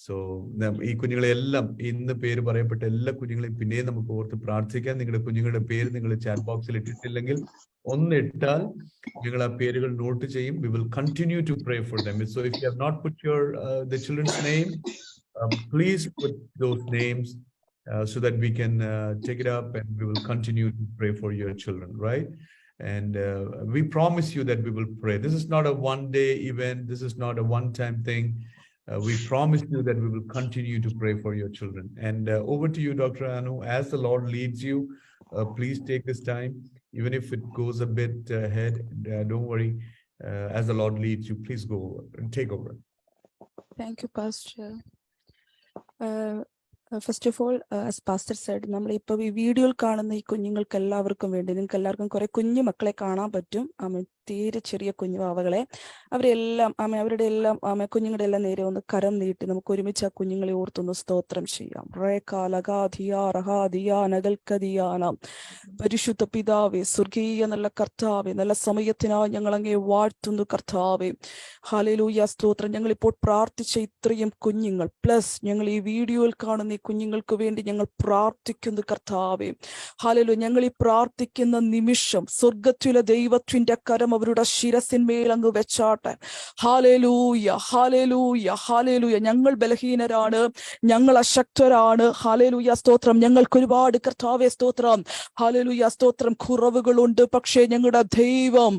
So ഈ കുഞ്ഞുങ്ങളെ എല്ലാം ഇന്ന് പേര് പറയപ്പെട്ട എല്ലാ കുഞ്ഞുങ്ങളെയും പിന്നെയും നമുക്ക് ഓർത്ത് പ്രാർത്ഥിക്കാം. നിങ്ങളുടെ കുഞ്ഞുങ്ങളുടെ പേര് നിങ്ങൾ ചാറ്റ് ബോക്സിൽ ഇട്ടിട്ടില്ലെങ്കിൽ ഒന്ന് ഇട്ടാൽ നിങ്ങൾ ആ പേരുകൾ നോട്ട് ചെയ്യും. We will continue to pray for them. So if you have not put the children's name, please put those names so that we can take it up and we will continue to pray for your children, right? And we promise you that we will pray. This is not a one-day event. This is not a one-time thing. We promise you that we will continue to pray for your children. And over to you, Dr. Anu. As the Lord leads you, please take this time. Even if it goes a bit ahead, don't worry. As the Lord leads you, please go and take over. Thank you, Pastor. First of all, as Pastor said, നമ്മൾ ഇപ്പോൾ ഈ വീഡിയോയിൽ കാണുന്ന ഈ കുഞ്ഞുങ്ങൾക്ക് എല്ലാവർക്കും വേണ്ടി, നിങ്ങൾക്ക് എല്ലാവർക്കും കുറെ കുഞ്ഞു മക്കളെ കാണാൻ പറ്റും. തീരെ ചെറിയ കുഞ്ഞു വാവകളെ അവരെല്ലാം അവരുടെ എല്ലാം കുഞ്ഞുങ്ങളുടെ എല്ലാം നേരെ ഒന്ന് കരം നീട്ടി നമുക്ക് ഒരുമിച്ച് ആ കുഞ്ഞുങ്ങളെ ഓർത്തൊന്ന് സ്തോത്രം ചെയ്യാം. പരിശുദ്ധ പിതാവേ, സ്വർഗീയ നല്ല കർത്താവേ, നല്ല സമയത്തിനായി ഞങ്ങൾ അങ്ങേ വാഴ്ത്തുന്നു കർത്താവേ. ഹല്ലേലൂയ, സ്തോത്രം. ഞങ്ങൾ ഇപ്പോൾ പ്രാർത്ഥിച്ച ഇത്രയും കുഞ്ഞുങ്ങൾ പ്ലസ് ഞങ്ങൾ ഈ വീഡിയോയിൽ കാണുന്ന ഈ കുഞ്ഞുങ്ങൾക്ക് വേണ്ടി ഞങ്ങൾ പ്രാർത്ഥിക്കുന്നു കർത്താവേ. ഹല്ലേലൂയ, ഞങ്ങൾ ഈ പ്രാർത്ഥിക്കുന്ന നിമിഷം സ്വർഗത്തിലെ ദൈവത്തിന്റെ കരം അവരുടെ ശിരസിന്മേൽ അങ്ങ് വെച്ചാട്ടെ. Hallelujah, hallelujah, hallelujah. ഞങ്ങൾ ബലഹീനരാണ്, ഞങ്ങൾ അശക്തരാണ്. ഹല്ലേലൂയ, സ്തോത്രം. ഞങ്ങൾക്ക് ഒരുപാട് കർത്താവേ സ്തോത്രം, ഹല്ലേലൂയ സ്തോത്രം, കുറവുകളുണ്ട്. പക്ഷേ ഞങ്ങളുടെ ദൈവം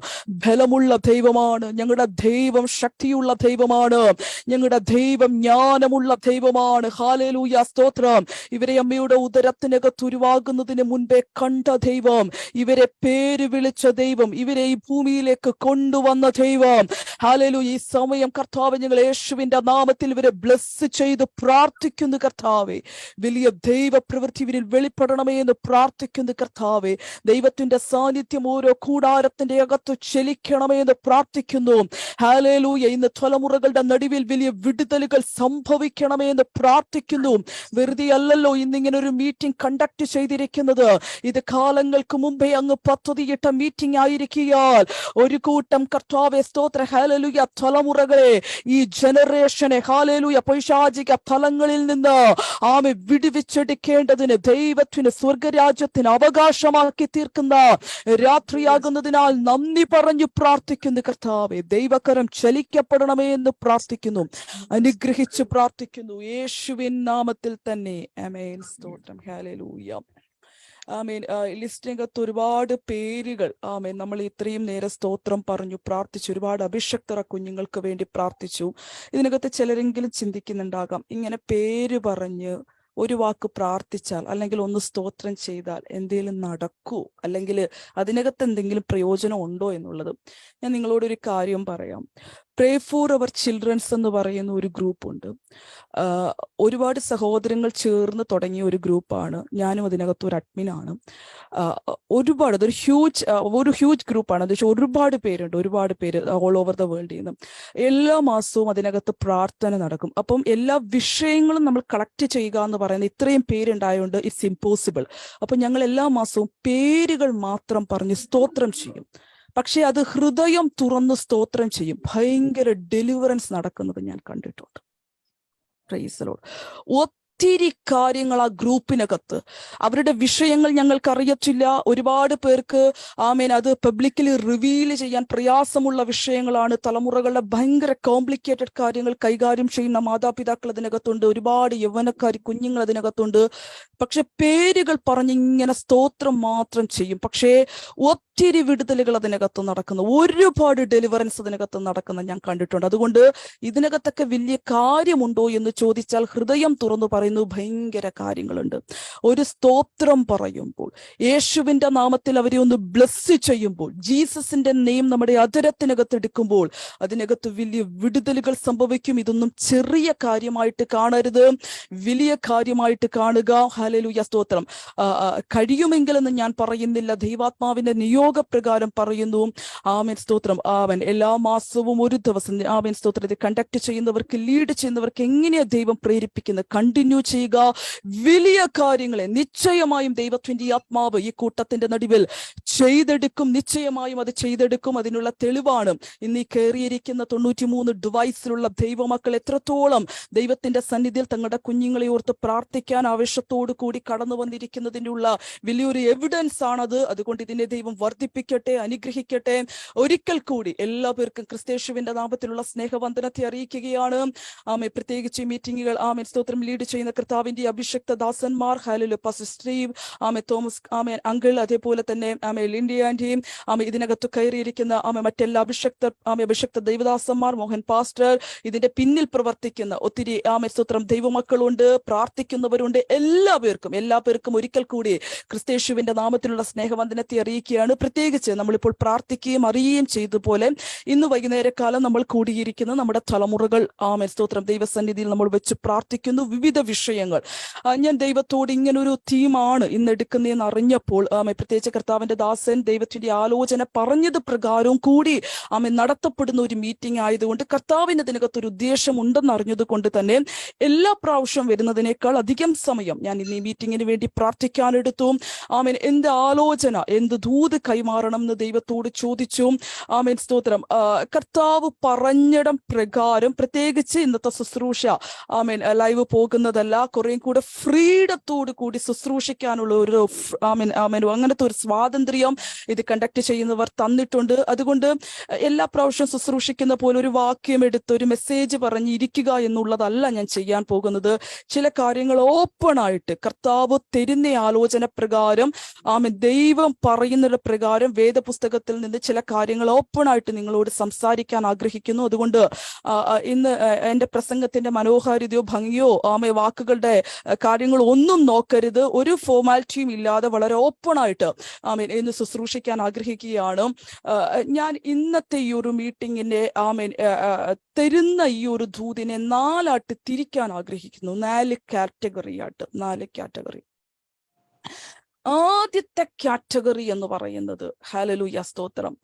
ബലമുള്ള ദൈവമാണ്, ഞങ്ങളുടെ ദൈവം ശക്തിയുള്ള ദൈവമാണ്, ഞങ്ങളുടെ ദൈവം ജ്ഞാനമുള്ള ദൈവമാണ്. ഹല്ലേലൂയ, സ്തോത്രം. ഇവരെ അമ്മയുടെ ഉദരത്തിനകത്ത് ഉരുവാകുന്നതിന് മുൻപേ കണ്ട ദൈവം, ഇവരെ പേര് വിളിച്ച ദൈവം, ഇവരെ ഈ ഭൂമിയിലേക്ക് കൊണ്ടുവന്ന ദൈവം. ഹല്ലേലൂയ, ഈ സമയം കർത്താവേ ഞങ്ങൾ യേശുവിന്റെ നാമത്തിൽ ഇവരെ ബ്ലെസ് ചെയ്ത് പ്രാർത്ഥിക്കുന്നു കർത്താവേ. വലിയ ദൈവ പ്രവൃത്തി ഇവരിൽ വെളിപ്പെടണമേ എന്ന് പ്രാർത്ഥിക്കുന്നു കർത്താവേ. ദൈവത്തിന്റെ സാന്നിധ്യം ഓരോ കൂടാരത്തിന്റെ അകത്ത് ചലിക്കണമേ എന്ന് പ്രാർത്ഥിക്കുന്നു. ഹല്ലേലൂയ, ഇന്ന് തലമുറകളുടെ നടുവിൽ വലിയ വിടുതലുകൾ സംഭവിക്കണമേ എന്ന് പ്രാർത്ഥിക്കുന്നു. വെറുതെ അല്ലല്ലോ ഇന്നിങ്ങനെ ഒരു മീറ്റിംഗ് കണ്ടക്ട് ചെയ്തിരിക്കുന്നത്, ഇത് കാലങ്ങൾക്ക് മുമ്പേ അങ്ങ് പദ്ധതിയിട്ട മീറ്റിംഗ് ആയിരിക്കുകയാൽ ഒരു കൂട്ടം കർത്താവേ സ്തോത്ര ഹല്ലേലൂയ തലമുറകളെ, ഈ ജനറേഷനെ ഹല്ലേലൂയ പൈശാചിക തലങ്ങളിൽ നിന്ന് വിടുവിച്ചെടുക്കേണ്ടതിന് ദൈവത്തിന് സ്വർഗരാജ്യത്തിന് അവകാശമാക്കി തീർക്കുന്ന രാത്രിയാകുന്നതിനാൽ നന്ദി പറഞ്ഞു പ്രാർത്ഥിക്കുന്നു കർത്താവേ. ദൈവകരം ചലിക്കപ്പെടണമേ എന്ന് പ്രാർത്ഥിക്കുന്നു, അനുഗ്രഹിച്ച് പ്രാർത്ഥിക്കുന്നു യേശുവിൻ നാമത്തിൽ തന്നെ. ആമേൻ, സ്തോത്രം, ഹല്ലേലൂയ. ആമേൻ. ലിസ്റ്റിനകത്ത് ഒരുപാട് പേരുകൾ നമ്മൾ ഇത്രയും നേരം സ്തോത്രം പറഞ്ഞു പ്രാർത്ഥിച്ചു. ഒരുപാട് അഭിഷക്തര കുഞ്ഞുങ്ങൾക്ക് വേണ്ടി പ്രാർത്ഥിച്ചു. ഇതിനകത്ത് ചിലരെങ്കിലും ചിന്തിക്കുന്നുണ്ടാകാം, ഇങ്ങനെ പേര് പറഞ്ഞ് ഒരു വാക്ക് പ്രാർത്ഥിച്ചാൽ അല്ലെങ്കിൽ ഒന്ന് സ്തോത്രം ചെയ്താൽ എന്തെങ്കിലും നടക്കൂ, അല്ലെങ്കിൽ അതിനകത്ത് എന്തെങ്കിലും പ്രയോജനം ഉണ്ടോ എന്നുള്ളത്. ഞാൻ നിങ്ങളോടൊരു കാര്യം പറയാം. പ്രേ ഫോർ അവർ ചിൽഡ്രൻസ് എന്ന് പറയുന്ന ഒരു ഗ്രൂപ്പുണ്ട്. ഒരുപാട് സഹോദരങ്ങൾ ചേർന്ന് തുടങ്ങിയ ഒരു ഗ്രൂപ്പാണ്. ഞാനും അതിനകത്ത് ഒരു അഡ്മിനാണ്. ഒരുപാട് അതൊരു ഹ്യൂജ് ഗ്രൂപ്പാണ്. അത് ഒരുപാട് പേരുണ്ട്, ഒരുപാട് പേര് ഓൾ ഓവർ ദ വേൾഡിൽ നിന്ന്. എല്ലാ മാസവും അതിനകത്ത് പ്രാർത്ഥന നടക്കും. അപ്പം എല്ലാ വിഷയങ്ങളും നമ്മൾ കളക്ട് ചെയ്യുക എന്ന് പറയുന്നത് ഇത്രയും പേരുണ്ടായതുകൊണ്ട് ഇറ്റ്സ് ഇമ്പോസിബിൾ. അപ്പം ഞങ്ങൾ എല്ലാ മാസവും പേരുകൾ മാത്രം പറഞ്ഞ് സ്തോത്രം ചെയ്യും. പക്ഷെ അത് ഹൃദയം തുറന്ന് സ്തോത്രം ചെയ്യും. ഭയങ്കര ഡെലിവറൻസ് നടക്കുന്നത് ഞാൻ കണ്ടിട്ടുണ്ട്. Praise the Lord. ഒത്തിരി കാര്യങ്ങൾ ആ ഗ്രൂപ്പിനകത്ത്, അവരുടെ വിഷയങ്ങൾ ഞങ്ങൾക്ക് അറിയത്തില്ല. ഒരുപാട് പേർക്ക് അത് പബ്ലിക്കലി റിവീൽ ചെയ്യാൻ പ്രയാസമുള്ള വിഷയങ്ങളാണ്. തലമുറകളുടെ ഭയങ്കര കോംപ്ലിക്കേറ്റഡ് കാര്യങ്ങൾ കൈകാര്യം ചെയ്യുന്ന മാതാപിതാക്കൾ അതിനകത്തുണ്ട്, ഒരുപാട് യൗവനക്കാരി കുഞ്ഞുങ്ങൾ അതിനകത്തുണ്ട്. പക്ഷെ പേരുകൾ പറഞ്ഞിങ്ങനെ സ്തോത്രം മാത്രം ചെയ്യും. പക്ഷേ ഒത്തിരി വിടുതലുകൾ അതിനകത്ത് നടക്കുന്നു, ഒരുപാട് ഡെലിവറൻസ് അതിനകത്ത് നടക്കുന്ന ഞാൻ കണ്ടിട്ടുണ്ട്. അതുകൊണ്ട് ഇതിനകത്തൊക്കെ വലിയ കാര്യമുണ്ടോ എന്ന് ചോദിച്ചാൽ ഹൃദയം തുറന്നു പറയുന്നു, ഭയങ്കര കാര്യങ്ങളുണ്ട്. ഒരു സ്തോത്രം പറയുമ്പോൾ, യേശുവിന്റെ നാമത്തിൽ അവരെ ഒന്ന് ബ്ലെസ് ചെയ്യുമ്പോൾ, ജീസസിന്റെ നെയിം നമ്മുടെ അതരത്തിനകത്ത് എടുക്കുമ്പോൾ അതിനകത്ത് വലിയ വിടുതലുകൾ സംഭവിക്കും. ഇതൊന്നും ചെറിയ കാര്യമായിട്ട് കാണരുത്, വലിയ കാര്യമായിട്ട് കാണുക. ഹല്ലേലൂയ, സ്തോത്രം. കഴിയുമെങ്കിലെന്ന് ഞാൻ പറയുന്നില്ല, ദൈവാത്മാവിന്റെ നിയോഗപ്രകാരം പറയുന്നു. ആമേൻ, സ്തോത്രം. എല്ലാ മാസവും ഒരു ദിവസം ആമേൻ, സ്തോത്രം, ഇത് കണ്ടക്ട് ചെയ്യുന്നവർക്ക്, ലീഡ് ചെയ്യുന്നവർക്ക് എങ്ങനെയാ ദൈവം പ്രേരിപ്പിക്കുന്നത്, കണ്ടിന്യൂ കണ്ടിന്യൂ ചെയ്യുക. വലിയ കാര്യങ്ങളെ നിശ്ചയമായും ദൈവത്തിന്റെ ആത്മാവ് ഈ കൂട്ടത്തിന്റെ നടുവിൽ ചെയ്തെടുക്കും. നിശ്ചയമായും അത് ചെയ്തെടുക്കും. അതിനുള്ള തെളിവാണ് ഇന്ന് ഈ കയറിയിരിക്കുന്ന 93 ഡിവൈസിലുള്ള ദൈവമക്കൾ എത്രത്തോളം ദൈവത്തിന്റെ സന്നിധിയിൽ തങ്ങളുടെ കുഞ്ഞുങ്ങളെ ഓർത്ത് പ്രാർത്ഥിക്കാൻ ആവേശത്തോടു കൂടി കടന്നു വന്നിരിക്കുന്നതിൻ്റെ ഉള്ള വലിയൊരു എവിഡൻസ് ആണത്. അതുകൊണ്ട് ഇതിനെ ദൈവം വർദ്ധിപ്പിക്കട്ടെ, അനുഗ്രഹിക്കട്ടെ. ഒരിക്കൽ കൂടി എല്ലാ പേർക്കും ക്രിസ്തേശുവിന്റെ നാമത്തിലുള്ള സ്നേഹവന്ദനത്തെ അറിയിക്കുകയാണ്. പ്രത്യേകിച്ച് മീറ്റിംഗുകൾ സ്തോത്രം ലീഡ് ചെയ്യുന്ന കർത്താവിന്റെ അഭിഷക്ത ദാസന്മാർ, hallelujah, pastor Steve, Thomas, uncle, അതേപോലെ തന്നെ ലിൻഡി ആന്റിയും, ഇതിനകത്ത് കയറിയിരിക്കുന്ന മറ്റെല്ലാ അഭിഷക്ത ദൈവദാസന്മാർ, മോഹൻ പാസ്റ്റർ, ഇതിന്റെ പിന്നിൽ പ്രവർത്തിക്കുന്ന ഒത്തിരി സ്തോത്രം ദൈവമക്കളുണ്ട്, പ്രാർത്ഥിക്കുന്നവരുണ്ട്. എല്ലാ പേർക്കും ഒരിക്കൽ കൂടി ക്രിസ്തേശുവിന്റെ നാമത്തിലുള്ള സ്നേഹവന്ദനത്തെ അറിയിക്കുകയാണ്. പ്രത്യേകിച്ച് നമ്മളിപ്പോൾ പ്രാർത്ഥിക്കുകയും അറിയുകയും ചെയ്തതുപോലെ ഇന്ന് വൈകുന്നേരക്കാലം നമ്മൾ കൂടിയിരിക്കുന്ന നമ്മുടെ തലമുറകൾ സ്തോത്രം ദൈവസന്നിധിയിൽ നമ്മൾ വെച്ച് പ്രാർത്ഥിക്കുന്നു. വിവിധ വിഷയങ്ങൾ. ഞാൻ ദൈവത്തോട് ഇങ്ങനൊരു തീമാണ് ഇന്ന് എടുക്കുന്നതെന്ന് അറിഞ്ഞപ്പോൾ പ്രത്യേകിച്ച് കർത്താവിന്റെ ദാസൻ ദൈവത്തിന്റെ ആലോചന പറഞ്ഞത് പ്രകാരവും കൂടി നടത്തപ്പെടുന്ന ഒരു മീറ്റിംഗ് ആയതുകൊണ്ട് കർത്താവിന് അതിനകത്തൊരു ഉദ്ദേശം ഉണ്ടെന്ന് അറിഞ്ഞത് കൊണ്ട് തന്നെ എല്ലാ പ്രാവശ്യം വരുന്നതിനേക്കാൾ അധികം സമയം ഞാൻ ഇന്ന് ഈ മീറ്റിങ്ങിന് വേണ്ടി പ്രാർത്ഥിക്കാനെടുത്തു. എന്റെ ആലോചന, എന്ത് ദൂത് കൈമാറണം എന്ന് ദൈവത്തോട് ചോദിച്ചു. സ്തോത്രം. കർത്താവ് പറഞ്ഞിടം പ്രകാരം, പ്രത്യേകിച്ച് ഇന്നത്തെ ശുശ്രൂഷ ലൈവ് പോകുന്നതല്ല, കുറേ കൂടെ ഫ്രീഡത്തോട് കൂടി ശുശ്രൂഷിക്കാനുള്ള ഒരു അങ്ങനത്തെ ഒരു സ്വാതന്ത്ര്യം ഇത് കണ്ടക്ട് ചെയ്യുന്നവർ തന്നിട്ടുണ്ട്. അതുകൊണ്ട് എല്ലാ പ്രാവശ്യം ശുശ്രൂഷിക്കുന്ന പോലെ ഒരു വാക്യം എടുത്ത് ഒരു മെസ്സേജ് പറഞ്ഞ് ഇരിക്കുക എന്നുള്ളതല്ല ഞാൻ ചെയ്യാൻ പോകുന്നത്. ചില കാര്യങ്ങൾ ഓപ്പൺ ആയിട്ട് കർത്താവ് തരുന്ന ആലോചന പ്രകാരം ദൈവം പറയുന്നത് പ്രകാരം വേദപുസ്തകത്തിൽ നിന്ന് ചില കാര്യങ്ങൾ ഓപ്പൺ ആയിട്ട് നിങ്ങളോട് സംസാരിക്കാൻ ആഗ്രഹിക്കുന്നു. അതുകൊണ്ട് ഇന്ന് എന്റെ പ്രസംഗത്തിന്റെ മനോഹാരിതയോ ഭംഗിയോ വാക്കുകളുടെ കാര്യങ്ങൾ ഒന്നും നോക്കരുത്. ഒരു ഫോർമാലിറ്റിയും ഇല്ലാതെ വളരെ ഓപ്പൺ ആയിട്ട് ഇന്ന് ശുശ്രൂഷിക്കാൻ ആഗ്രഹിക്കുകയാണ്. ഞാൻ ഇന്നത്തെ ഈ ഒരു മീറ്റിങ്ങിന്റെ തരുന്ന ഈ ഒരു ദൂതിനെ 4 ആയിട്ട് തിരിക്കാൻ ആഗ്രഹിക്കുന്നു. 4 കാറ്റഗറി. ആദ്യത്തെ കാറ്റഗറി എന്ന് പറയുന്നത്, ഹല്ലേലൂയ, സ്തോത്രം,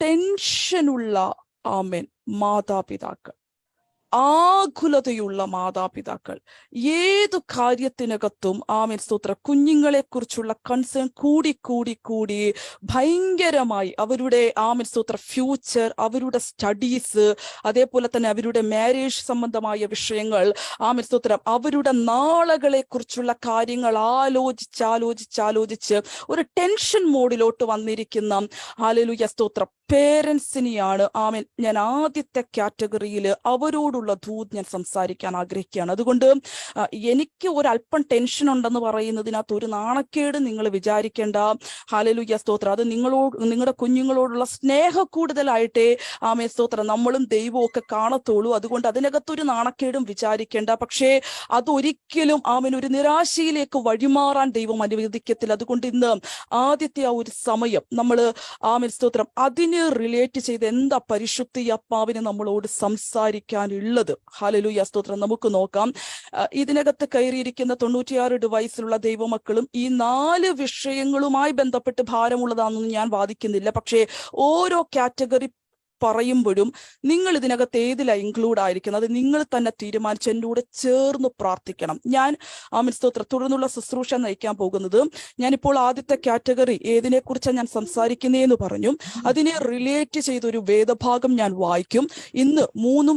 ടെൻഷനുള്ള മാതാപിതാക്കൾ, ആകുലതയുള്ള മാതാപിതാക്കൾ. ഏതു കാര്യത്തിനകത്തും സ്തോത്രം കുഞ്ഞുങ്ങളെ കുറിച്ചുള്ള കൺസേൺ കൂടി ഭയങ്കരമായി അവരുടെ സ്തോത്ര ഫ്യൂച്ചർ, അവരുടെ സ്റ്റഡീസ്, അതേപോലെ തന്നെ അവരുടെ മാരേജ് സംബന്ധമായ വിഷയങ്ങൾ, സ്തോത്രം അവരുടെ നാളുകളെ കുറിച്ചുള്ള കാര്യങ്ങൾ ആലോചിച്ച് ഒരു ടെൻഷൻ മോഡിലോട്ട് വന്നിരിക്കുന്ന ഹല്ലേലൂയ സ്തോത്രം പേരൻസിനെയാണ് ഞാൻ ആദ്യത്തെ കാറ്റഗറിയിൽ അവരോടുള്ള ദൂത് ഞാൻ സംസാരിക്കാൻ ആഗ്രഹിക്കുകയാണ്. അതുകൊണ്ട് എനിക്ക് ഒരല്പം ടെൻഷൻ ഉണ്ടെന്ന് പറയുന്നതിനകത്ത് ഒരു നാണക്കേട് നിങ്ങൾ വിചാരിക്കേണ്ട. ഹല്ലേലൂയ സ്തോത്രം. അത് നിങ്ങളുടെ കുഞ്ഞുങ്ങളോടുള്ള സ്നേഹ കൂടുതലായിട്ടേ സ്തോത്രം നമ്മളും ദൈവവും ഒക്കെ കാണത്തുള്ളൂ. അതുകൊണ്ട് അതിനകത്തൊരു നാണക്കേടും വിചാരിക്കേണ്ട. പക്ഷേ അതൊരിക്കലും ഒരു നിരാശയിലേക്ക് വഴിമാറാൻ ദൈവം അനുവദിക്കത്തില്ല. അതുകൊണ്ട് ഇന്ന് ആദ്യത്തെ ആ ഒരു സമയം നമ്മൾ സ്തോത്രം അതിന് റിലേറ്റ് ചെയ്ത് എന്താ പരിശുദ്ധ ആത്മാവിന് നമ്മളോട് സംസാരിക്കാനുള്ളത്. ഹല്ലേലൂയ സ്തോത്രം. നമുക്ക് നോക്കാം. ഇതിനകത്ത് കയറിയിരിക്കുന്ന 96 ഡിവൈസിലുള്ള ദൈവമക്കളും ഈ 4 വിഷയങ്ങളുമായി ബന്ധപ്പെട്ട് ഭാരമുള്ളതാണെന്ന് ഞാൻ വാദിക്കുന്നില്ല. പക്ഷേ ഓരോ കാറ്റഗറി പറയുമ്പോഴും നിങ്ങൾ ഇതിനകത്ത് ഏതിലാണ് ഇൻക്ലൂഡ് ആയിരിക്കുന്നത് നിങ്ങൾ തന്നെ തീരുമാനിച്ച് എൻ്റെ കൂടെ ചേർന്ന് പ്രാർത്ഥിക്കണം. ഞാൻ സ്തോത്രം തുടർന്നുള്ള ശുശ്രൂഷ നയിക്കാൻ പോകുന്നത്, ഞാനിപ്പോൾ ആദ്യത്തെ കാറ്റഗറി ഏതിനെ കുറിച്ചാണ് ഞാൻ സംസാരിക്കുന്നതെന്ന് പറഞ്ഞു. അതിനെ റിലേറ്റ് ചെയ്തൊരു വേദഭാഗം ഞാൻ വായിക്കും. ഇന്ന് 3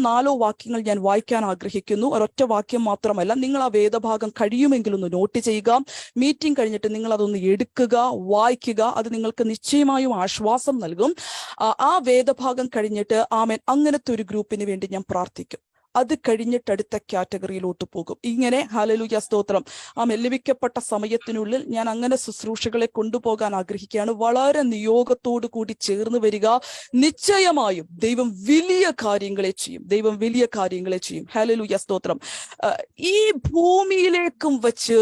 4 വാക്യങ്ങൾ ഞാൻ വായിക്കാൻ ആഗ്രഹിക്കുന്നു. ഒരൊറ്റ വാക്യം മാത്രമല്ല, നിങ്ങൾ ആ വേദഭാഗം കഴിയുമെങ്കിൽ ഒന്ന് നോട്ട് ചെയ്യുക. മീറ്റിംഗ് കഴിഞ്ഞിട്ട് നിങ്ങൾ അതൊന്ന് എടുക്കുക, വായിക്കുക. അത് നിങ്ങൾക്ക് നിശ്ചയമായും ആശ്വാസം നൽകും. ആ വേദഭാഗം കഴിഞ്ഞിട്ട് അങ്ങനത്തെ ഒരു ഗ്രൂപ്പിന് വേണ്ടി ഞാൻ പ്രാർത്ഥിക്കും. അത് കഴിഞ്ഞിട്ട് അടുത്ത കാറ്റഗറിയിലോട്ട് പോകും. ഇങ്ങനെ ഹല്ലേലൂയ സ്തോത്രം ലഭിക്കപ്പെട്ട സമയത്തിനുള്ളിൽ ഞാൻ അങ്ങനെ ശുശ്രൂഷകളെ കൊണ്ടുപോകാൻ ആഗ്രഹിക്കുകയാണ്. വളരെ നിയോഗത്തോടു കൂടി ചേർന്ന് വരിക. നിശ്ചയമായും ദൈവം വലിയ കാര്യങ്ങളെ ചെയ്യും. ഹല്ലേലൂയ സ്തോത്രം. ഈ ഭൂമിയിലേക്കും വെച്ച്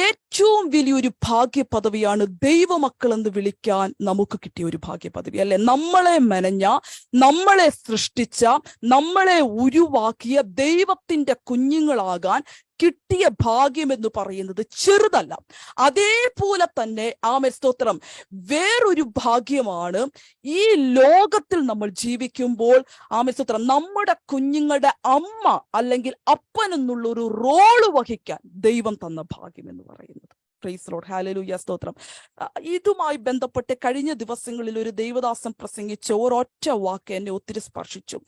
ഏറ്റവും വലിയൊരു ഭാഗ്യ പദവിയാണ് ദൈവമക്കൾ എന്ന് വിളിക്കാൻ നമുക്ക് കിട്ടിയ ഒരു ഭാഗ്യ പദവി, അല്ലെ? നമ്മളെ മെനഞ്ഞ, നമ്മളെ സൃഷ്ടിച്ച, നമ്മളെ ഉരുവാക്കി ഉണ്ടാക്കിയ ദൈവത്തിന്റെ കുഞ്ഞുങ്ങളാകാൻ കിട്ടിയ ഭാഗ്യം എന്ന് പറയുന്നത് ചെറുതല്ല. അതേപോലെ തന്നെ സ്തോത്രം വേറൊരു ഭാഗ്യമാണ് ഈ ലോകത്തിൽ നമ്മൾ ജീവിക്കുമ്പോൾ സ്തോത്രം നമ്മുടെ കുഞ്ഞുങ്ങളുടെ അമ്മ അല്ലെങ്കിൽ അപ്പൻ എന്നുള്ള ഒരു റോള് വഹിക്കാൻ ദൈവം തന്ന ഭാഗ്യം എന്ന് പറയുന്നത്. പ്രൈസ് ലോർഡ്, ഹല്ലേലൂയ, സ്തോത്രം. ഇതുമായി ബന്ധപ്പെട്ട് കഴിഞ്ഞ ദിവസങ്ങളിൽ ഒരു ദൈവദാസൻ പ്രസംഗിച്ച ഒരൊറ്റ വാക്ക് എന്നെ ഒത്തിരി സ്പർശിച്ചു.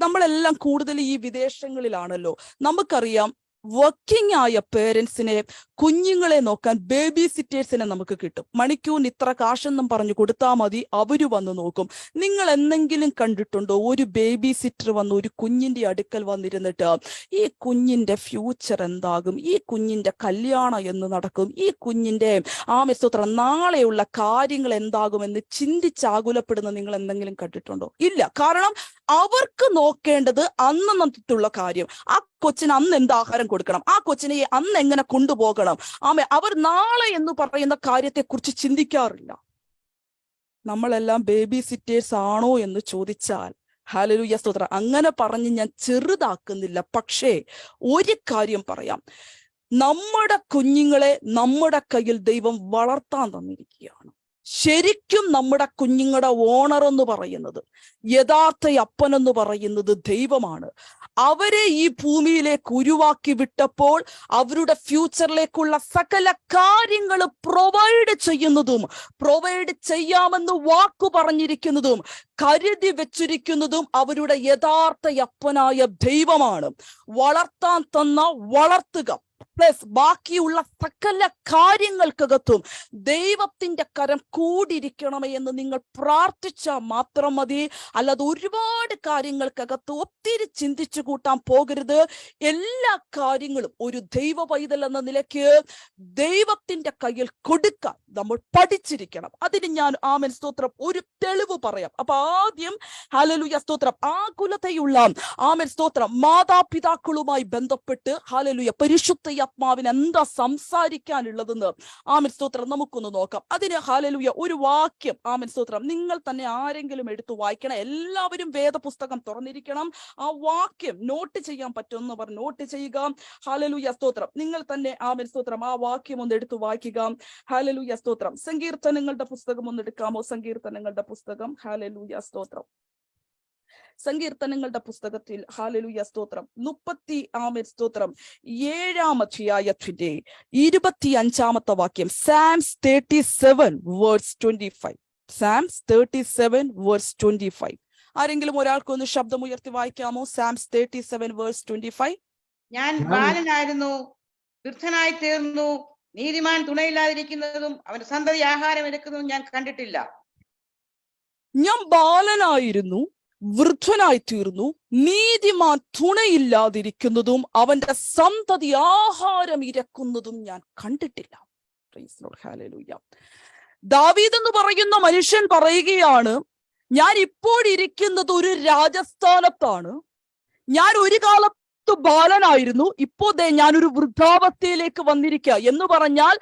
നമ്മളെല്ലാം കൂടുതൽ ഈ വിദേശങ്ങളിലാണല്ലോ. നമുക്കറിയാം വർക്കിംഗ് ആയ പേരൻസിനെ, കുഞ്ഞുങ്ങളെ നോക്കാൻ ബേബി സിറ്റേഴ്സിനെ നമുക്ക് കിട്ടും. മണിക്കൂറിന് ഇത്ര കാശെന്നും പറഞ്ഞു കൊടുത്താൽ മതി, അവര് വന്ന് നോക്കും. നിങ്ങൾ എന്തെങ്കിലും കണ്ടിട്ടുണ്ടോ ഒരു ബേബി സിറ്റർ വന്ന് ഒരു കുഞ്ഞിന്റെ അടുക്കൽ വന്നിരുന്നിട്ട് ഈ കുഞ്ഞിന്റെ ഫ്യൂച്ചർ എന്താകും, ഈ കുഞ്ഞിന്റെ കല്യാണം എന്ന് നടക്കും, ഈ കുഞ്ഞിന്റെ സ്തോത്രം നാളെയുള്ള കാര്യങ്ങൾ എന്താകുമെന്ന് ചിന്തിച്ചാകുലപ്പെടുന്ന നിങ്ങൾ എന്തെങ്കിലും കണ്ടിട്ടുണ്ടോ? ഇല്ല. കാരണം അവർക്ക് നോക്കേണ്ടത് അന്നത്തുള്ള കാര്യം. ആ കൊച്ചിന് അന്ന് എന്ത് ആഹാരം കൊടുക്കണം, ആ കൊച്ചിനെ അന്ന് എങ്ങനെ കൊണ്ടുപോകണം. അവർ നാളെ എന്ന് പറയുന്ന കാര്യത്തെ കുറിച്ച് ചിന്തിക്കാറില്ല. നമ്മളെല്ലാം ബേബി സിറ്റേഴ്സ് ആണോ എന്ന് ചോദിച്ചാൽ ഹല്ലേലൂയ, സ്തോത്രം, അങ്ങനെ പറഞ്ഞ് ഞാൻ ചെറുതാക്കുന്നില്ല. പക്ഷേ ഒരു കാര്യം പറയാം, നമ്മുടെ കുഞ്ഞുങ്ങളെ നമ്മുടെ കയ്യിൽ ദൈവം വളർത്താൻ തന്നിരിക്കുകയാണ്. ശരിക്കും നമ്മുടെ കുഞ്ഞുങ്ങളുടെ ഓണർ എന്ന് പറയുന്നത്, യഥാർത്ഥ അപ്പനെന്ന് പറയുന്നത് ദൈവമാണ്. അവരെ ഈ ഭൂമിയിലേക്ക് ഉരുവാക്കി വിട്ടപ്പോൾ അവരുടെ ഫ്യൂച്ചറിലേക്കുള്ള സകല കാര്യങ്ങൾ പ്രൊവൈഡ് ചെയ്യുന്നതും, പ്രൊവൈഡ് ചെയ്യാമെന്ന് വാക്കു പറഞ്ഞിരിക്കുന്നതും, കരുതി വെച്ചിരിക്കുന്നതും അവരുടെ യഥാർത്ഥ അപ്പനായ ദൈവമാണ്. വളർത്താൻ തന്ന വളർത്തുക പ്ലസ് ബാക്കിയുള്ള സകല കാര്യങ്ങൾക്കകത്തും ദൈവത്തിന്റെ കരം കൂടിയിരിക്കണമേ എന്ന് നിങ്ങൾ പ്രാർത്ഥിച്ചാൽ മാത്രം മതി. അല്ലാതെ ഒരുപാട് കാര്യങ്ങൾക്കകത്ത് ഒത്തിരി ചിന്തിച്ചു കൂട്ടാൻ പോകരുത്. എല്ലാ കാര്യങ്ങളും ഒരു ദൈവ പൈതൽ എന്ന നിലയ്ക്ക് ദൈവത്തിന്റെ കയ്യിൽ കൊടുക്കാൻ നമ്മൾ പഠിച്ചിരിക്കണം. അതിന് ഞാൻ സ്തോത്രം ഒരു തെളിവ് പറയാം. അപ്പൊ ആദ്യം ഹല്ലേലൂയ, സ്തോത്രം, ആകുലതയുള്ള സ്തോത്രം മാതാപിതാക്കളുമായി ബന്ധപ്പെട്ട് ഹല്ലേലൂയ പരിശുദ്ധ ആത്മാവിന് എന്താ സംസാരിക്കാനുള്ളതെന്ന് സ്തോത്രം നമുക്കൊന്ന് നോക്കാം. അതിന് ഹല്ലേലൂയ ഒരു വാക്യം സ്തോത്രം നിങ്ങൾ തന്നെ ആരെങ്കിലും എടുത്തു വായിക്കണം. എല്ലാവരും വേദപുസ്തകം തുറന്നിരിക്കണം. ആ വാക്യം നോട്ട് ചെയ്യാൻ പറ്റുന്നവർ നോട്ട് ചെയ്യുക. ഹല്ലേലൂയ, സ്തോത്രം, നിങ്ങൾ തന്നെ സ്തോത്രം ആ വാക്യം ഒന്ന് എടുത്തു വായിക്കുക. ഹല്ലേലൂയ, സ്തോത്രം. സങ്കീർത്തനങ്ങളുടെ പുസ്തകം ഒന്ന് എടുക്കാമോ? സങ്കീർത്തനങ്ങളുടെ പുസ്തകം. ഹല്ലേലൂയ, സ്തോത്രം. സങ്കീർത്തനങ്ങളുടെ പുസ്തകത്തിൽ ഹല്ലേലൂയ, സ്തോത്രം 30 7-ാം അധ്യായത്തിന്റെ 25-ാമത്തെ വാക്യം. Psalms 37:25. Psalms 37:25. ആരെങ്കിലും ഒരാൾക്കൊന്ന് ശബ്ദമുയർത്തി വായിക്കാമോ? Psalms 37:25. ഞാൻ ബാലനായിരുന്നു, വൃദ്ധനായി തീർന്നു, നീതിമാൻ തുണയില്ലാതിരിക്കുന്നതും അവന്റെ സന്തതി ആഹാരം എടുക്കുന്നതും ഞാൻ കണ്ടിട്ടില്ല. ഞാൻ ബാലനായിരുന്നു, വൃദ്ധനായി തീർന്നു, നീതിമാൻ തുണയില്ലാതിരിക്കുന്നതും അവന്റെ സന്തതി ആഹാരം ഇരക്കുന്നതും ഞാൻ കണ്ടിട്ടില്ല. Praise Lord, hallelujah. ദാവീദ് എന്ന് പറയുന്ന മനുഷ്യൻ പറയുകയാണ്, ഞാൻ ഇപ്പോൾ ഇരിക്കുന്നത് ഒരു രാജസ്ഥാനത്താണ്. ഞാൻ ഒരു കാലത്ത് ബാലനായിരുന്നു, ഇപ്പോ ഞാനൊരു വൃദ്ധാവസ്ഥയിലേക്ക് വന്നിരിക്കുക എന്ന് പറഞ്ഞാൽ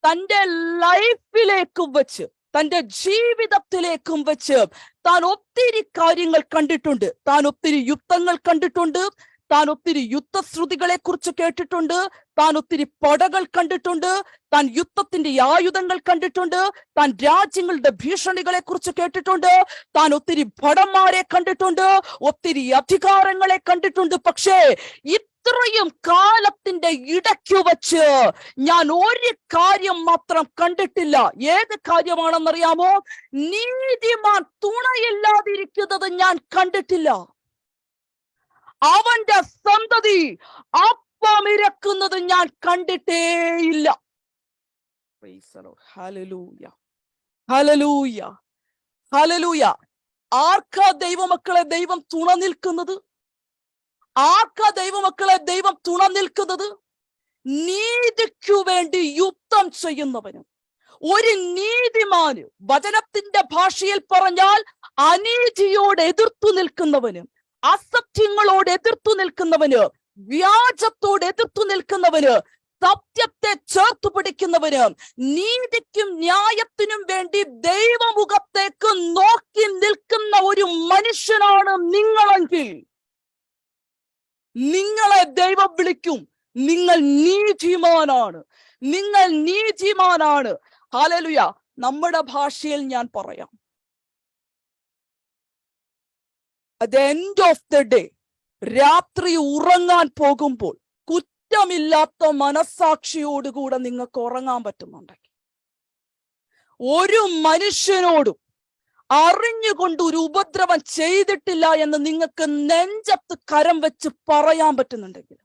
തന്റെ ലൈഫിലേക്കും വെച്ച്, തന്റെ ജീവിതത്തിലേക്കും വെച്ച് താൻ ഒത്തിരി കാര്യങ്ങൾ കണ്ടിട്ടുണ്ട്. താൻ ഒത്തിരി യുദ്ധങ്ങൾ കണ്ടിട്ടുണ്ട്. താൻ ഒത്തിരി യുദ്ധശ്രുതികളെ കുറിച്ച് കേട്ടിട്ടുണ്ട്. താൻ ഒത്തിരി പടകൾ കണ്ടിട്ടുണ്ട്. താൻ യുദ്ധത്തിന്റെ ആയുധങ്ങൾ കണ്ടിട്ടുണ്ട്. താൻ രാജ്യങ്ങളുടെ ഭീഷണികളെ കുറിച്ച് കേട്ടിട്ടുണ്ട്. താൻ ഒത്തിരി ഭടന്മാരെ കണ്ടിട്ടുണ്ട്. ഒത്തിരി അധികാരങ്ങളെ കണ്ടിട്ടുണ്ട്. പക്ഷേ ഇത്രയും കാലത്തിന്റെ ഇടയ്ക്കു വച്ച് ഞാൻ ഒരു കാര്യം മാത്രം കണ്ടിട്ടില്ല. ഏത് കാര്യമാണെന്നറിയാമോ? നീതിമാൻ തുണയില്ലാതിരിക്കുന്നത് ഞാൻ കണ്ടിട്ടില്ല. അവന്റെ സന്തതി അപ്പമിരക്കുന്നത് ഞാൻ കണ്ടിട്ടേയില്ല. Hallelujah, hallelujah, hallelujah. ആർക്കാ ദൈവമക്കളെ ദൈവം തുണ നിൽക്കുന്നത്? ആർക്കാ ദൈവമക്കളെ ദൈവം തുണ നിൽക്കുന്നത്? നീതിക്കു വേണ്ടി യുദ്ധം ചെയ്യുന്നവനും, ഒരു നീതിമാന്, വചനത്തിന്റെ ഭാഷയിൽ പറഞ്ഞാൽ അനീതിയോട് എതിർത്തു നിൽക്കുന്നവനും, അസത്യങ്ങളോട് എതിർത്തു നിൽക്കുന്നവന്, വ്യാജത്തോട് എതിർത്തു നിൽക്കുന്നവന്, സത്യത്തെ ചേർത്തു പിടിക്കുന്നവന്, നീതിക്കും ന്യായത്തിനും വേണ്ടി ദൈവമുഖത്തേക്ക് നോക്കി നിൽക്കുന്ന ഒരു മനുഷ്യനാണ് നിങ്ങളെങ്കിൽ നിങ്ങളെ ദൈവം വിളിക്കും, നിങ്ങൾ നീതിമാനാണ്, നിങ്ങൾ നീതിമാനാണ്. ഹല്ലേലൂയ. നമ്മുടെ ഭാഷയിൽ ഞാൻ പറയാം, at the end of the day, രാത്രി ഉറങ്ങാൻ പോകുമ്പോൾ കുറ്റമില്ലാത്ത മനസ്സാക്ഷിയോടുകൂടെ നിങ്ങൾക്ക് ഉറങ്ങാൻ പറ്റുന്നുണ്ടെങ്കിൽ, ഒരു മനുഷ്യനോടും അറിഞ്ഞുകൊണ്ട് ഒരു ഉപദ്രവം ചെയ്തിട്ടില്ല എന്ന് നിങ്ങൾക്ക് നെഞ്ചത്ത് കരം വെച്ച് പറയാൻ പറ്റുന്നുണ്ടെങ്കിൽ,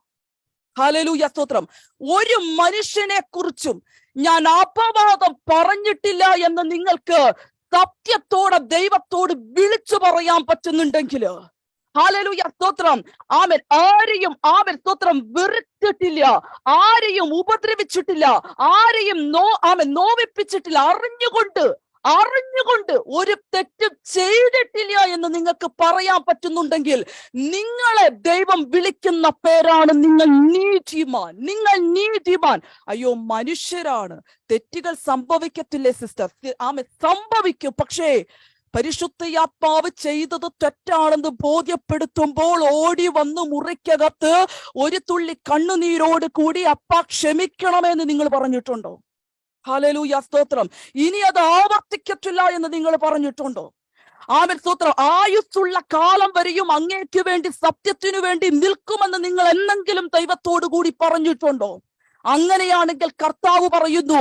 ഹല്ലേലൂയ, സ്തോത്രം. ഒരു മനുഷ്യനെ കുറിച്ചും ഞാൻ അപവാദം പറഞ്ഞിട്ടില്ല എന്ന് നിങ്ങൾക്ക് സത്യത്തോടെ ദൈവത്തോട് വിളിച്ചു പറയാൻ പറ്റുന്നുണ്ടെങ്കിൽ, ഹല്ലേലൂയ, സ്തോത്രം. ആമേൻ. ആരെയും സ്തോത്രം വെറുത്തിട്ടില്ല, ആരെയും ഉപദ്രവിച്ചിട്ടില്ല, ആരെയും നോവിപ്പിച്ചിട്ടില്ല, അറിഞ്ഞുകൊണ്ട് ഒരു തെറ്റ് ചെയ്തിട്ടില്ല എന്ന് നിങ്ങൾക്ക് പറയാൻ പറ്റുന്നുണ്ടെങ്കിൽ, നിങ്ങളെ ദൈവം വിളിക്കുന്ന പേരാണ് നിങ്ങൾ നീതിമാൻ, നിങ്ങൾ നീതിമാൻ. അയ്യോ, മനുഷ്യരാണ്, തെറ്റുകൾ സംഭവിക്കത്തില്ലേ സിസ്റ്റർ? സംഭവിക്കും. പക്ഷേ പരിശുദ്ധയാത്മാവ് ചെയ്തത് തെറ്റാണെന്ന് ബോധ്യപ്പെടുത്തുമ്പോൾ ഓടി വന്ന് മുറിക്കകത്ത് ഒരു തുള്ളി കണ്ണുനീരോട് കൂടി അപ്പാ ക്ഷമിക്കണമെന്ന് നിങ്ങൾ പറഞ്ഞിട്ടുണ്ടോ? ഹല്ലേലൂയ, സ്തോത്രം. ഇനി അത് ആവർത്തിക്കത്തില്ല എന്ന് നിങ്ങൾ പറഞ്ഞിട്ടുണ്ടോ? ആമേൻ, സ്തോത്രം. ആയുസ്സുള്ള കാലം വരെയും അങ്ങേക്ക് വേണ്ടി, സത്യത്തിനു വേണ്ടി നിൽക്കുമെന്ന് നിങ്ങൾ എന്നെങ്കിലും ദൈവത്തോടു കൂടി പറഞ്ഞിട്ടുണ്ടോ? അങ്ങനെയാണെങ്കിൽ കർത്താവ് പറയുന്നു,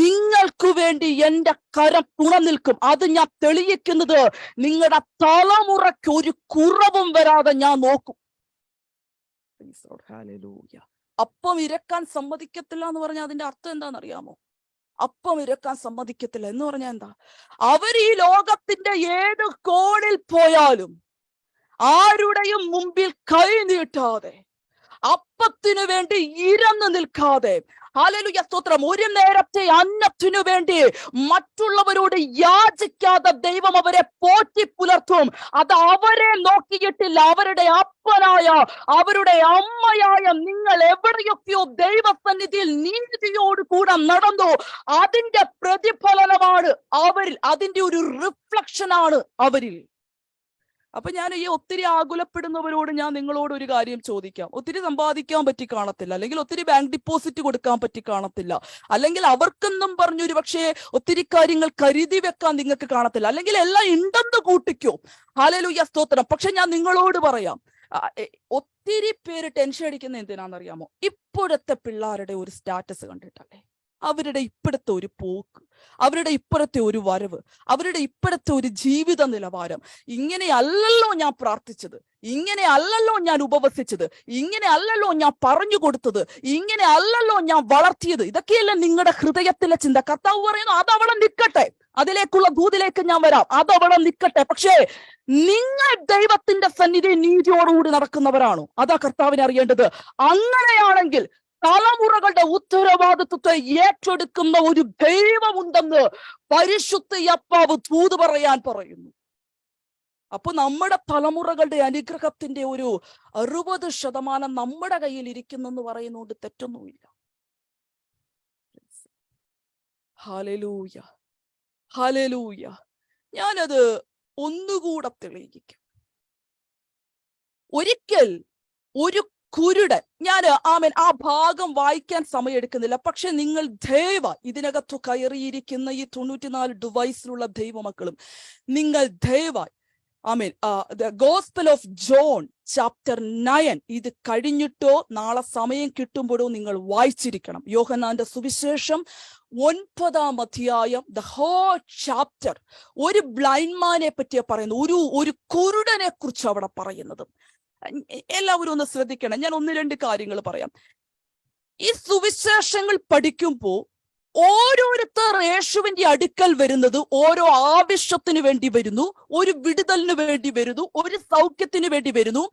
നിങ്ങൾക്ക് വേണ്ടി എന്റെ കരം തുണ നിൽക്കും. അത് ഞാൻ തെളിയിക്കുന്നത് നിങ്ങളുടെ തലമുറയ്ക്ക് ഒരു കുറവും വരാതെ ഞാൻ നോക്കും. അപ്പം ഇരക്കാൻ സമ്മതിക്കത്തില്ല എന്ന് പറഞ്ഞാൽ അതിന്റെ അർത്ഥം എന്താണെന്നറിയാമോ? അപ്പം ഇരക്കാൻ സമ്മതിക്കത്തില്ല എന്ന് പറഞ്ഞാൽ എന്താ? അവർ ഈ ലോകത്തിന്റെ ഏത് കോണിൽ പോയാലും ആരുടെയും മുമ്പിൽ കൈ നീട്ടാതെ, അപ്പത്തിനു വേണ്ടി ഇരന്നു നിൽക്കാതെ, ഹല്ലേലൂയ, സ്തോത്രം, ഒരു നേരത്തെ അന്നത്തിനു വേണ്ടി മറ്റുള്ളവരോട് യാചിക്കാതെ ദൈവം അവരെ പോറ്റി പുലർത്തും. അത് അവരെ നോക്കിയിട്ടില്ല, അവരുടെ അപ്പനായ, അവരുടെ അമ്മയായ നിങ്ങൾ എവിടെയൊക്കെയോ ദൈവസന്നിധിയിൽ നീതിയോട് കൂടെ നടന്നു, അതിന്റെ പ്രതിഫലനമാണ് അവരിൽ, അതിന്റെ ഒരു റിഫ്ലക്ഷനാണ് അവരിൽ. അപ്പൊ ഞാൻ ഈ ഒത്തിരി ആകുലപ്പെടുന്നവരോട് ഞാൻ നിങ്ങളോട് ഒരു കാര്യം ചോദിക്കാം. ഒത്തിരി സമ്പാദിക്കാൻ പറ്റി കാണത്തില്ല, അല്ലെങ്കിൽ ഒത്തിരി ബാങ്ക് ഡിപ്പോസിറ്റ് കൊടുക്കാൻ പറ്റി കാണത്തില്ല, അല്ലെങ്കിൽ അവർക്കെന്നും പറഞ്ഞൊരു പക്ഷേ ഒത്തിരി കാര്യങ്ങൾ കരുതി വെക്കാൻ നിങ്ങൾക്ക് കാണത്തില്ല, അല്ലെങ്കിൽ എല്ലാം ഉണ്ടെന്ന് കൂട്ടിക്കോ. ഹല്ലേലൂയ, സ്തോത്രം. പക്ഷെ ഞാൻ നിങ്ങളോട് പറയാം, ഒത്തിരി പേര് ടെൻഷൻ അടിക്കുന്ന എന്തിനാണെന്നറിയാമോ? ഇപ്പോഴത്തെ പിള്ളേരുടെ ഒരു സ്റ്റാറ്റസ് കണ്ടിട്ടല്ലേ, അവരുടെ ഇപ്പോഴത്തെ ഒരു പോക്ക്, അവരുടെ ഇപ്പോഴത്തെ ഒരു വരവ്, അവരുടെ ഇപ്പോഴത്തെ ഒരു ജീവിത നിലവാരം. ഇങ്ങനെയല്ലല്ലോ ഞാൻ പ്രാർത്ഥിച്ചത്, ഇങ്ങനെ അല്ലല്ലോ ഞാൻ ഉപവസിച്ചത്, ഇങ്ങനെ അല്ലല്ലോ ഞാൻ പറഞ്ഞു കൊടുത്തത്, ഇങ്ങനെ അല്ലല്ലോ ഞാൻ വളർത്തിയത്. ഇതൊക്കെയല്ലേ നിങ്ങളുടെ ഹൃദയത്തിലെ ചിന്ത. കർത്താവ് പറയുന്നു, അതവിടെ നിൽക്കട്ടെ, അതിലേക്കുള്ള ദൂതിലേക്ക് ഞാൻ വരാം, അതവിടെ നിൽക്കട്ടെ. പക്ഷേ നിങ്ങൾ ദൈവത്തിന്റെ സന്നിധി നീതിയോടുകൂടി നടക്കുന്നവരാണോ? അതാ കർത്താവിനെ അറിയേണ്ടത്. അങ്ങനെയാണെങ്കിൽ തലമുറകളുടെ ഉത്തരവാദിത്വത്തെ ഏറ്റെടുക്കുന്ന ഒരു ദൈവമുണ്ടെന്ന് പരിശുദ്ധയാത്മാവ് ദൂത് പറയാൻ പറയുന്നു. അപ്പൊ നമ്മുടെ തലമുറകളുടെ അനുഗ്രഹത്തിന്റെ ഒരു 60% നമ്മുടെ കയ്യിൽ ഇരിക്കുന്നെന്ന് പറയുന്നതുകൊണ്ട് തെറ്റൊന്നുമില്ല. Hallelujah, hallelujah. ഞാനത് ഒന്നുകൂടെ തെളിയിക്കാം. ഒരിക്കൽ ഒരു കുരുടൻ, ഞാൻ ആ ഭാഗം വായിക്കാൻ സമയമെടുക്കുന്നില്ല, പക്ഷെ നിങ്ങൾ ദയവായി ഇതിനകത്ത് കയറിയിരിക്കുന്ന ഈ 94 ഡിവൈസിലുള്ള ദൈവമക്കളും നിങ്ങൾ ദയവായി the gospel of John chapter 9 ഇത് കഴിഞ്ഞിട്ടോ നാളെ സമയം കിട്ടുമ്പോഴോ നിങ്ങൾ വായിച്ചിരിക്കണം. യോഹന്നാന്റെ സുവിശേഷം 9-ാം അധ്യായം, ദ ഹോൾ ചാപ്റ്റർ. ഒരു ബ്ലൈൻഡ് മാനെ പറ്റിയാ പറയുന്നത്, ഒരു കുരുടനെ കുറിച്ച് അവിടെ പറയുന്നത്. എല്ലാവരും ഒന്ന് ശ്രദ്ധിക്കണം. ഞാൻ 1-2 കാര്യങ്ങൾ പറയാം. ഈ സുവിശേഷങ്ങൾ പഠിക്കുമ്പോൾ ഓരോരുത്തർ യേശുവിന്റെ അടുക്കൽ വരുന്നത് ഓരോ ആവശ്യത്തിന് വേണ്ടി വരുന്നു, ഒരു വിടുതലിന് വേണ്ടി വരുന്നു, ഒരു സൗഖ്യത്തിന് വേണ്ടി വരുന്നു.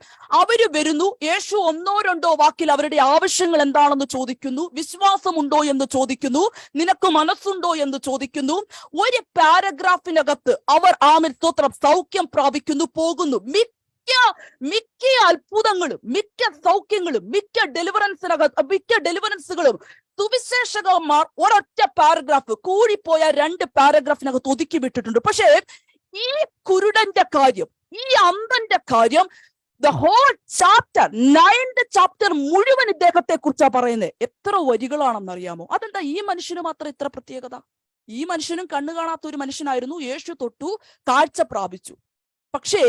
അവര് വരുന്നു, യേശു 1-2 വാക്കിൽ അവരുടെ ആവശ്യങ്ങൾ എന്താണെന്ന് ചോദിക്കുന്നു, വിശ്വാസമുണ്ടോ എന്ന് ചോദിക്കുന്നു, നിനക്ക് മനസ്സുണ്ടോ എന്ന് ചോദിക്കുന്നു. ഒരു പാരഗ്രാഫിനകത്ത് അവർ സ്തോത്രം സൗഖ്യം പ്രാപിക്കുന്നു, പോകുന്നു. മിക്ക അത്ഭുതങ്ങളും, മിക്ക സൗഖ്യങ്ങളും, മിക്ക ഡെലിവറൻസുകളും സുവിശേഷകന്മാർ ഒരൊറ്റ പാരഗ്രാഫ്, കൂടിപ്പോയ 2 പാരഗ്രാഫിനകത്ത് ഒതുക്കി വിട്ടിട്ടുണ്ട്. പക്ഷേ ഈ കുരുടന്റെ കാര്യം, ഈ അന്ധന്റെ കാര്യം The whole chapter, 9th chapter മുഴുവൻ ഇദ്ദേഹത്തെ കുറിച്ചാ പറയുന്നത്. എത്ര വരികളാണെന്നറിയാമോ? അതെന്താ ഈ മനുഷ്യന് മാത്രം ഇത്ര പ്രത്യേകത? ഈ മനുഷ്യനും കണ്ണു കാണാത്ത ഒരു മനുഷ്യനായിരുന്നു. യേശു തൊട്ടു, കാഴ്ച പ്രാപിച്ചു. പക്ഷേ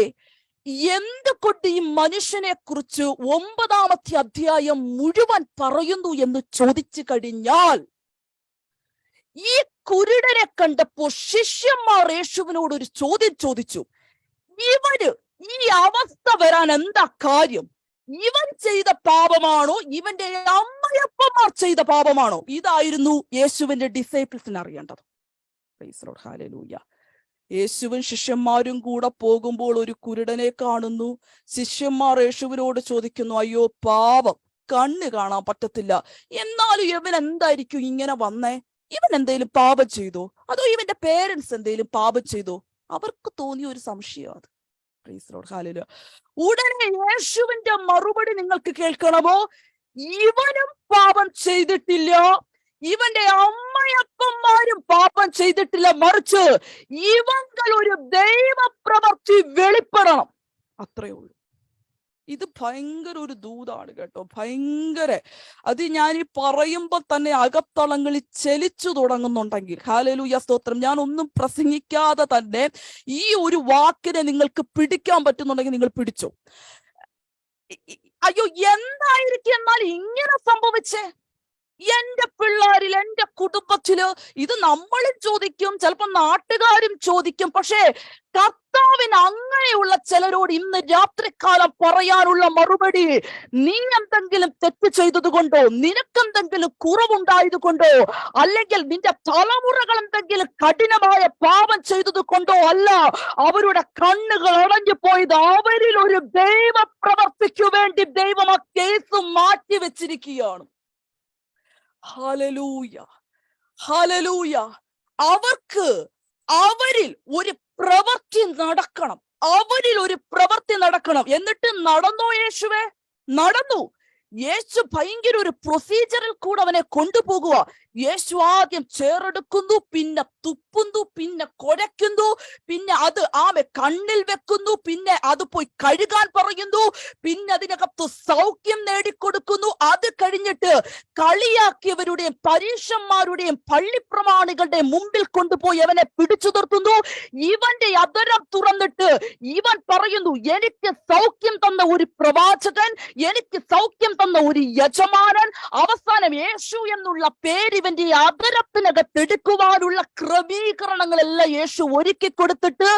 എന്തുകൊണ്ട് ഈ മനുഷ്യനെ കുറിച്ച് 9ാമത്തെ അധ്യായം മുഴുവൻ പറയുന്നു എന്ന് ചോദിച്ചു കഴിഞ്ഞാൽ, ഈ കുരുടനെ കണ്ടപ്പോ ശിഷ്യന്മാർ യേശുവിനോട് ഒരു ചോദ്യം ചോദിച്ചു. ഇവന് ഈ അവസ്ഥ വരാൻ എന്താ കാര്യം? ഇവൻ ചെയ്ത പാപമാണോ, ഇവന്റെ അമ്മയപ്പന്മാർ ചെയ്ത പാപമാണോ? ഇതായിരുന്നു യേശുവിന്റെ ഡിസൈപ്പിൾസിന് അറിയേണ്ടത്. ഹല്ലേലൂയ. യേശുവും ശിഷ്യന്മാരും കൂടെ പോകുമ്പോൾ ഒരു കുരുടനെ കാണുന്നു. ശിഷ്യന്മാർ യേശുവിനോട് ചോദിക്കുന്നു, അയ്യോ പാപം, കണ്ണ് കാണാൻ പറ്റത്തില്ല, എന്നാലും ഇവൻ എന്തായിരിക്കും ഇങ്ങനെ വന്നേ? ഇവൻ എന്തേലും പാപം ചെയ്തോ, അതോ ഇവന്റെ പേരൻസ് എന്തേലും പാപം ചെയ്തോ? അവർക്ക് തോന്നിയ ഒരു സംശയം അത്. ഹല്ലേലൂയ. ഉടനെ യേശുവിന്റെ മറുപടി നിങ്ങൾക്ക് കേൾക്കണമോ? ഇവനും പാപം ചെയ്തിട്ടില്ല, ഇവന്റെ അമ്മയപ്പന്മാരും പാപം ചെയ്തിട്ടില്ല, മറിച്ച് ഇവങ്ങൾ ഒരു ദൈവപ്രവൃത്തി വെളിപ്പെടണം. അത്രയേ ഉള്ളൂ. ഇത് ഭയങ്കര ഒരു ദൂതാണ് കേട്ടോ, ഭയങ്കര. അത് ഞാൻ ഈ പറയുമ്പോ തന്നെ അകത്തളങ്ങളിൽ ചലിച്ചു തുടങ്ങുന്നുണ്ടെങ്കിൽ, ഹല്ലേലൂയ സ്തോത്രം, ഞാൻ ഒന്നും പ്രസംഗിക്കാതെ തന്നെ ഈ ഒരു വാക്കിനെ നിങ്ങൾക്ക് പിടിക്കാൻ പറ്റുന്നുണ്ടെങ്കിൽ നിങ്ങൾ പിടിച്ചോ. അയ്യോ, എന്തായിരിക്കും എന്നാൽ ഇങ്ങനെ സംഭവിച്ചേ എന്റെ പിള്ളേരിൽ, എന്റെ കുടുംബത്തില്? ഇത് നമ്മളും ചോദിക്കും, ചിലപ്പോ നാട്ടുകാരും ചോദിക്കും. പക്ഷേ കർത്താവിന് അങ്ങനെയുള്ള ചിലരോട് ഇന്ന് രാത്രികാലം പറയാനുള്ള മറുപടി, നീ എന്തെങ്കിലും തെറ്റ് ചെയ്തത് കൊണ്ടോ, നിനക്കെന്തെങ്കിലും കുറവുണ്ടായത് കൊണ്ടോ, അല്ലെങ്കിൽ നിന്റെ തലമുറകൾ എന്തെങ്കിലും കഠിനമായ പാപം ചെയ്തത് കൊണ്ടോ അല്ല. അവരുടെ കണ്ണുകൾ അടഞ്ഞു പോയത് അവരിൽ ഒരു ദൈവ പ്രവർത്തിക്കു വേണ്ടി ദൈവം ആ കേസ് മാറ്റി വെച്ചിരിക്കുകയാണ്. Hallelujah, hallelujah. അവരിൽ ഒരു പ്രവൃത്തി നടക്കണം, അവരിൽ ഒരു പ്രവൃത്തി നടക്കണം. എന്നിട്ട് നടന്നോ യേശുവേ? നടന്നു. യേശു ഭയങ്കര ഒരു പ്രൊസീജറിൽ കൂടെ അവനെ കൊണ്ടുപോകുക. യേശു ആദ്യം ചേറെടുക്കുന്നു, പിന്നെ തുപ്പുന്നു, പിന്നെ കുഴയ്ക്കുന്നു, പിന്നെ അത് കണ്ണിൽ വെക്കുന്നു, പിന്നെ അത് പോയി കഴുകാൻ പറയുന്നു, പിന്നെ അതിനകത്ത് സൗഖ്യം നേടിക്കൊടുക്കുന്നു. അത് കഴിഞ്ഞിട്ട് കളിയാക്കിയവരുടെയും പരീക്ഷന്മാരുടെയും പള്ളിപ്രമാണികളുടെ മുമ്പിൽ കൊണ്ടുപോയി അവനെ പിടിച്ചു നിർത്തുന്നു. ഇവന്റെ അധരം തുറന്നിട്ട് ഇവൻ പറയുന്നു, എനിക്ക് സൗഖ്യം തന്ന ഒരു പ്രവാചകൻ, എനിക്ക് സൗഖ്യം തന്ന ഒരു യജമാനൻ. അവസാനം യേശു എന്നുള്ള പേര് ഇവന്റെ അധരത്തിനകത്തെടുക്കുവാനുള്ള ക്രമീകരണങ്ങളെല്ലാം യേശു ഒരുക്കി കൊടുത്തിട്ട്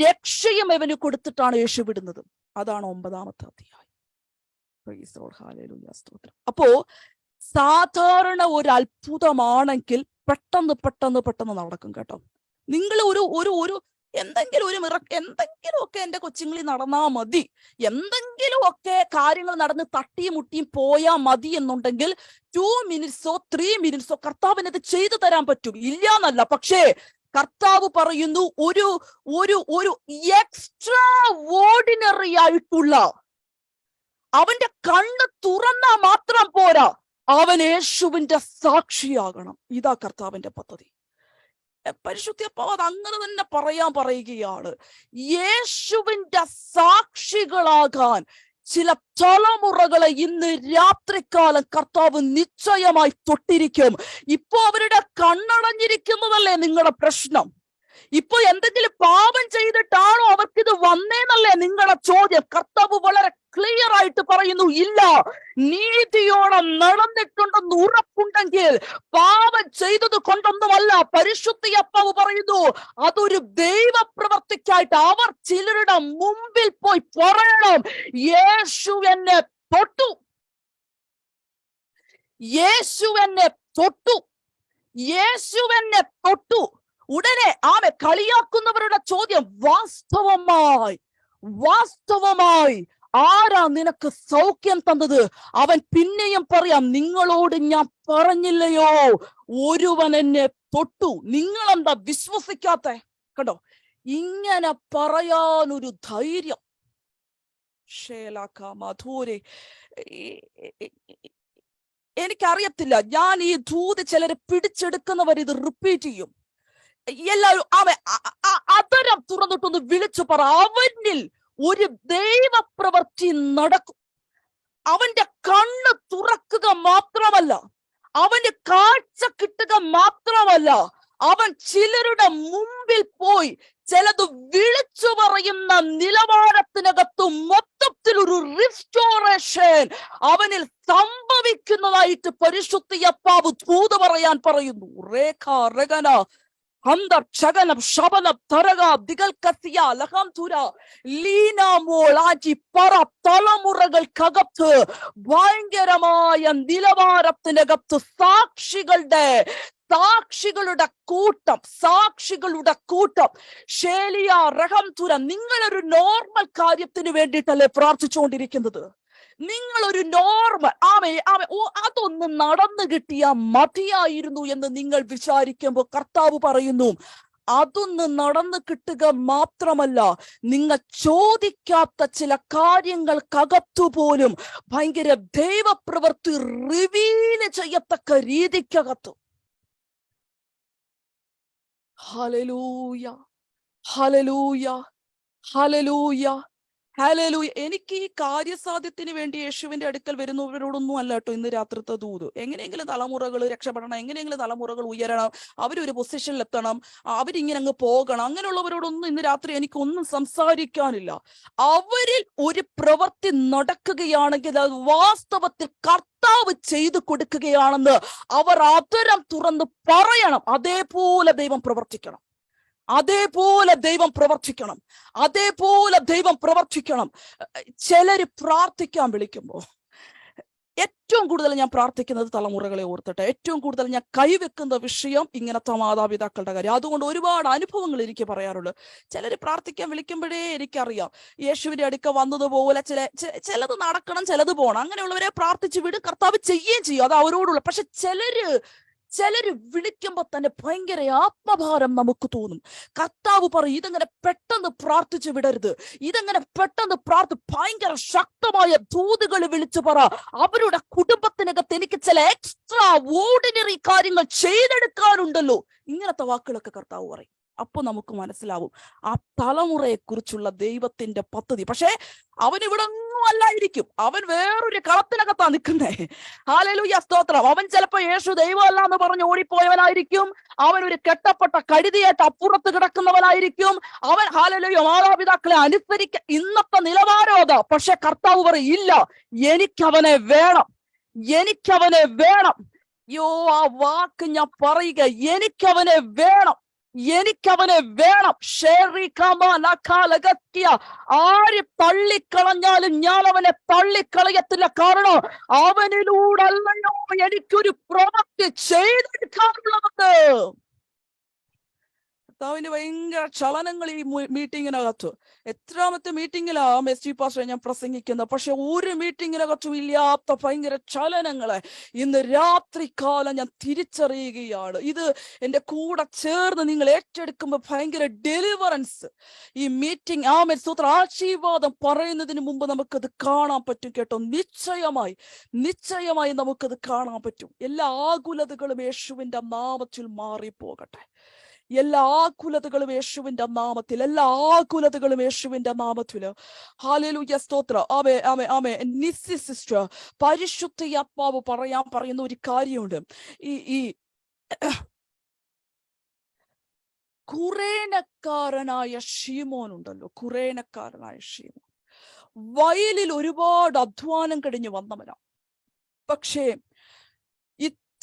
രക്ഷയും അവന് കൊടുത്തിട്ടാണ് യേശു വിടുന്നത്. അതാണ് 9ാമത്തെ അധ്യായം. അപ്പോ സാധാരണ ഒരു അത്ഭുതമാണെങ്കിൽ പെട്ടെന്ന് നടക്കും കേട്ടോ. നിങ്ങൾ ഒരു എന്തെങ്കിലുമൊക്കെ എന്റെ കൊച്ചുങ്ങളിൽ നടന്നാ മതി, എന്തെങ്കിലുമൊക്കെ കാര്യങ്ങൾ നടന്ന് തട്ടിയും മുട്ടിയും പോയാ മതി എന്നുണ്ടെങ്കിൽ 2 മിനിറ്റ്സോ 3 മിനിറ്റ്സോ കർത്താവിന് അത് ചെയ്തു തരാൻ പറ്റും, ഇല്ല എന്നല്ല. പക്ഷേ കർത്താവ് പറയുന്നു, ഒരു എക്സ്ട്രാ ഓർഡിനറി ആയിട്ടുള്ള, അവന്റെ കണ്ണ് തുറന്നാ മാത്രം പോരാ, അവൻ യേശുവിന്റെ സാക്ഷിയാകണം. ഇതാ കർത്താവിന്റെ പദ്ധതി. പരിശുദ്ധാത്മാവ് അത് അങ്ങനെ തന്നെ പറയുകയാണ്. യേശുവിന്റെ സാക്ഷികളാകാൻ ചില തലമുറകളെ ഇന്ന് രാത്രികാലം കർത്താവ് നിശ്ചയമായി തൊട്ടിരിക്കും. ഇപ്പോ അവരുടെ കണ്ണടഞ്ഞിരിക്കുന്നതല്ലേ നിങ്ങളുടെ പ്രശ്നം? ഇപ്പൊ എന്തെങ്കിലും പാപം ചെയ്തിട്ടാണോ അവർക്കിത് വന്നേന്നല്ലേ നിങ്ങളുടെ ചോദ്യം? കർത്താവ് വളരെ ക്ലിയർ ആയിട്ട് പറയുന്നു, ഇല്ല, നീതിയോളം നടന്നിട്ടുണ്ടെന്ന് ഉറപ്പുണ്ടെങ്കിൽ പാപം ചെയ്തത് കൊണ്ടൊന്നുമല്ല. പരിശുദ്ധാത്മാവ് പറയുന്നു, അതൊരു ദൈവപ്രവർത്തിക്കായിട്ട് അവർ ചിലരുടെ മുമ്പിൽ പോയി പറയണം, യേശു എന്നെ തൊട്ടു, യേശു എന്നെ തൊട്ടു, യേശു എന്നെ തൊട്ടു. ഉടനെ കളിയാക്കുന്നവരുടെ ചോദ്യം, വാസ്തവമായി ആരാ നിനക്ക് സൗഖ്യം തന്നത്? അവൻ പിന്നെയും പറയാം, നിങ്ങളോട് ഞാൻ പറഞ്ഞില്ലയോ ഒരുവൻ എന്നെ തൊട്ടു? നിങ്ങളെന്താ വിശ്വസിക്കാത്തെ? കണ്ടോ, ഇങ്ങനെ പറയാനൊരു ധൈര്യം. മധുരെ, എനിക്കറിയത്തില്ല, ഞാൻ ഈ ദൂത് ചിലരെ പിടിച്ചെടുക്കുന്നവർ ഇത് റിപ്പീറ്റ് ചെയ്യും. എല്ലാവരും അതരം തുറന്നിട്ടൊന്ന് വിളിച്ചു പറ, അവനിൽ ഒരു ദൈവപ്രവൃത്തി നടക്കും. അവന്റെ കണ്ണ് തുറക്കുക മാത്രമല്ല, അവന് കാഴ്ച കിട്ടുക മാത്രമല്ല, അവൻ ചിലരുടെ മുമ്പിൽ പോയി ചിലത് വിളിച്ചു പറയുന്ന നിലവാരത്തിനകത്ത് മൊത്തത്തിൽ ഒരു റിസ്റ്റോറേഷൻ അവനിൽ സംഭവിക്കുന്നതായിട്ട് പരിശുദ്ധ ദൂത് പറയാൻ പറയുന്നു. രേഖ രഗന ഹന്തർ ശകനം ശബനം തരക ദിഗൽക്കസിയ ലഹംതുര ലീനാമോളാജി പറ തലമുറകൾക്കകത്ത് ഭയങ്കരമായ നിലവാരത്തിനകത്ത് സാക്ഷികളുടെ കൂട്ടം ഷേലിയ റഹംതുര. നിങ്ങളൊരു നോർമൽ കാര്യത്തിന് വേണ്ടിയിട്ടല്ലേ പ്രാർത്ഥിച്ചുകൊണ്ടിരിക്കുന്നത്? നിങ്ങളൊരു നോർമൽ അതൊന്ന് നടന്നു കിട്ടിയാ മതിയായിരുന്നു എന്ന് നിങ്ങൾ വിചാരിക്കുമ്പോൾ കർത്താവ് പറയുന്നു, അതൊന്ന് നടന്നു കിട്ടുക മാത്രമല്ല, നിങ്ങൾ ചോദിക്കാത്ത ചില കാര്യങ്ങൾക്കകത്തുപോലും ഭയങ്കര ദൈവപ്രവൃത്തി റിവീല് ചെയ്യത്തക്ക രീതിക്കകത്തു. Hallelujah, hallelujah, hallelujah, hallelujah. എനിക്ക് ഈ കാര്യസാധ്യത്തിന് വേണ്ടി യേശുവിന്റെ അടുക്കൽ വരുന്നവരോടൊന്നും അല്ല കേട്ടോ ഇന്ന് രാത്രിത്തെ ദൂത്. എങ്ങനെയെങ്കിലും തലമുറകൾ രക്ഷപ്പെടണം, എങ്ങനെയെങ്കിലും തലമുറകൾ ഉയരണം, അവരൊരു പൊസിഷനിൽ എത്തണം, അവരിങ്ങനെ അങ്ങ് പോകണം, അങ്ങനെയുള്ളവരോടൊന്നും ഇന്ന് രാത്രി എനിക്കൊന്നും സംസാരിക്കാനില്ല. അവരിൽ ഒരു പ്രവൃത്തി നടക്കുകയാണെങ്കിൽ അത് വാസ്തവത്തിൽ കർത്താവ് ചെയ്തു കൊടുക്കുകയാണെന്ന് അവർ അതരം തുറന്ന് പറയണം. അതേപോലെ ദൈവം പ്രവർത്തിക്കണം, അതേപോലെ ദൈവം പ്രവർത്തിക്കണം, അതേപോലെ ദൈവം പ്രവർത്തിക്കണം. ചിലര് പ്രാർത്ഥിക്കാൻ വിളിക്കുമ്പോ ഏറ്റവും കൂടുതൽ ഞാൻ പ്രാർത്ഥിക്കുന്നത് തലമുറകളെ ഓർത്തിട്ട്, ഏറ്റവും കൂടുതൽ ഞാൻ കൈവെക്കുന്ന വിഷയം ഇങ്ങനത്തെ മാതാപിതാക്കളുടെ കാര്യം. അതുകൊണ്ട് ഒരുപാട് അനുഭവങ്ങൾ എനിക്ക് പറയാറുള്ളൂ. ചിലര് പ്രാർത്ഥിക്കാൻ വിളിക്കുമ്പോഴേ എനിക്കറിയാം യേശുവിന്റെ അടുക്ക വന്നതുപോലെ ചിലത് നടക്കണം, ചിലത് പോകണം. അങ്ങനെയുള്ളവരെ പ്രാർത്ഥിച്ച് വിടും, കർത്താവ് ചെയ്യുകയും ചെയ്യും, അത് അവരോടുള്ള. പക്ഷെ ചിലര് വിളിക്കുമ്പോ തന്നെ ഭയങ്കര ആത്മഭാരം നമുക്ക് തോന്നും. കർത്താവ് പറയും, ഇതങ്ങനെ പെട്ടെന്ന് പ്രാർത്ഥിച്ചു വിടരുത്, ഇതങ്ങനെ പെട്ടെന്ന് ഭയങ്കര ശക്തമായ ദൂതുകൾ വിളിച്ചു പറ. അവരുടെ കുടുംബത്തിനകത്ത് എനിക്ക് ചില എക്സ്ട്രാ ഓർഡിനറി കാര്യങ്ങൾ ചെയ്തെടുക്കാനുണ്ടല്ലോ. ഇങ്ങനത്തെ വാക്കുകളൊക്കെ കർത്താവ് പറയും. അപ്പൊ നമുക്ക് മനസ്സിലാവും ആ തലമുറയെ കുറിച്ചുള്ള ദൈവത്തിന്റെ പദ്ധതി. പക്ഷെ അവൻ ഇവിടെ ഒന്നും അല്ലായിരിക്കും, അവൻ വേറൊരു കളത്തിനകത്താ നിൽക്കുന്നേ. ഹല്ലേലൂയ, സ്തോത്രം. അവൻ ചിലപ്പോ യേശു ദൈവമല്ല എന്ന് പറഞ്ഞ് ഓടിപ്പോയവനായിരിക്കും, അവൻ ഒരു കെട്ടപ്പെട്ട കഴുതിയായിട്ട് അപ്പുറത്ത് കിടക്കുന്നവനായിരിക്കും, അവൻ ഹല്ലേലൂയ മാതാപിതാക്കളെ ഇന്നത്തെ നിലവാരം അതാ. പക്ഷെ കർത്താവ് പറയും, ഇല്ല, എനിക്കവനെ വേണം, എനിക്കവനെ വേണം. യോ, ആ വാക്ക് ഞാൻ പറയുക, എനിക്കവനെ വേണം, എനിക്കവനെ വേണം. ആര് തള്ളിക്കളഞ്ഞാലും ഞാൻ അവനെ തള്ളിക്കളയത്തില്ല. കാരണം അവനിലൂടെ അല്ലയോ എനിക്കൊരു പ്രവൃത്തി ചെയ്തെടുക്കാനുള്ളത്. കർത്താവിന് ഭയങ്കര ചലനങ്ങൾ ഈ മീറ്റിങ്ങിനകത്ത്. എത്രാമത്തെ മീറ്റിങ്ങിലാ എസ് ടി പാസ്റ്റർ ഞാൻ പ്രസംഗിക്കുന്നത്, പക്ഷെ ഒരു മീറ്റിങ്ങിനകത്തും ഇല്ലാത്ത ഭയങ്കര ചലനങ്ങളെ ഇന്ന് രാത്രികാലം ഞാൻ തിരിച്ചറിയുകയാണ്. ഇത് എന്റെ കൂടെ ചേർന്ന് നിങ്ങൾ ഏറ്റെടുക്കുമ്പോൾ ഭയങ്കര ഡെലിവറൻസ് ഈ മീറ്റിംഗ് സൂത്ര ആശീർവാദം പറയുന്നതിന് മുമ്പ് നമുക്കത് കാണാൻ പറ്റും കേട്ടോ. നിശ്ചയമായി നമുക്കത് കാണാൻ പറ്റും. എല്ലാ ആകുലതകളും യേശുവിന്റെ നാമത്തിൽ മാറിപ്പോകട്ടെ. എല്ലാ ആകുലതകളും യേശുവിന്റെ നാമത്തിൽ, എല്ലാ ആകുലതകളും യേശുവിന്റെ നാമത്തില്. ഹല്ലേലൂയ, സ്തോത്രം. ആമേ, ആമേ, ആമേ. നിസ്സി സിസ്റ്റർ, പരിശുദ്ധ ആത്മാവ് പറയുന്ന ഒരു കാര്യമുണ്ട്. ഈ കുറേനക്കാരനായ ശീമോൻ ഉണ്ടല്ലോ, കുറേനക്കാരനായ ശീമോൻ വയലിൽ ഒരുപാട് അധ്വാനം കഴിഞ്ഞ് വന്നവനാ. പക്ഷേ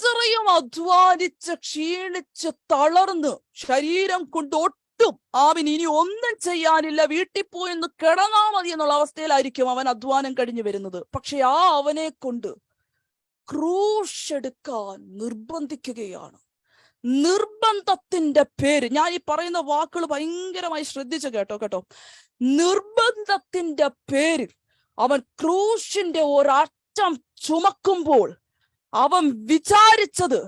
ഇത്രയും അധ്വാനിച്ച് ക്ഷീണിച്ച് തളർന്ന് ശരീരം കൊണ്ട് ഒട്ടും അവന് ഇനി ഒന്നും ചെയ്യാനില്ല, വീട്ടിൽ പോയി ഒന്ന് കിടന്നാ മതി എന്നുള്ള അവസ്ഥയിലായിരിക്കും അവൻ അധ്വാനം കഴിഞ്ഞു വരുന്നത്. പക്ഷെ അവനെ കൊണ്ട് ക്രൂശ് എടുക്കാൻ നിർബന്ധിക്കുകയാണ്. നിർബന്ധത്തിന്റെ പേര്, ഞാൻ ഈ പറയുന്ന വാക്കുകൾ ഭയങ്കരമായി ശ്രദ്ധിച്ചു കേട്ടോ. നിർബന്ധത്തിന്റെ പേരിൽ അവൻ ക്രൂശിന്റെ ഒരറ്റം ചുമക്കുമ്പോൾ അവൻ വിചാരിച്ചത്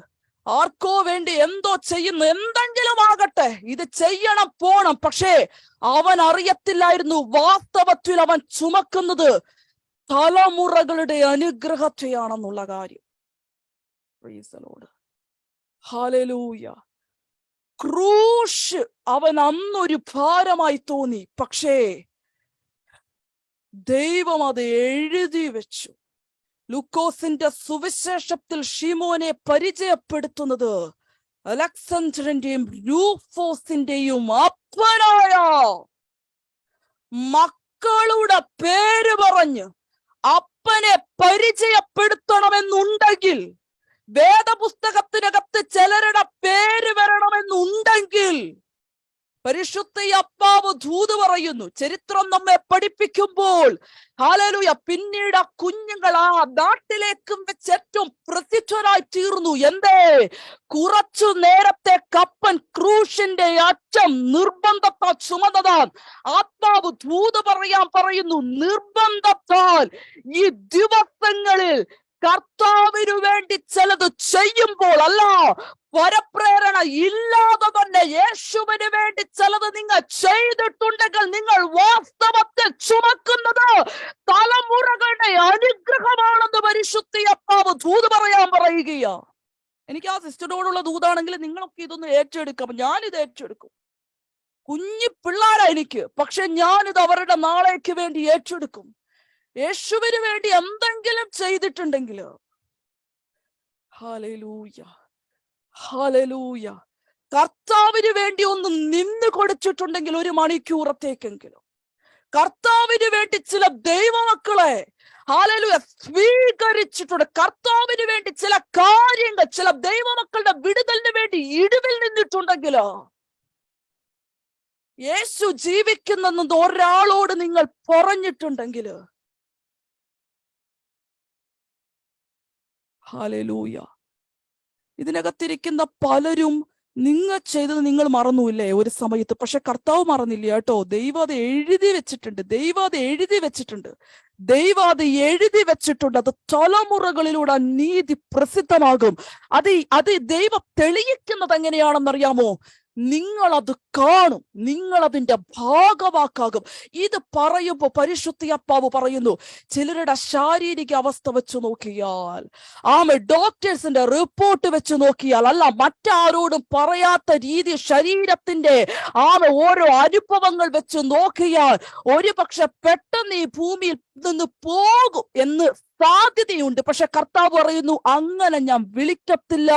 ആർക്കോ വേണ്ടി എന്തോ ചെയ്യുന്നു, എന്തെങ്കിലും ആകട്ടെ, ഇത് ചെയ്യണം, പോണം. പക്ഷേ അവൻ അറിയത്തില്ലായിരുന്നു വാസ്തവത്തിൽ അവൻ ചുമക്കുന്നത് തലമുറകളുടെ അനുഗ്രഹത്തെയാണെന്നുള്ള കാര്യം. ഹല്ലേലൂയ. ക്രൂശ് അവൻ അന്നൊരു ഭാരമായി തോന്നി. പക്ഷേ ദൈവം അത് എഴുതി വെച്ചു. ലൂക്കോസിന്റെ സുവിശേഷത്തിൽ ഷീമോനെ പരിചയപ്പെടുത്തുന്നത് അലക്സാണ്ടറിന്റെയും രൂഫോസിന്റെയും അപ്പനായ മക്കളുടെ പേര് പറഞ്ഞ് അപ്പനെ പരിചയപ്പെടുത്തണമെന്നുണ്ടെങ്കിൽ, വേദപുസ്തകത്തിനകത്ത് ചിലരുടെ പേര് വരണമെന്നുണ്ടെങ്കിൽ, പരിശുദ്ധ അപ്പാവ് ദൂത് പറയുന്നു. ചരിത്രം നമ്മെ പഠിപ്പിക്കുമ്പോൾ ഹല്ലേലൂയ, പിന്നീട് ആ കുഞ്ഞുങ്ങൾ ആ നാട്ടിലേക്കും വെച്ച് ഏറ്റവും പ്രസിദ്ധരായി തീർന്നു. എന്തേ? കുറച്ചു നേരത്തെ കപ്പൻ ക്രൂശിന്റെ അറ്റം നിർബന്ധത്താൽ ചുമന്നതാൽ ആത്മാവ് ദൂത് പറയാൻ പറയുന്നു. നിർബന്ധത്താൽ ഈ ദിവസങ്ങളിൽ കർത്താവിനു വേണ്ടി ചിലത് ചെയ്യുമ്പോൾ, അല്ല പരപ്രേരണ ഇല്ലാതെ തന്നെ യേശുവിന് വേണ്ടി ചിലത് നിങ്ങൾ ചെയ്തിട്ടുണ്ടെങ്കിൽ, നിങ്ങൾ വാസ്തവത്തിൽ ചുമക്കുന്നത് തലമുറകളുടെ അനുഗ്രഹമാണെന്ന് പരിശുദ്ധ അപ്പാവ് ദൂത് പറയാൻ പറയുകയാ. എനിക്ക് ആ സിസ്റ്ററോടുള്ള ദൂതാണെങ്കിൽ നിങ്ങളൊക്കെ ഇതൊന്ന് ഏറ്റെടുക്കാം. ഞാനിത് ഏറ്റെടുക്കും. കുഞ്ഞു പിള്ളേരാ എനിക്ക്, പക്ഷെ ഞാനിത് അവരുടെ നാളേക്ക് വേണ്ടി ഏറ്റെടുക്കും. യേശുവിന് വേണ്ടി എന്തെങ്കിലും ചെയ്തിട്ടുണ്ടെങ്കിൽ, ഹല്ലേലൂയ ഹല്ലേലൂയ, കർത്താവിന് വേണ്ടി ഒന്ന് നിന്ന് കൊടുത്തിട്ടുണ്ടെങ്കിൽ, ഒരു മണിക്കൂറത്തേക്കെങ്കിലും കർത്താവിന് വേണ്ടി ചില ദൈവമക്കളെ ഹല്ലേലൂയ സ്വീകരിച്ചിട്ടുണ്ട്. കർത്താവിന് വേണ്ടി ചില കാര്യങ്ങൾ, ചില ദൈവമക്കളുടെ വിടുതലിന് വേണ്ടി ഇടിവിൽ നിന്നിട്ടുണ്ടെങ്കിലോ, യേശു ജീവിക്കുന്നെന്ന് ഒരാളോട് നിങ്ങൾ പറഞ്ഞിട്ടുണ്ടെങ്കിൽ, ഹല്ലേലൂയ, ഇതിനകത്തിരിക്കുന്ന പലരും നിങ്ങൾ ചെയ്തത് നിങ്ങൾ മറന്നുമില്ലേ ഒരു സമയത്ത്? പക്ഷെ കർത്താവ് മറന്നില്ല കേട്ടോ. ദൈവം അത് എഴുതി വെച്ചിട്ടുണ്ട്. ദൈവം അത് എഴുതി വെച്ചിട്ടുണ്ട്. ദൈവം അത് എഴുതി വെച്ചിട്ടുണ്ട്. അത് തലമുറകളിലൂടെ നീതി പ്രസിദ്ധമാകും. അത് ദൈവം തെളിയിക്കുന്നത് എങ്ങനെയാണെന്നറിയാമോ? നിങ്ങളത് കാണും, നിങ്ങളതിന്റെ ഭാഗവാക്കാകും. ഇത് പറയുമ്പോ പരിശുദ്ധ അപ്പാവ് പറയുന്നു, ചിലരുടെ ശാരീരിക അവസ്ഥ വെച്ച് നോക്കിയാൽ, ഡോക്ടേഴ്സിന്റെ റിപ്പോർട്ട് വെച്ച് നോക്കിയാൽ, അല്ല മറ്റാരോടും പറയാത്ത രീതി ശരീരത്തിന്റെ ഓരോ അനുഭവങ്ങൾ വെച്ച് നോക്കിയാൽ, ഒരു പക്ഷെ പെട്ടെന്ന് ഈ ഭൂമിയിൽ നിന്ന് പോകും എന്ന് സാധ്യതയുണ്ട്. പക്ഷെ കർത്താവ് പറയുന്നു, അങ്ങനെ ഞാൻ വിളിക്കത്തില്ല.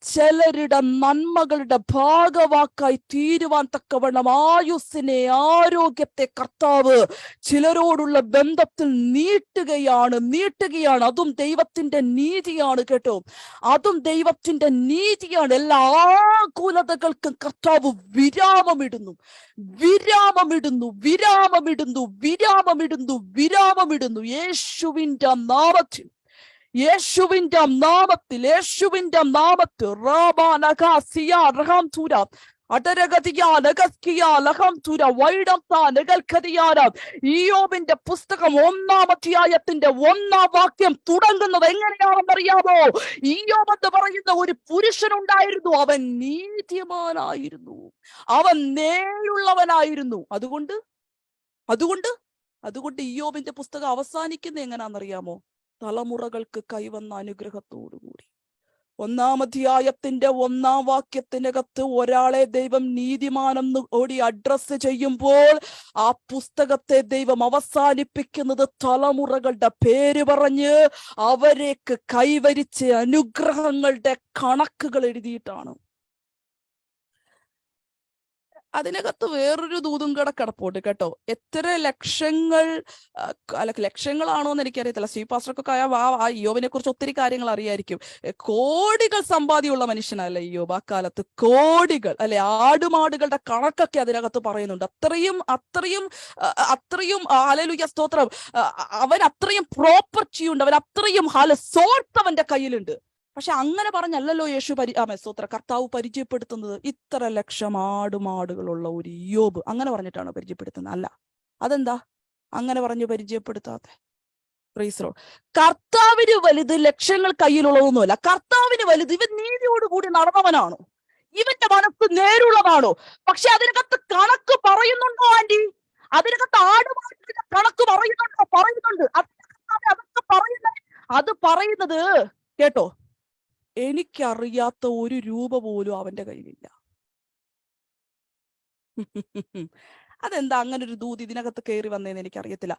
ചിലരുടെ നന്മകളുടെ ഭാഗവാക്കായി തീരുവാൻ തക്കവണ്ണം ആയുസ്സിനെ, ആരോഗ്യത്തെ കർത്താവ് ചിലരോടുള്ള ബന്ധത്തിൽ നീട്ടുകയാണ്. അതും ദൈവത്തിന്റെ നീതിയാണ് കേട്ടോ. അതും ദൈവത്തിന്റെ നീതിയാണ്. എല്ലാ ആകുലതകൾക്കും കർത്താവ് വിരാമമിടുന്നു. യേശുവിന്റെ നാമത്തിൽ ഇയ്യോബിന്റെ പുസ്തകം 1-ാം അധ്യായത്തിന്റെ 1-ാം വാക്യം തുടങ്ങുന്നത് എങ്ങനെയാണെന്നറിയാമോ? ഇയ്യോബ് എന്ന് പറയുന്ന ഒരു പുരുഷനുണ്ടായിരുന്നു. അവൻ നീതിമാനായിരുന്നു, അവൻ നേരുള്ളവനായിരുന്നു. അതുകൊണ്ട് ഇയ്യോബിന്റെ പുസ്തകം അവസാനിക്കുന്നത് എങ്ങനെയാണെന്നറിയാമോ? തലമുറകൾക്ക് കൈവന്ന അനുഗ്രഹത്തോടുകൂടി. 1-ാം അധ്യായത്തിന്റെ 1-ാം വാക്യത്തിനകത്ത് ഒരാളെ ദൈവം നീതിമാനെന്ന് ഓടി അഡ്രസ് ചെയ്യുമ്പോൾ, ആ പുസ്തകത്തെ ദൈവം അവസാനിപ്പിക്കുന്നത് തലമുറകളുടെ പേര് പറഞ്ഞ് അവരേക്ക് കൈവരിച്ച അനുഗ്രഹങ്ങളുടെ കണക്കുകൾ എഴുതിയിട്ടാണ്. അതിനകത്ത് വേറൊരു ദൂതും കൂടെ കിടപ്പുണ്ട് കേട്ടോ. എത്ര ലക്ഷങ്ങളാണോ എന്ന് എനിക്കറിയത്തില്ല. സ്റ്റീവ് പാസ്റ്റർക്കൊക്കെ ആ ഇയ്യോബിനെ കുറിച്ച് ഒത്തിരി കാര്യങ്ങൾ അറിയായിരിക്കും. കോടികൾ സമ്പാദ്യമുള്ള മനുഷ്യനല്ലേ ഇയ്യോബ്. ആ കാലത്ത് കോടികൾ, അല്ലെ, ആടുമാടുകളുടെ കണക്കൊക്കെ അതിനകത്ത് പറയുന്നുണ്ട്. അത്രയും ഹല്ലേലൂയ സ്തോത്രം, അവൻ അത്രയും പ്രോപ്പർട്ടി ഉണ്ട്, അവൻ അത്രയും സോർട്ട് അവന്റെ കയ്യിലുണ്ട്. പക്ഷെ അങ്ങനെ പറഞ്ഞല്ലല്ലോ കർത്താവ് പരിചയപ്പെടുത്തുന്നത്. ഇത്ര ലക്ഷം ആടുമാടുകളുള്ള ഒരു ഇയ്യോബ് അങ്ങനെ പറഞ്ഞിട്ടാണ് പരിചയപ്പെടുത്തുന്നത്? അല്ല. അതെന്താ അങ്ങനെ പറഞ്ഞു പരിചയപ്പെടുത്താതെ? കർത്താവിന് വലുത് ലക്ഷങ്ങൾ കയ്യിലുള്ളതൊന്നുമല്ല. കർത്താവിന് വലുത് ഇവൻ നീതിയോടുകൂടി നടന്നവനാണോ, ഇവന്റെ മനസ്സ് നേരുള്ളതാണോ? പക്ഷെ അതിനകത്ത് കണക്ക് പറയുന്നുണ്ടോ ആന്റി? അതിനകത്ത് ആടുമാടുകളുടെ കണക്ക് പറയുന്നുണ്ട്. അത് പറയുന്നത് കേട്ടോ, എനിക്കറിയാത്ത ഒരു രൂപ പോലും അവന്റെ കയ്യിലില്ല. അതെന്താ അങ്ങനെ ഒരു ദൂത് ഇതിനകത്ത് കയറി വന്നതെന്ന് എനിക്കറിയത്തില്ല.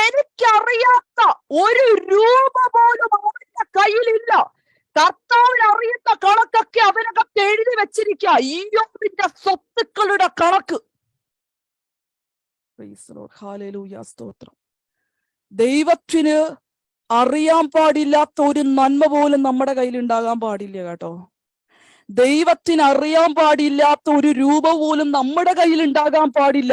എനിക്കറിയാത്ത ഒരു രൂപ പോലും അവന്റെ കയ്യിലില്ല. കർത്താവിന് അറിയുന്ന കണക്കൊക്കെ അതിനകത്ത് എഴുതി വെച്ചിരിക്കുക, ഇയ്യോബിന്റെ സ്വത്തുക്കളുടെ കണക്ക്. ഹല്ലേലൂയ, സ്തോത്രം. ദൈവത്തിന് അറിയാൻ പാടില്ലാത്ത ഒരു നന്മ പോലും നമ്മുടെ കയ്യിൽ ഉണ്ടാകാൻ പാടില്ല കേട്ടോ. ദൈവത്തിന് അറിയാൻ പാടില്ലാത്ത ഒരു രൂപ പോലും നമ്മുടെ കയ്യിൽ ഉണ്ടാകാൻ പാടില്ല.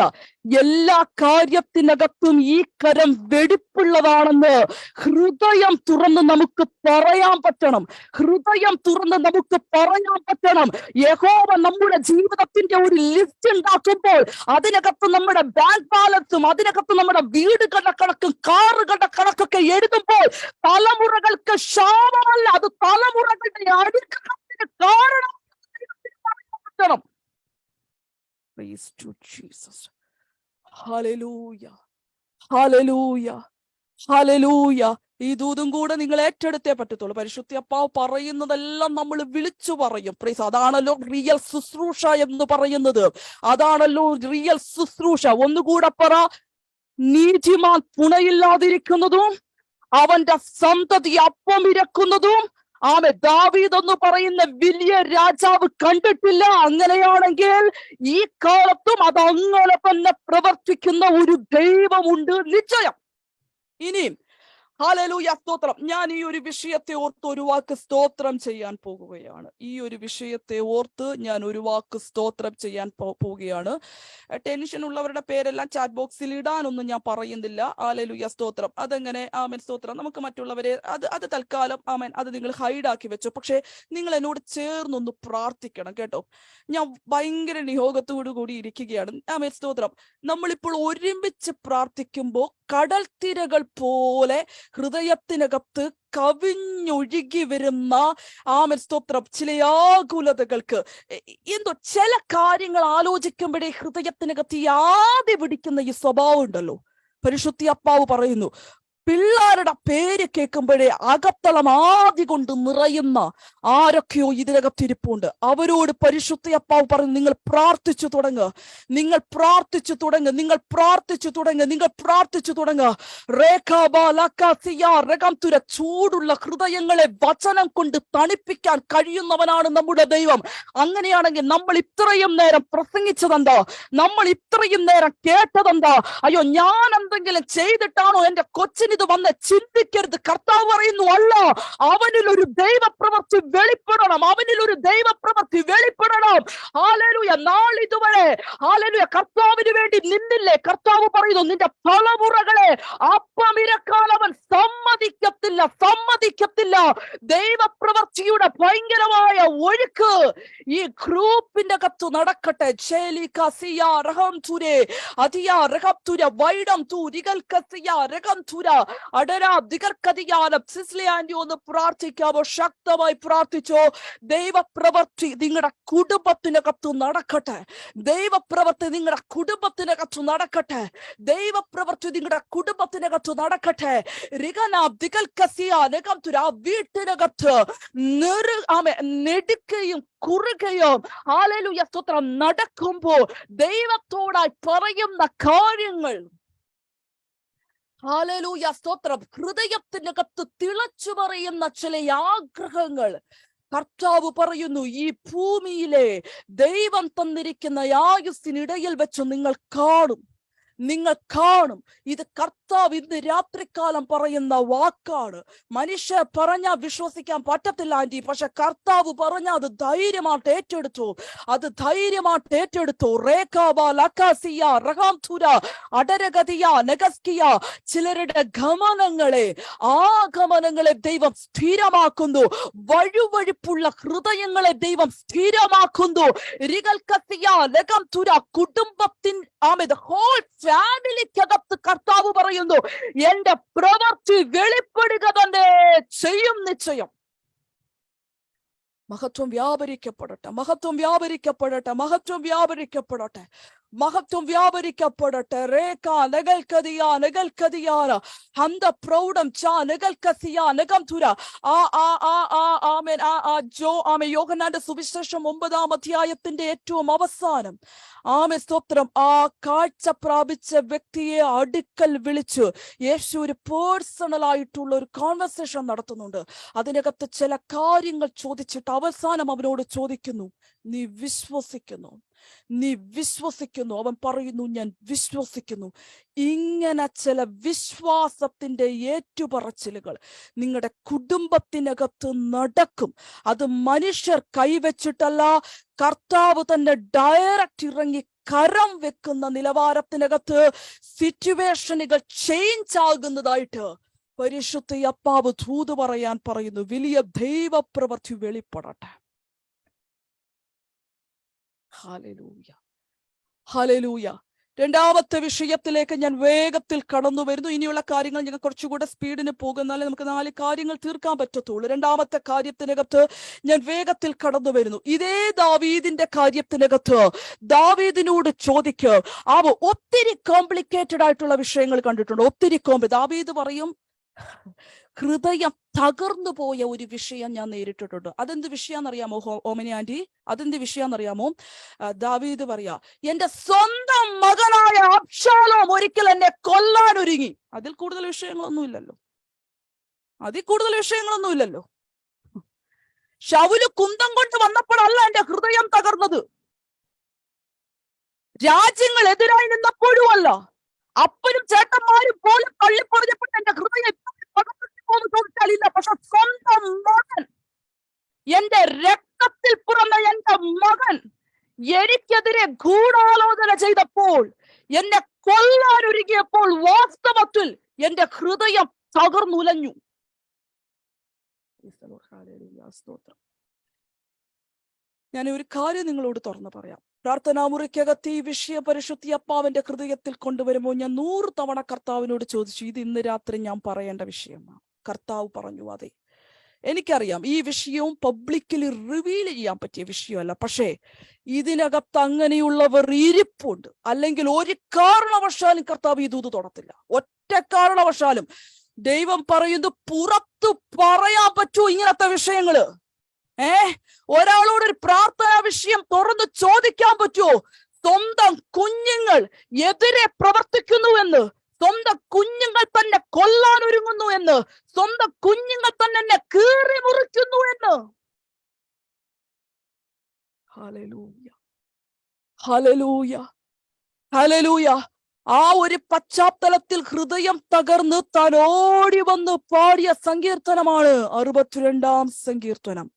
എല്ലാ കാര്യത്തിനകത്തും ഈ കരം വെടിപ്പുള്ളതാണെന്ന് ഹൃദയം തുറന്ന് നമുക്ക് പറയാൻ പറ്റണം. ഹൃദയം തുറന്ന് നമുക്ക് പറയാൻ പറ്റണം. യഹോവ നമ്മുടെ ജീവിതത്തിന്റെ ഒരു ലിസ്റ്റ് ഉണ്ടാക്കുമ്പോൾ അതിനകത്ത് നമ്മുടെ ബാങ്ക് ബാലൻസും അതിനകത്ത് നമ്മുടെ വീടുകളുടെ കണക്കും കാറുകളുടെ കണക്കൊക്കെ എഴുതുമ്പോൾ തലമുറകൾക്ക് ക്ഷാമമല്ല, അത് തലമുറകളുടെ അടുക്കത്തിന് കാരണം. Praise to Jesus. Hallelujah, hallelujah, hallelujah. ഈ ദൂതും കൂടെ നിങ്ങൾ ഏറ്റെടുത്തേ പറ്റത്തുള്ളൂ. പരിശുദ്ധ അപ്പാവ് പറയുന്നതെല്ലാം നമ്മൾ വിളിച്ചു പറയും. പ്രൈസ്, അതാണല്ലോ റിയൽ ശുശ്രൂഷ എന്ന് പറയുന്നത്. അതാണല്ലോ റിയൽ ശുശ്രൂഷ. ഒന്നുകൂടെ പറ, നീതിമാൻ തുണയില്ലാതിരിക്കുന്നതും അവന്റെ സന്തതി അപ്പം ഇരക്കുന്നതും ദാവീദ് എന്ന് പറയുന്ന വലിയ രാജാവ് കണ്ടിട്ടില്ല. അങ്ങനെയാണെങ്കിൽ ഈ കാലത്തും അത് അങ്ങനെ തന്നെ പ്രവർത്തിക്കുന്ന ഒരു ദൈവമുണ്ട് നിശ്ചയം. ഇനിയും ഹല്ലേലൂയ, സ്തോത്രം. ഞാൻ ഈ ഒരു വിഷയത്തെ ഓർത്ത് ഒരു വാക്ക് സ്തോത്രം ചെയ്യാൻ പോകുകയാണ്. ഈ ഒരു വിഷയത്തെ ഓർത്ത് ഞാൻ ഒരു വാക്ക് സ്തോത്രം ചെയ്യാൻ പോവുകയാണ്. ടെൻഷൻ ഉള്ളവരുടെ പേരെല്ലാം ചാറ്റ് ബോക്സിൽ ഇടാനൊന്നും ഞാൻ പറയുന്നില്ല. ഹല്ലേലൂയ, സ്തോത്രം. അതെങ്ങനെ ആമേൻ, സ്തോത്രം. നമുക്ക് മറ്റുള്ളവരെ അത് തൽക്കാലം ആമേൻ അത് നിങ്ങൾ ഹൈഡാക്കി വെച്ചോ. പക്ഷെ നിങ്ങൾ എന്നോട് ചേർന്നൊന്ന് പ്രാർത്ഥിക്കണം കേട്ടോ. ഞാൻ ഭയങ്കര നിയോഗത്തോടു കൂടി ഇരിക്കുകയാണ്. ആമേൻ, സ്തോത്രം. നമ്മളിപ്പോൾ ഒരുമിച്ച് പ്രാർത്ഥിക്കുമ്പോൾ കടൽ തിരകൾ പോലെ ഹൃദയത്തിനകത്ത് കവിഞ്ഞൊഴുകി വരുന്ന ആമേൻ, സ്തോത്രം, ചില ആകുലതകൾക്ക് എന്തോ ചില കാര്യങ്ങൾ ആലോചിക്കുമ്പോഴേ ഹൃദയത്തിനകത്ത് ഈ ആദ്യ പിടിക്കുന്ന ഈ സ്വഭാവം ഉണ്ടല്ലോ. പരിശുദ്ധ അപ്പാവ് പറയുന്നു, പിള്ളേരുടെ പേര് കേൾക്കുമ്പോഴേ അകത്തളം ആദ്യ കൊണ്ട് നിറയുന്ന ആരൊക്കെയോ ഇതിനകത്തിരിപ്പുണ്ട്. അവരോട് പരിശുദ്ധ അപ്പാവ് പറഞ്ഞു, നിങ്ങൾ പ്രാർത്ഥിച്ചു തുടങ്ങുക, നിങ്ങൾ പ്രാർത്ഥിച്ചു തുടങ്ങുക, നിങ്ങൾ പ്രാർത്ഥിച്ചു തുടങ്ങുക, നിങ്ങൾ പ്രാർത്ഥിച്ചു തുടങ്ങുക. ചൂടുള്ള ഹൃദയങ്ങളെ വചനം കൊണ്ട് തണുപ്പിക്കാൻ കഴിയുന്നവനാണ് നമ്മുടെ ദൈവം. അങ്ങനെയാണെങ്കിൽ നമ്മൾ ഇത്രയും നേരം പ്രസംഗിച്ചതെന്താ? നമ്മൾ ഇത്രയും നേരം കേട്ടതെന്താ? അയ്യോ, ഞാൻ എന്തെങ്കിലും ചെയ്തിട്ടാണോ എന്റെ കൊച്ചിന് ഇത് വന്ന് ചിന്തിക്കരുത്. കർത്താവ് പറയുന്നു, അല്ല, അവനിൽ ഒരു ദൈവപ്രവൃത്തി വെളിപ്പെടണം, അവനിൽ ഒരു ദൈവപ്രവൃത്തി വെളിപ്പെടണം. ഹല്ലേലൂയ. നാളിതുവരെ ഹല്ലേലൂയ കർത്താവിന് വേണ്ടി നിന്നില്ലേ? കർത്താവ് പറയുന്നു, നിന്റെ തലമുറകളെ അപ്പമിരക്കാൻ അവൻ സമ്മതിക്കത്തില്ല, സമ്മതിക്കത്തില്ല. ദൈവപ്രവൃത്തിയുടെ ഭയങ്കരമായ ഒഴുക്ക് ഈ ഗ്രൂപ്പിന്റെ കത്ത് നടക്കട്ടെ. ഒന്ന് പ്രാർത്ഥിക്കാമോ? ശക്തമായി പ്രാർത്ഥിച്ചോ. ദൈവപ്രവൃത്തി നിങ്ങളുടെ കുടുംബത്തിനകത്ത് നടക്കട്ടെ. ദൈവപ്രവൃത്തി നിങ്ങളുടെ കുടുംബത്തിനകത്ത് നടക്കട്ടെ. ദൈവപ്രവൃത്തി നിങ്ങളുടെ കുടുംബത്തിനകത്ത് നടക്കട്ടെ. വീട്ടിനകത്ത് നെടുക്കുകയും കുറുകയും ഹല്ലേലൂയ, സ്തോത്രം, നടക്കുമ്പോൾ ദൈവത്തോടായി പറയുന്ന കാര്യങ്ങൾ ഹല്ലേലൂയ, സ്തോത്രം, ഹൃദയത്തിനകത്ത് തിളച്ചു പറയുന്ന ചില ആഗ്രഹങ്ങൾ കർത്താവ് പറയുന്നു, ഈ ഭൂമിയിലെ ദൈവം തന്നിരിക്കുന്ന ആയുസ്സിനിടയിൽ വെച്ച് നിങ്ങൾ കാണും, നിങ്ങൾ കാണും. ഇത് കർത്താവ് ഇന്ന് രാത്രികാലം പറയുന്ന വാക്കാണ്. മനുഷ്യർ പറഞ്ഞാൽ വിശ്വസിക്കാൻ പറ്റത്തില്ല ആന്റി, പക്ഷെ കർത്താവ് പറഞ്ഞ അത് ധൈര്യമായിട്ട് ഏറ്റെടുത്തു, അത് ധൈര്യമായിട്ട് ഏറ്റെടുത്തു. ചിലരുടെ ഗമനങ്ങളെ, ആഗമനങ്ങളെ ദൈവം സ്ഥിരമാക്കുന്നു. വഴുവഴുപ്പുള്ള ഹൃദയങ്ങളെ ദൈവം സ്ഥിരമാക്കുന്നു. കുടുംബത്തിൻ ഹോൾ ഫാമിലിക്കകത്ത് കർത്താവ് പറയുന്നു, എന്റെ പ്രവൃത്തി വെളിപ്പെടുക തന്നെ ചെയ്യും നിശ്ചയം. മഹത്വം വ്യാപരിക്കപ്പെടട്ടെ, മഹത്വം വ്യാപരിക്കപ്പെടട്ടെ, മഹത്വം വ്യാപരിക്കപ്പെടട്ടെ. മഹത്വം വ്യാപരിക്കപ്പെടട്ടെ. രേഖ നഗൽക്കതിയാ നഗൽക്കതിയാന ഹന്ത പ്രൗഢം ചാ നഗൽക്കസിയാ നഗംതുര. യോഹന്നാന്റെ സുവിശേഷം 9-ാം അധ്യായത്തിന്റെ ഏറ്റവും അവസാനം സ്തോത്രം, ആ കാഴ്ച പ്രാപിച്ച വ്യക്തിയെ അടുക്കൽ വിളിച്ച് യേശു ഒരു പേഴ്സണൽ ആയിട്ടുള്ള ഒരു കോൺവെർസേഷൻ നടത്തുന്നുണ്ട്. അതിനകത്ത് ചില കാര്യങ്ങൾ ചോദിച്ചിട്ട് അവസാനം അവനോട് ചോദിക്കുന്നു, നീ വിശ്വസിക്കുന്നു? നീ വിശ്വസിക്കുന്നു? അവൻ പറയുന്നു, ഞാൻ വിശ്വസിക്കുന്നു. ഇങ്ങനെ ചില വിശ്വാസത്തിന്റെ ഏറ്റുപറച്ചിലുകൾ നിങ്ങളുടെ കുടുംബത്തിനകത്ത് നടക്കും. അത് മനുഷ്യർ കൈവച്ചിട്ടല്ല, കർത്താവ് തന്നെ ഡയറക്റ്റ് ഇറങ്ങി കരം വെക്കുന്ന നിലവാരത്തിനകത്ത് സിറ്റുവേഷനുകൾ ചേഞ്ച് ആകുന്നതായിട്ട് പരിശുദ്ധ അപ്പാവ് ദൂത് പറയാൻ പറയുന്നു. വലിയ ദൈവപ്രവൃത്തി വെളിപ്പെടട്ടെ. Hallelujah, hallelujah. രണ്ടാമത്തെ വിഷയത്തിലേക്ക് ഞാൻ വേഗത്തിൽ കടന്നു വരുന്നു. ഇനിയുള്ള കാര്യങ്ങൾ ഞങ്ങൾ കുറച്ചുകൂടെ സ്പീഡിന് പോകുന്നാലേ നമുക്ക് 4 കാര്യങ്ങൾ തീർക്കാൻ പറ്റത്തുള്ളൂ. രണ്ടാമത്തെ കാര്യത്തിനകത്ത് ഞാൻ വേഗത്തിൽ കടന്നു വരുന്നു. ഇതേ ദാവീദിന്റെ കാര്യത്തിനകത്ത് ദാവീദിനോട് ചോദിക്കുക. ഒത്തിരി കോംപ്ലിക്കേറ്റഡ് ആയിട്ടുള്ള വിഷയങ്ങൾ കണ്ടിട്ടുണ്ട്. ഒത്തിരി ദാവീദ് പറയും, ഹൃദയം തകർന്നു പോയ ഒരു വിഷയം ഞാൻ നേരിട്ടിട്ടുണ്ട്. അതെന്ത് വിഷയാന്നറിയാമോ ഓമനി ആന്റി? അതെന്ത് വിഷയാന്നറിയാമോ? ദാവീദ് പറയാ, എന്റെ സ്വന്തം മകനായ അബ്ശാലോം ഒരിക്കൽ എന്നെ കൊല്ലാൻ ഒരുങ്ങി. അതിൽ കൂടുതൽ വിഷയങ്ങളൊന്നുമില്ലല്ലോ. ശൗല് കുന്തം കൊണ്ട് വന്നപ്പോഴല്ല എന്റെ ഹൃദയം തകർന്നത്. രാജ്യങ്ങൾ എതിരായി നിന്നപ്പോഴും അല്ല. അപ്പനും ചേട്ടന്മാരും പോലും തള്ളിപ്പറഞ്ഞപ്പോൾ എന്റെ ഹൃദയം ചോദിച്ചാലില്ല. പക്ഷെ സ്വന്തം മകൻ, എന്റെ രക്തത്തിൽ പിറന്ന എന്റെ മകൻ എനിക്കെതിരെ ഗൂഢാലോചന ചെയ്തപ്പോൾ, എന്നെ കൊല്ലാനൊരുങ്ങിയപ്പോൾ വാസ്തവത്തിൽ എന്റെ ഹൃദയം തകർന്നുലഞ്ഞു. ഞാൻ ഒരു കാര്യം നിങ്ങളോട് തുറന്നു പറയാം. പ്രാർത്ഥനാ മുറിക്കകത്ത് ഈ വിഷയ പരിശുദ്ധി അപ്പാവിന്റെ ഹൃദയത്തിൽ കൊണ്ടുവരുമ്പോൾ ഞാൻ 100 തവണ കർത്താവിനോട് ചോദിച്ചു, ഇത് ഇന്ന് രാത്രി ഞാൻ പറയേണ്ട വിഷയമാണ്. കർത്താവ് പറഞ്ഞു, അതെ എനിക്കറിയാം ഈ വിഷയവും പബ്ലിക്കലി റിവീൽ ചെയ്യാൻ പറ്റിയ വിഷയമല്ല. പക്ഷേ ഇതിനകത്ത് അങ്ങനെയുള്ളവർ ഇരിപ്പുണ്ട്. അല്ലെങ്കിൽ ഒരു കാരണവശാലും കർത്താവ് ഈ ദൂത് തൊടത്തില്ല. ഒറ്റ കാരണവശാലും. ദൈവം പറയുന്നു, പുറത്തു പറയാൻ പറ്റൂ ഇങ്ങനത്തെ വിഷയങ്ങള്. ഒരാളോട് ഒരു പ്രാർത്ഥനാ വിഷയം തുറന്ന് ചോദിക്കാൻ പറ്റുമോ? സ്വന്തം കുഞ്ഞുങ്ങൾ എതിരെ പ്രവർത്തിക്കുന്നു എന്ന്, സ്വന്തം കുഞ്ഞുങ്ങൾ തന്നെ കൊല്ലാൻ ഒരുങ്ങുന്നു എന്ന്, സ്വന്തം കുഞ്ഞുങ്ങൾ തന്നെ എന്നെ കീറി മുറിക്കുന്നു എന്ന്. Hallelujah, hallelujah, hallelujah. ആ ഒരു പശ്ചാത്തലത്തിൽ ഹൃദയം തകർന്ന് താൻ ഓടി വന്ന് പാടിയ സങ്കീർത്തനമാണ് 62-ാം സങ്കീർത്തനം,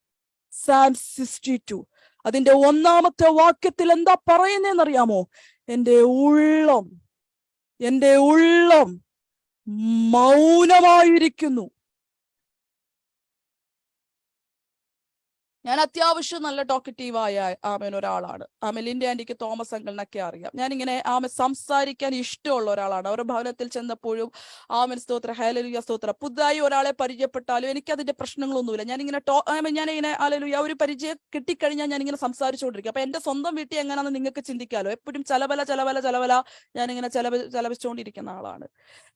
Psalm 62. അതിന്റെ 1-ാമത്തെ വാക്യത്തിൽ എന്താ പറയുന്നതെന്നറിയാമോ? എന്റെ ഉള്ളം മൗനമായിരിക്കുന്നു. ഞാൻ അത്യാവശ്യം നല്ല ടോക്കറ്റീവായ ഒരാളാണ്. ലിൻഡി ആന്റിക്ക് തോമസ് അങ്കിളിനൊക്കെ അറിയാം. ഞാനിങ്ങനെ സംസാരിക്കാൻ ഇഷ്ടമുള്ള ഒരാളാണ്. അവരുടെ ഭവനത്തിൽ ചെന്നപ്പോഴും സ്തോത്ര, ഹല്ലേലൂയ സ്തോത്ര, പുതുതായി ഒരാളെ പരിചയപ്പെട്ടാലും എനിക്കതിന്റെ പ്രശ്നങ്ങളൊന്നുമില്ല. ഞാനിങ്ങനെ ഹല്ലേലൂയ ഒരു പരിചയം കിട്ടിക്കഴിഞ്ഞാൽ ഞാനിങ്ങനെ സംസാരിച്ചുകൊണ്ടിരിക്കും. അപ്പൊ എന്റെ സ്വന്തം വീട്ടിൽ എങ്ങനെയാണെന്ന് നിങ്ങൾക്ക് ചിന്തിക്കാലോ. എപ്പോഴും ചലവല ഞാനിങ്ങനെ ചലവിച്ചുകൊണ്ടിരിക്കുന്ന ആളാണ്.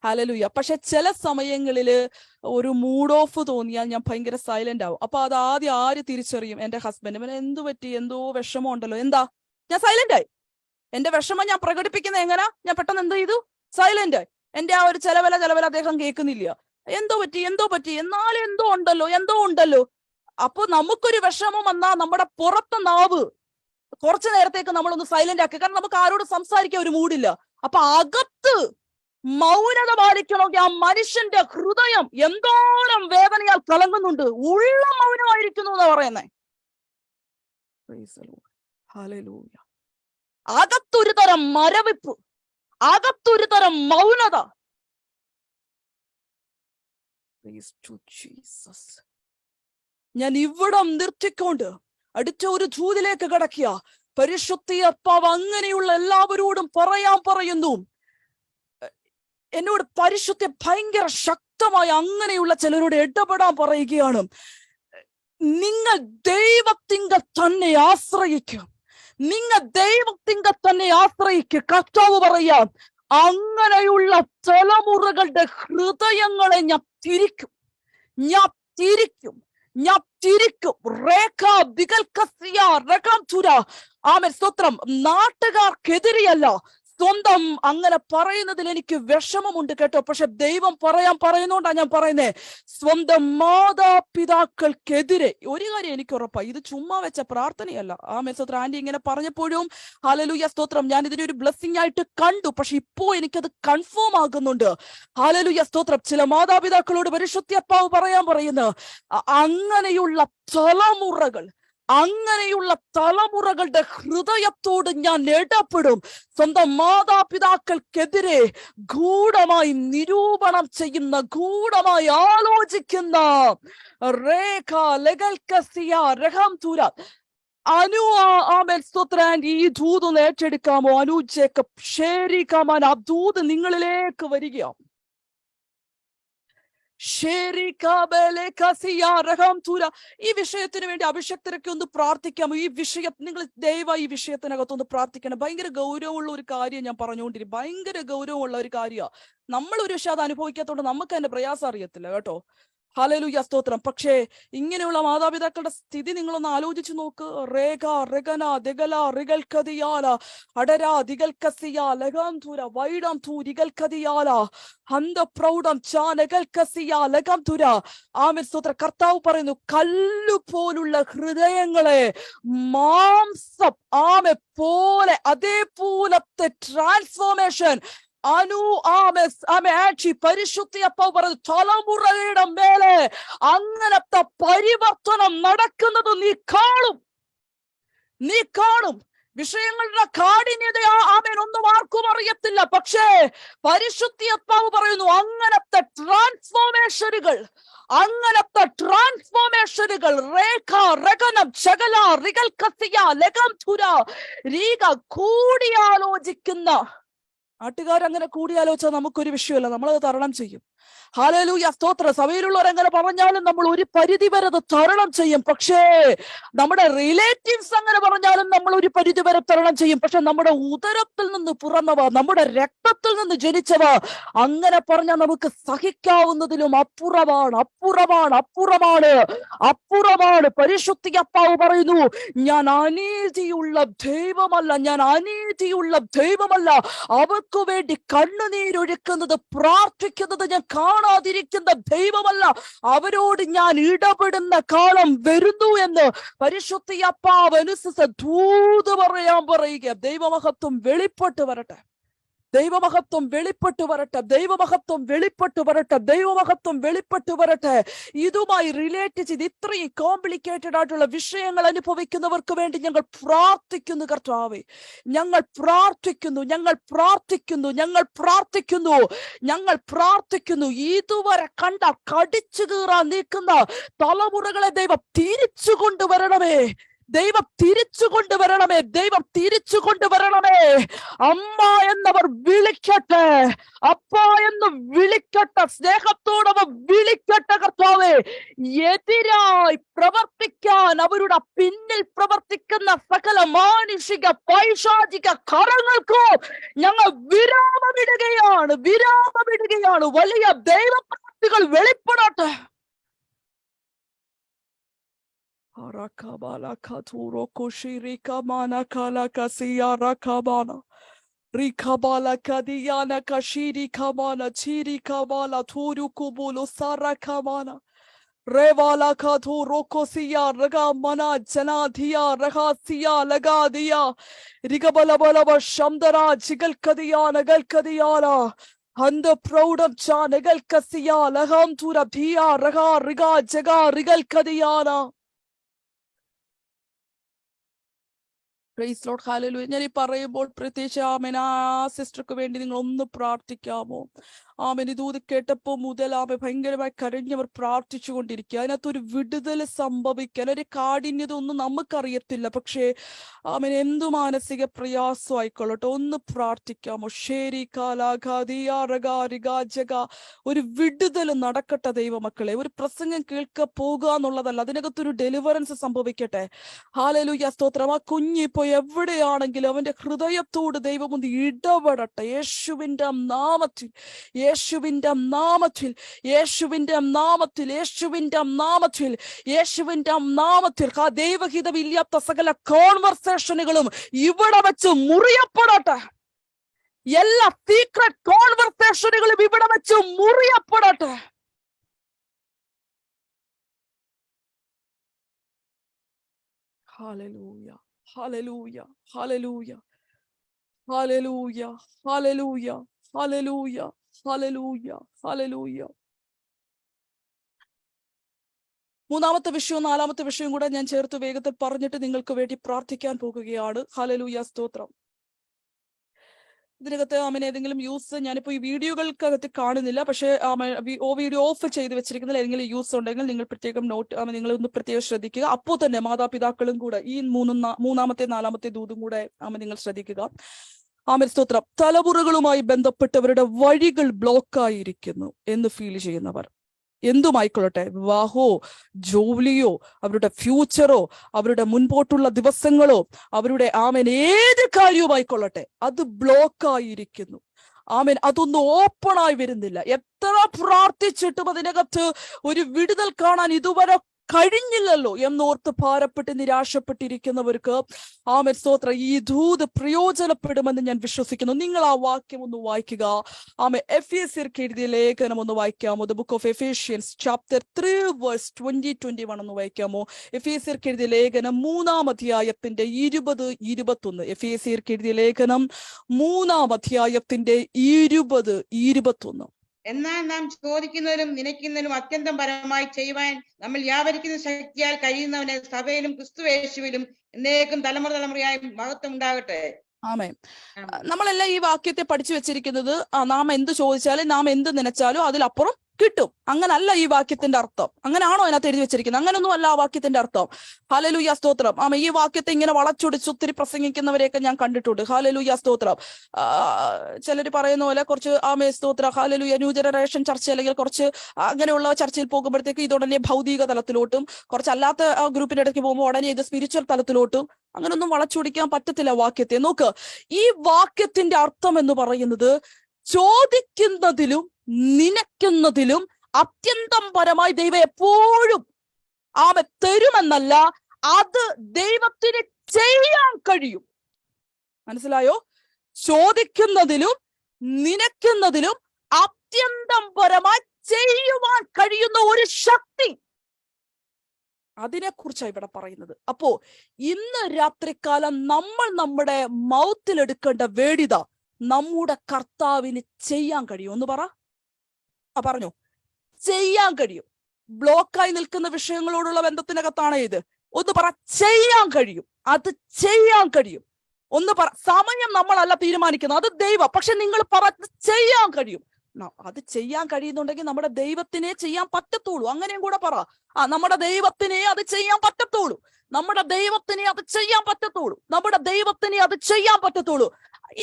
ഹല്ലേലൂയ. പക്ഷെ ചില സമയങ്ങളില് ഒരു മൂഡ് ഓഫ് തോന്നിയാൽ ഞാൻ ഭയങ്കര സൈലന്റ് ആവും. അപ്പൊ അത് ആദ്യം ആര് തിരിച്ചറിയും? എന്റെ ഹസ്ബൻഡ്. ഇവന് എന്തു പറ്റി, എന്തോ വിഷമം ഉണ്ടല്ലോ, എന്താ? ഞാൻ സൈലന്റ് ആയി. എന്റെ വിഷമം ഞാൻ പ്രകടിപ്പിക്കുന്നത് എങ്ങനാ? ഞാൻ പെട്ടെന്ന് എന്ത് ചെയ്തു? സൈലന്റ് ആയി. എന്റെ ആ ഒരു ചലവല അദ്ദേഹം കേൾക്കുന്നില്ല. എന്തോ പറ്റി, എന്നാലും എന്തോ ഉണ്ടല്ലോ. അപ്പൊ നമുക്കൊരു വിഷമം വന്നാ നമ്മുടെ പുറത്തെ നാവ് കുറച്ചു നേരത്തേക്ക് നമ്മളൊന്ന് സൈലന്റ് ആക്കി. കാരണം നമുക്ക് ആരോട് സംസാരിക്കാൻ ഒരു മൂഡില്ല. അപ്പൊ അകത്ത് മൗനത പാലിക്കണമെങ്കിൽ ആ മനുഷ്യന്റെ ഹൃദയം എന്തോരം വേദനയാൽ കലങ്ങുന്നുണ്ട്. ഉള്ള മൗനമായിരിക്കുന്നു എന്നാ പറയുന്നേ. ഹല്ലേലൂയ. അകത്തൊരു തരം മരവിപ്പ്, അകത്തൊരു തരം മൗനത. ഞാൻ ഇവിടം നിർത്തിക്കൊണ്ട് അടുത്ത ഒരു ദൂതിലേക്ക് കടക്കുക. പരിശുദ്ധ അപ്പാവ് അങ്ങനെയുള്ള എല്ലാവരോടും പറയുന്നു, എന്നോട് പരിശുദ്ധ ഭയങ്കര ശക്തമായ അങ്ങനെയുള്ള ചിലരോട് ഇടപെടാൻ പറയുകയാണ്. നിങ്ങൾ ദൈവത്തിങ്കൽ തന്നെ ആശ്രയിക്കും. നിങ്ങ ദൈവത്തിങ്ക തന്നെ ആശ്രയിക്ക്. കർത്താവ് പറയാം, അങ്ങനെയുള്ള തലമുറകളുടെ ഹൃദയങ്ങളെ ഞാൻ തിരിക്കും, ഞാൻ തിരിക്കും, ഞാൻ തിരിക്കും. ആമേൻ, സ്തോത്രം. നാട്ടുകാർക്കെതിരെയല്ല, സ്വന്തം അങ്ങനെ പറയുന്നതിൽ എനിക്ക് വിഷമമുണ്ട് കേട്ടോ. പക്ഷെ ദൈവം പറയുന്നോണ്ടാ ഞാൻ പറയുന്നേ, സ്വന്തം മാതാപിതാക്കൾക്കെതിരെ. ഒരു കാര്യം എനിക്ക് ഉറപ്പാ, ഇത് ചുമ്മാ വെച്ച പ്രാർത്ഥനയല്ല. ആമേൻ, സ്തോത്രം. ആന്റി ഇങ്ങനെ പറഞ്ഞപ്പോഴും ഹല്ലേലൂയ സ്തോത്രം, ഞാൻ ഇതിനൊരു ബ്ലെസ്സിങ് ആയിട്ട് കണ്ടു. പക്ഷെ ഇപ്പോ എനിക്കത് കൺഫേം ആകുന്നുണ്ട്. ഹല്ലേലൂയ സ്തോത്രം. ചില മാതാപിതാക്കളോട് പരിശുദ്ധാത്മാവ് പറയുന്നു, അങ്ങനെയുള്ള തലമുറകൾ, അങ്ങനെയുള്ള തലമുറകളുടെ ഹൃദയത്തോട് ഞാൻ ഇടപെടും. സ്വന്തം മാതാപിതാക്കൾക്കെതിരെ ഗൂഢമായി നിരൂപണം ചെയ്യുന്ന, ഗൂഢമായി ആലോചിക്കുന്ന ആമേൻ, സ്തോത്രം. ഈ ദൂത് ഒന്ന് ഏറ്റെടുക്കാമോ? അനു ജേക്കബ്, ഷേരി കമാൻ, ആ ദൂത് നിങ്ങളിലേക്ക് വരികയാണ്. ഈ വിഷയത്തിന് വേണ്ടി അഭിഷക്തരൊക്കെ ഒന്ന് പ്രാർത്ഥിക്കാമോ? ഈ വിഷയം നിങ്ങൾ ദയവായി ഈ വിഷയത്തിനകത്തൊന്ന് പ്രാർത്ഥിക്കണം. ഭയങ്കര ഗൗരവമുള്ള ഒരു കാര്യം ഞാൻ പറഞ്ഞുകൊണ്ടിരിക്കും. ഭയങ്കര ഗൗരവമുള്ള ഒരു കാര്യമാണ്. നമ്മൾ ഒരു പക്ഷെ അത് അനുഭവിക്കാത്തോണ്ട് നമുക്ക് അതിന്റെ പ്രയാസം അറിയത്തില്ല കേട്ടോ. ഹല്ലേലൂയ സ്തോത്രം. പക്ഷേ ഇങ്ങനെയുള്ള മാതാപിതാക്കളുടെ സ്ഥിതി നിങ്ങളൊന്ന് ആലോചിച്ചു നോക്ക്. റേഖ റെഗന ദഗല റിഗൽ കദിയാല അടര ദിഗൽ കസിയ ലഗം തുര വൈഡം തൂരിഗൽ കദിയാല ഹന്ത പ്രൗഢം ചാനഗൽ കസിയ ലഗം തുര. ആമേൻ, സ്തോത്രം. കർത്താവ് പറയുന്നു, കല്ലു പോലുള്ള ഹൃദയങ്ങളെ മാംസം ആമെ പോലെ, അതേപോലത്തെ ട്രാൻസ്ഫോർമേഷൻ പരിശുദ്ധിയപ്പാവ് പറഞ്ഞു, തലമുറയുടെ മേലെ അങ്ങനത്തെ പരിവർത്തനം നടക്കുന്നത് നീ കാണും, നീ കാണും. വിഷയങ്ങളുടെ കാഠിന്യത ആമേൻ ഒന്നും ആർക്കും അറിയത്തില്ല. പക്ഷേ പരിശുദ്ധിയപ്പാവ് പറയുന്നു, അങ്ങനത്തെ ട്രാൻസ്ഫോർമേഷനുകൾ, അങ്ങനത്തെ ട്രാൻസ്ഫോർമേഷനുകൾ രേഖ രഗനം ശകല റിഗൽ കസിയ ലഗം തുര രീക കൂടിയാലോചിക്കുന്ന നാട്ടുകാരങ്ങനെ കൂടിയാലോചിച്ചാൽ നമുക്കൊരു വിഷയമല്ല, നമ്മളത് തരണം ചെയ്യും. ഹല്ലേലൂയ സ്തോത്രം. സഭയിലുള്ളവരങ്ങനെ പറഞ്ഞാലും നമ്മൾ ഒരു പരിധി വരെ അത് തരണം ചെയ്യും. പക്ഷേ നമ്മുടെ റിലേറ്റീവ്സ് അങ്ങനെ പറഞ്ഞാലും നമ്മൾ ഒരു പരിധി വരെ തരണം ചെയ്യും. പക്ഷെ നമ്മുടെ ഉദരത്തിൽ നിന്ന് പിറന്നവ, നമ്മുടെ രക്തത്തിൽ നിന്ന് ജനിച്ചവ, അങ്ങനെ പറഞ്ഞാൽ നമുക്ക് സഹിക്കാവുന്നതിലും അപ്പുറമാണ്, അപ്പുറമാണ്, അപ്പുറമാണ്, അപ്പുറമാണ്. പരിശുദ്ധിയപ്പാവ് പറയുന്നു, ഞാൻ അനീതിയുള്ള ദൈവമല്ല, ഞാൻ അനീതിയുള്ള ദൈവമല്ല. അവർക്ക് വേണ്ടി കണ്ണുനീരൊഴുക്കുന്നത്, പ്രാർത്ഥിക്കുന്നത് ഞാൻ കാണാതിരിക്കുന്ന ദൈവമല്ല. അവരോട് ഞാൻ ഇടപെടുന്ന കാലം വരുന്നു എന്ന് പരിശുദ്ധിയപ്പാവ് അനുസരിച്ച് ദൂത് പറയാൻ പറയുക. ദൈവമഹത്വം വെളിപ്പെട്ട് വരട്ടെ, ദൈവമഹത്വം വെളിപ്പെട്ടു വരട്ടെ, ദൈവമഹത്വം വെളിപ്പെട്ടു വരട്ടെ, ദൈവമഹത്വം വെളിപ്പെട്ടു വരട്ടെ. ഇതുമായി റിലേറ്റ് ചെയ്ത് ഇത്രയും കോംപ്ലിക്കേറ്റഡ് ആയിട്ടുള്ള വിഷയങ്ങൾ അനുഭവിക്കുന്നവർക്ക് വേണ്ടി ഞങ്ങൾ പ്രാർത്ഥിക്കുന്നു. കർത്താവേ, ഞങ്ങൾ പ്രാർത്ഥിക്കുന്നു, ഞങ്ങൾ പ്രാർത്ഥിക്കുന്നു, ഞങ്ങൾ പ്രാർത്ഥിക്കുന്നു, ഞങ്ങൾ പ്രാർത്ഥിക്കുന്നു. ഇതുവരെ കണ്ട കടിച്ചു കീറാൻ നീക്കുന്ന തലമുറകളെ ദൈവം തിരിച്ചു കൊണ്ടുവരണമേ, ദൈവം തിരിച്ചു കൊണ്ടുവരണമേ, ദൈവം തിരിച്ചു കൊണ്ടുവരണമേ. അമ്മ എന്നവർ വിളിക്കട്ടെ, അപ്പ എന്ന് വിളിക്കട്ടെ, സ്നേഹത്തോടവർ വിളിക്കട്ടെ. കർത്താവേ, എതിരായി പ്രവർത്തിക്കാൻ അവരുടെ പിന്നിൽ പ്രവർത്തിക്കുന്ന സകല മാനുഷിക പൈശാചിക കരങ്ങൾക്കോ ഞങ്ങൾ വിരാമമിടുകയാണ്, വിരാമമിടുകയാണ്. വലിയ ദൈവപ്രവൃത്തികൾ വെളിപ്പെടട്ടെ. Rakabala katuro koshiri kamana kala kasiya rakabana rikabala kadiyana kashiri kamana chiri kamala turu kubulu sara kamana revala katuro kosiya ragamana janadiya rahasiya lagadiya rigabala balaba shamdara jigal kadiyana gal kadiyana and the proudam cha nagal kasiya laham tura dhiya raga riga jaga rigal kadiyana. Praise Lord, hallelujah. ഞാൻ ഈ പറയുമ്പോൾ പ്രത്യേകിച്ച് ആമേൻ ആ സിസ്റ്റർക്ക് വേണ്ടി നിങ്ങൾ ഒന്ന് പ്രാർത്ഥിക്കാമോ? ആമേൻ ഇത് കേട്ടപ്പോ മുതൽ ഭയങ്കരമായി കരഞ്ഞവർ പ്രാർത്ഥിച്ചു കൊണ്ടിരിക്കുക. അതിനകത്തൊരു വിടുതൽ സംഭവിക്കാൻ, ഒരു കാഠിന്യത ഒന്നും നമുക്കറിയത്തില്ല. പക്ഷേ ആമേൻ എന്തു മാനസിക പ്രയാസം ആയിക്കൊള്ളട്ടെ, ഒന്ന് പ്രാർത്ഥിക്കാമോ? ശരി കാലാഘാതിയാറകാരികാജക ഒരു വിടുതൽ നടക്കട്ടെ ദൈവമക്കളെ. ഒരു പ്രസംഗം കേൾക്കുക പോകുക എന്നുള്ളതല്ല, അതിനകത്തൊരു ഡെലിവറൻസ് സംഭവിക്കട്ടെ. ഹല്ലേലൂയ സ്തോത്രം. ആ കുഞ്ഞിപ്പോ എവിടെയാണെങ്കിലും അവന്റെ ഹൃദയത്തോട് ദൈവം ഒന്ന് ഇടപെടട്ടെ. യേശുവിന്റെ നാമത്തിൽ, യേശുവിന്റെ നാമത്തിൽ, യേശുവിന്റെ നാമത്തിൽ, യേശുവിന്റെ നാമത്തിൽ, യേശുവിന്റെ നാമത്തിൽ ആ ദൈവഹിതമില്ലാത്ത സകല കോൺവെർസേഷനുകളും ഇവിടെ വെച്ച് മുറിയപ്പെടട്ടെ. എല്ലാ സീക്രട്ട് കോൺവെർസേഷനുകളും ഇവിടെ വെച്ച് മുറിയപ്പെടട്ടെ. Hallelujah, hallelujah, hallelujah, hallelujah, hallelujah, hallelujah, hallelujah, hallelujah. മൂന്നാമത്തെ വിഷയവും നാലാമത്തെ വിഷയവും കൂടെ ഞാൻ ചേർത്ത് വേഗത്തിൽ പറഞ്ഞിട്ട് നിങ്ങൾക്ക് വേണ്ടി പ്രാർത്ഥിക്കാൻ പോകുകയാണ്. ഹല്ലേലൂയ സ്തോത്രം. ഇതിനകത്ത് ഏതെങ്കിലും യൂസ് ഞാനിപ്പോ ഈ വീഡിയോകൾക്കകത്ത് കാണുന്നില്ല, പക്ഷേ വീഡിയോ ഓഫ് ചെയ്ത് വെച്ചിരിക്കുന്നതിൽ ഏതെങ്കിലും യൂസ് ഉണ്ടെങ്കിൽ നിങ്ങൾ പ്രത്യേകം നിങ്ങൾ ഒന്ന് പ്രത്യേകം ശ്രദ്ധിക്കുക. അപ്പോൾ തന്നെ മാതാപിതാക്കളും കൂടെ ഈ മൂന്നാമത്തെ നാലാമത്തെ ദൂതും കൂടെ നിങ്ങൾ ശ്രദ്ധിക്കുക. സ്തോത്രം. തലമുറകളുമായി ബന്ധപ്പെട്ടവരുടെ വഴികൾ ബ്ലോക്കായിരിക്കുന്നു എന്ന് ഫീൽ ചെയ്യുന്നവർ, എന്തുമായിക്കൊള്ളട്ടെ, വിവാഹോ ജോലിയോ അവരുടെ ഫ്യൂച്ചറോ അവരുടെ മുൻപോട്ടുള്ള ദിവസങ്ങളോ അവരുടെ ഏത് കാര്യവുമായിക്കൊള്ളട്ടെ, അത് ബ്ലോക്കായിരിക്കുന്നു. അതൊന്നും ഓപ്പണായി വരുന്നില്ല. എത്ര പ്രാർത്ഥിച്ചിട്ടും അതിനകത്ത് ഒരു വിടുതൽ കാണാൻ ഇതുവരെ കഴിഞ്ഞില്ലല്ലോ എന്നോർത്ത് ഭാരപ്പെട്ട് നിരാശപ്പെട്ടിരിക്കുന്നവർക്ക് സ്തോത്രം ഈ ദൂത് പ്രയോജനപ്പെടുമെന്ന് ഞാൻ വിശ്വസിക്കുന്നു. നിങ്ങൾ ആ വാക്യം ഒന്ന് വായിക്കുക. എഫേസ്യർക്ക് എഴുതിയ ലേഖനം ഒന്ന് വായിക്കാമോ? The book of Ephesians chapter 3 verse 20-21 ഒന്ന് വായിക്കാമോ? എഫേസ്യർക്ക് എഴുതിയ ലേഖനം 3-ാം അധ്യായത്തിന്റെ 20-21. എഫേസ്യർക്ക് എഴുതിയ ലേഖനം 3-ാം അധ്യായത്തിന്റെ 20-21. എന്നാൽ നാം ചോദിക്കുന്നതിനും നനയ്ക്കുന്നതിനും അത്യന്തം പരമായി ചെയ്യുവാൻ നമ്മൾ വ്യാപരിക്കുന്ന ശക്തിയാൽ കഴിയുന്നവനെ സഭയിലും ക്രിസ്തുയേശുവിലും എന്നേക്കും തലമുറയായി മഹത്വം ഉണ്ടാകട്ടെ. ആമേൻ. നമ്മളെല്ലാം ഈ വാക്യത്തെ പഠിച്ചു വെച്ചിരിക്കുന്നത് നാം എന്ത് ചോദിച്ചാലും നാം എന്ത് നനച്ചാലും അതിലപ്പുറം കിട്ടും. അങ്ങനല്ല ഈ വാക്യത്തിന്റെ അർത്ഥം. അങ്ങനെയാണോ അതിനകത്ത് എഴുതി വെച്ചിരിക്കുന്നത്? അങ്ങനൊന്നും അല്ല ആ വാക്യത്തിന്റെ അർത്ഥം. ഹല്ലേലൂയ സ്തോത്രം. ഈ വാക്യത്തെ ഇങ്ങനെ വളച്ചൊടിച്ച് ഒത്തിരി പ്രസംഗിക്കുന്നവരെയൊക്കെ ഞാൻ കണ്ടിട്ടുണ്ട്. ഹല്ലേലൂയ സ്തോത്രം. ചിലർ പറയുന്ന പോലെ കുറച്ച് സ്തോത്ര ഹല്ലേലൂയ ന്യൂ ജനറേഷൻ ചർച്ച അല്ലെങ്കിൽ കുറച്ച് അങ്ങനെയുള്ള ചർച്ചയിൽ പോകുമ്പോഴത്തേക്ക് ഇതുടനെ ഭൗതിക തലത്തിലോട്ടും, കുറച്ചല്ലാത്ത ഗ്രൂപ്പിന്റെ ഇടയ്ക്ക് പോകുമ്പോൾ ഉടനെ ഇത് സ്പിരിച്വൽ തലത്തിലോട്ടും അങ്ങനൊന്നും വളച്ചൊടിക്കാൻ പറ്റത്തില്ല വാക്യത്തെ. നോക്ക്, ഈ വാക്യത്തിന്റെ അർത്ഥം എന്ന് പറയുന്നത് ചോദിക്കുന്നതിലും നിനയ്ക്കുന്നതിലും അത്യന്തം പരമായി ദൈവം എപ്പോഴും തരുമെന്നല്ല, അത് ദൈവത്തിന് ചെയ്യാൻ കഴിയും. മനസ്സിലായോ? ചോദിക്കുന്നതിലും നിനയ്ക്കുന്നതിലും അത്യന്തം പരമായി ചെയ്യുവാൻ കഴിയുന്ന ഒരു ശക്തി, അതിനെക്കുറിച്ചാണ് ഇവിടെ പറയുന്നത്. അപ്പോ ഇന്ന് രാത്രികാലം നമ്മൾ നമ്മുടെ മൗത്തിലെടുക്കേണ്ട വേടിത നമ്മുടെ കർത്താവിന് ചെയ്യാൻ കഴിയും. ഒന്ന് പറ. പറഞ്ഞു ചെയ്യാൻ കഴിയും. ബ്ലോക്കായി നിൽക്കുന്ന വിഷയങ്ങളോടുള്ള ബന്ധത്തിനകത്താണ് ഇത്. ഒന്ന് പറ, ചെയ്യാൻ കഴിയും. അത് ചെയ്യാൻ കഴിയും. ഒന്ന് പറ. സമയം നമ്മളല്ല തീരുമാനിക്കുന്നത്, അത് ദൈവം. പക്ഷെ നിങ്ങൾ പറ, ചെയ്യാൻ കഴിയും. അത് ചെയ്യാൻ കഴിയുന്നുണ്ടെങ്കിൽ നമ്മുടെ ദൈവത്തിനെ ചെയ്യാൻ പറ്റത്തുള്ളൂ. അങ്ങനെയും കൂടെ പറ. നമ്മുടെ ദൈവത്തിനെ അത് ചെയ്യാൻ പറ്റത്തുള്ളൂ. നമ്മുടെ ദൈവത്തിനെ അത് ചെയ്യാൻ പറ്റത്തുള്ളൂ. നമ്മുടെ ദൈവത്തിനെ അത് ചെയ്യാൻ പറ്റത്തുള്ളൂ.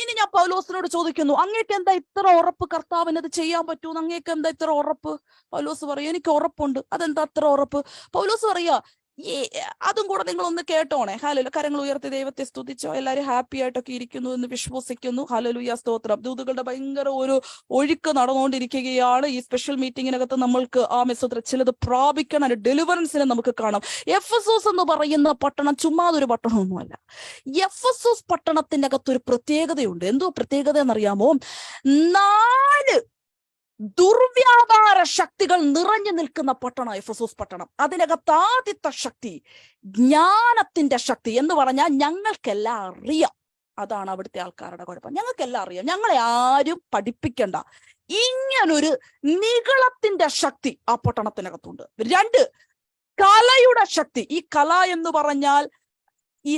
ഇനി ഞാൻ പൗലോസിനോട് ചോദിക്കുന്നു, അങ്ങേക്ക് എന്താ ഇത്ര ഉറപ്പ് കർത്താവിന് അത് ചെയ്യാൻ പറ്റൂന്ന്? അങ്ങേക്ക് എന്താ ഇത്ര ഉറപ്പ്? പൗലോസ് പറയും, എനിക്ക് ഉറപ്പുണ്ട്. അതെന്താ അത്ര ഉറപ്പ്? പൗലോസ് പറയാ, അതും കൂടെ നിങ്ങൾ ഒന്ന് കേട്ടോണേ. ഹല്ലേലൂയ. കരങ്ങൾ ഉയർത്തി ദൈവത്തെ സ്തുതിച്ചോ. എല്ലാവരും ഹാപ്പി ആയിട്ടൊക്കെ ഇരിക്കുന്നു എന്ന് വിശ്വസിക്കുന്നു. ഹല്ലേലൂയ സ്തോത്രം. ദൂതുകളുടെ ഭയങ്കര ഒരു ഒഴുക്ക് നടന്നുകൊണ്ടിരിക്കുകയാണ്. ഈ സ്പെഷ്യൽ മീറ്റിങ്ങിനകത്ത് നമ്മൾക്ക് സ്തോത്രം ചിലത് പ്രാപിക്കണം, ഡെലിവറൻസിനെ നമുക്ക് കാണാം. എഫെസോസ് എന്ന് പറയുന്ന പട്ടണം ചുമ്മാതൊരു പട്ടണമൊന്നുമല്ല. എഫെസോസ് പട്ടണത്തിന്റെ അകത്തൊരു പ്രത്യേകതയുണ്ട്. എന്തോ പ്രത്യേകത എന്നറിയാമോ? 4 ദുർവ്യാപാര ശക്തികൾ നിറഞ്ഞു നിൽക്കുന്ന പട്ടണം എഫെസോസ് പട്ടണം. അതിനകത്ത് ആദ്യത്തെ ശക്തി ജ്ഞാനത്തിന്റെ ശക്തി എന്ന് പറഞ്ഞാൽ ഞങ്ങൾക്കെല്ലാം അറിയാം. അതാണ് അവിടുത്തെ ആൾക്കാരുടെ കുഴപ്പം. ഞങ്ങൾക്കെല്ലാം അറിയാം, ഞങ്ങളെ ആരും പഠിപ്പിക്കണ്ട. ഇങ്ങനൊരു നിഗളത്തിന്റെ ശക്തി ആ പട്ടണത്തിനകത്തുണ്ട്. 2 കലയുടെ ശക്തി. ഈ കല എന്ന് പറഞ്ഞാൽ ഈ